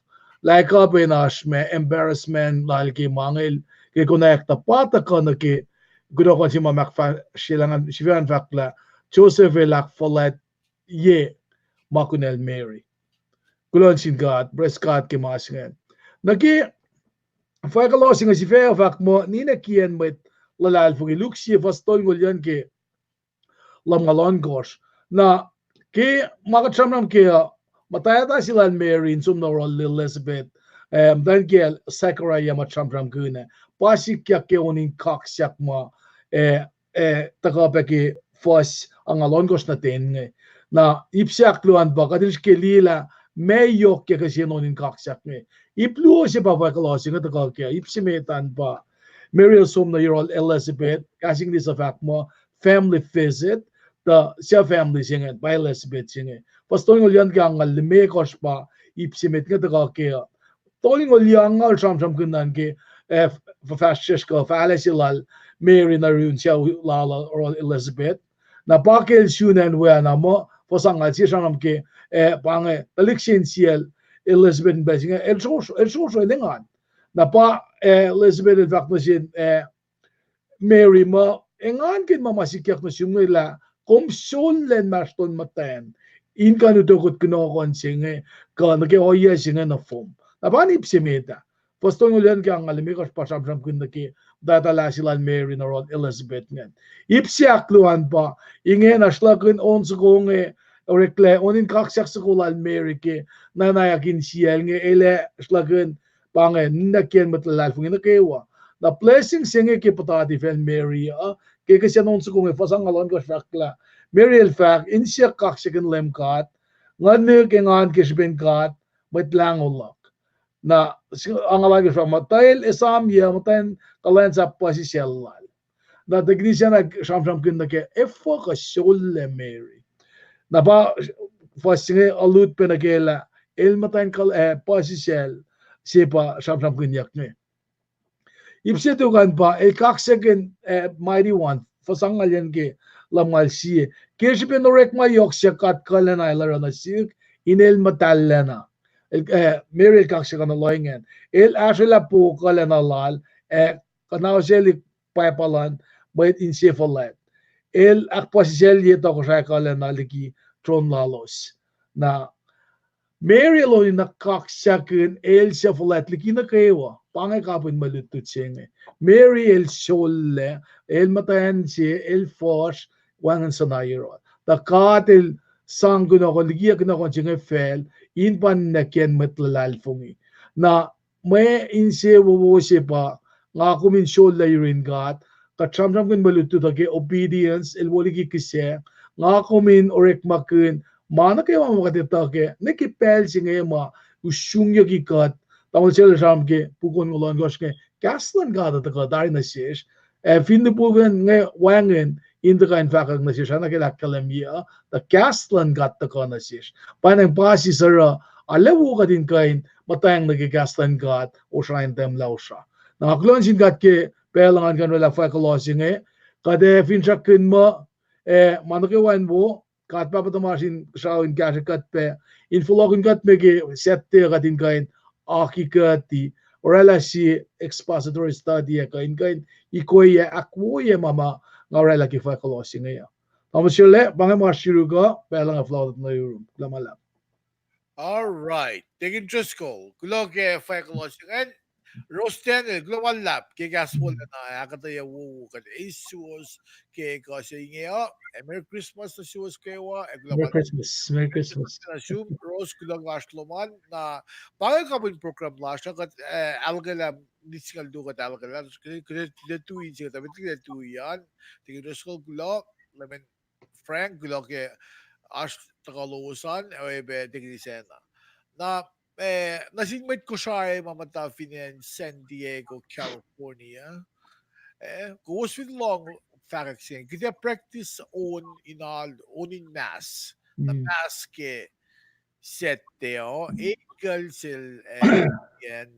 [SPEAKER 2] like up in as me embarrassment lalki mangil ke connecta pata ka na ke Gudo ko si mamakfa silangan siyan fakla Joseph elak folat ye makunel Mary. Gulon sin God, breast God ke masngan. Nagi fakalo singa si fair fak mo ni na kian met lalal fungi luksi fastol ngulyan ke lam ngalon gosh. Na ke makatramnam ke matayata sila Mary in sum rol Elizabeth dan gel Zachariah matram gune pasik kya ke onin kaksak ma takapeki fos ang alon gos na ten na ipsak luan ba kadil ke lila may yok ke kasi onin kaksak nge ipluo si pa pa kalosing at takakya ipsimetan pa Mary sum na yerol Elizabeth kasing di sa fact mo family visit the siya family singe by Elizabeth singe Pastoring ulian ka ngal lime kos pa ipsimet nga takakya Toling ulian ngal sam kunan ke fasces ko falesilal Mary na run siya lala or Elizabeth na pakil sunan we na mo posangal siya sanam ke pange taliksin siel Elizabeth besinga el so lengan na pa Elizabeth in fact masin Mary mo engan kin mamasikyak na sumila kom solen maston maten in kanu dokot kinokon singe ka nage oya singe na form abani psimeta Poston ulian ka ang alimikos pasam kun naki datala sila Mary na rod Elizabeth ngan ipsiak luan pa ingen asla kun on sa konge orekle onin kaksak sa kulan Mary ke nanayakin siya nge ele asla kun pange nakien matlal fungin na kewa the blessing singe ke patati fen Mary ke kasi non sa konge fasang alon ko sakla Mary el fact in siya kaksakin lemkat ngan ke ngan kisben kat matlang ulak na ang alagi from matail esam ya matail kalayan sa pasisyalan na dagni siya nag sam kun na ke efo ka sholle Mary na ba fasinge alut penagela el matail kal pasisyal siya sam kun yak ne ipse to kan pa el kaksakin mighty one fasang alyan ke lamal siye kirsipen norek ma yok siya kat kalan ay lara na siya inel matalla Mary kaksakan loingen el asela po kalan alal kanaw seli paipalan bait insefalat el akpasisel yeto ko sa kalan aliki tron lalos na Mary lo na kaksakan el sefalat liki na kayo pangay kapin malutut siya Mary el solle el matayan si el fos wangan sanayro the katil sang guna ko ligiya guna ko siya fel in pan na ken matlalal fungi na may inse wo se pa nga kumin solle rin gat ka tram kun malutut age obedience el woligi kise nga kumin orek makun mana kayo makatita ke nakipel siya ma usung yogi kat Tamil sel ram ke pukon ngolon gos ke kaslan gada ta kadar na ses fin de pugen nge wangen in de kain fakag na ses ana ke lakalamia ta kaslan gat ta kana ses panang pasi sara alewu ka din kain matayang nage kaslan gat o srain tem lausha na klon sin gat ke pelangan kan wala fakolosin nge kade fin sakin mo manake wan bo kat pa patamasin saawin kasi kat pe in fulokin kat mege sette ka din kain akikati orala si expository study ka in kain ikoye akwoye mama ngorala ki fa kolosi ngaya Tamasile bangay mga shiruga pelang afloat na yung lamala
[SPEAKER 1] All right. Tingin Driscoll. Gulog psychological. And Rosten, global lab. Kaya gaswal na akata ya wu kan Asus kaya kasi nga Merry Christmas na siwas kayo
[SPEAKER 2] Merry
[SPEAKER 1] global
[SPEAKER 2] Christmas Merry Christmas
[SPEAKER 1] assume Rose kulang asloman na bagay ka mo program lasha kat algala nisingal do kat algala kaya tuwi siya tapi tingin tuwi yan tingin Driscoll gulo lamin Frank gulo kaya as tagalusan tingin sena na nasigmit ko siya mamata in San Diego, California. Goes with long vaccine. Kita practice on in mass. Na mass ke setteo. Egal sil yan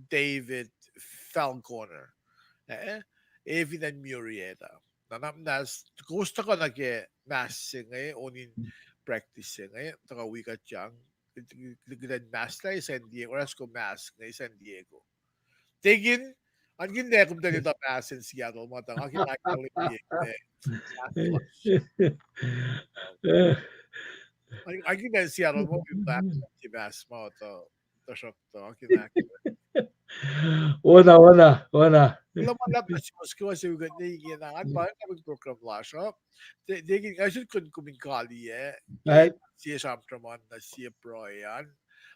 [SPEAKER 1] David Falconer. Even and Murieta. Nas gusto ko na ke mass onin practice taka wika chang Naglan mask na San Diego, oras ko mask na San Diego. Tingin, ang gindi kung dali na mask in Seattle, mga tanga, kinakalit mask lunch. Ang gindi Seattle mo, yung mask si mask mo, to shock to, ang kinakalit.
[SPEAKER 2] Wana.
[SPEAKER 1] Lumalap na si Moscow sa ugat na iginangan pa kami program lasha. Degin ngayon kun kumikali
[SPEAKER 2] Right.
[SPEAKER 1] siya samtraman na siya proyan.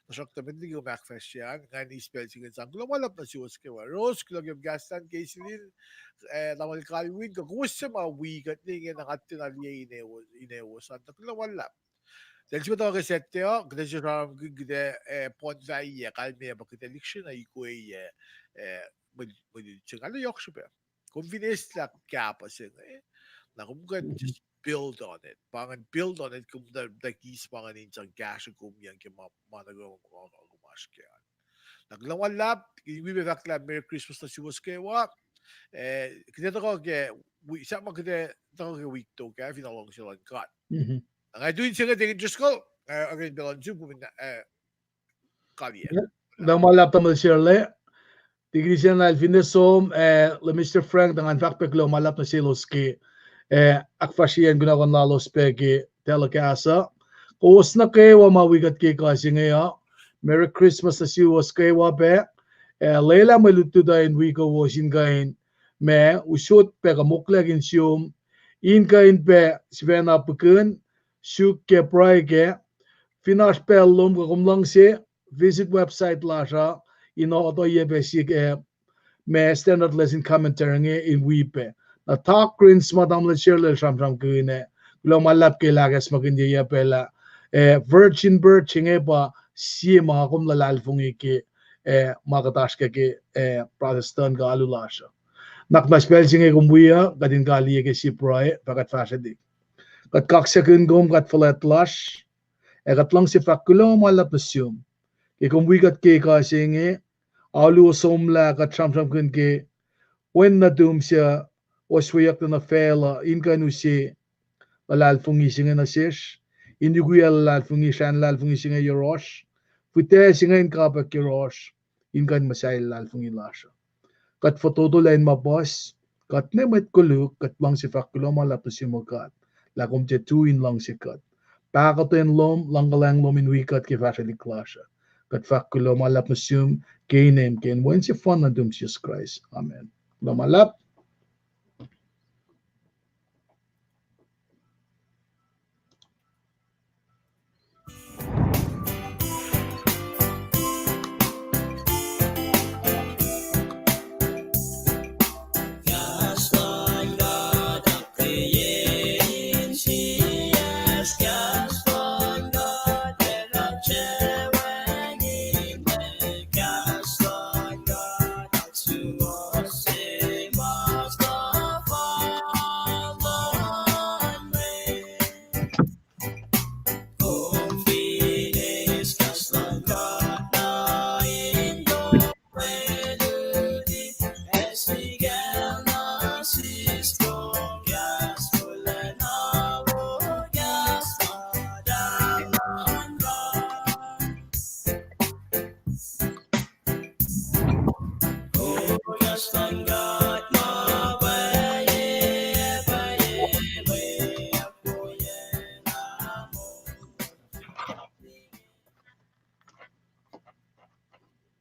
[SPEAKER 1] Nasok tabi ni Macfest yan. Ngayon i-spell siya sa lumalap na si Moscow. Rose kulag yung gastan kay silin naman kaliwin ka gusto mga wigat na iginangan tinalya inewasan. Lumalap. Dahil siya ito kasete o, kada siya ram gede pont vay kalme bakit election ay ko ano yok siya ba? Convenience la kapa siya na kung just build on it. Pangan build on it kung da kis pangan insang gas kung yan kaya managawa ko gumas kaya. Naglawan lap, ibibigak lap Merry Christmas na siwas kayo kita ko kaya sama kita ko kaya week to kaya finalong sila cut. Ngayon siya nga Diyos ko, ang bilang siya pumunta kaliya.
[SPEAKER 2] Lumalap tamal Shirley. Tigri siya na alfinesom le Mr. Frank dengan fakpek lumalap na siloski akfashiyan gunawan lalos pegi telekasa. Kuwas na kayo mawigat kay kasi ngayon. Merry Christmas na siwas kayo be. Leila maluto dahin wiko wasin kain me usut pe kamuklagin siyum in kain pe svena pekun Shuk ke pray ke finash pellum ko kumlang si visit website lasha auto ye basic me standard lesson commentary nge in wipe na talk greens madam le share le sham kune lo malap ke lagas magindi ye pela virgin bird chinge ba si mga kum lalal fungi ke magatash ke protestant ga alu lasha nakma spell chinge kumbuya gadin gali ke si pray pagat fasha dik kat kaksekun gom kat falet lash kat lang si fakulo malap nasyum ke kumwi kat ke kasinge alu somla kat sham kun ke when na dum siya waswayak na fela in kanu si lalal fungi singa na sish indi kuya lalal fungi shan lalal fungi singa yorosh pute singa in kapak yorosh in kan masay lalal fungi lasha kat fotodo lain mabos kat nemet kuluk kat lang si fakulo malap nasyum kat lakum je tuin lang sikat. Pakaten lom langgalang lom in wikat ke fashion klasha. Kat fakulo malap na sum keinem ken when si fun na dum Jesus Christ. Amen. Lo malap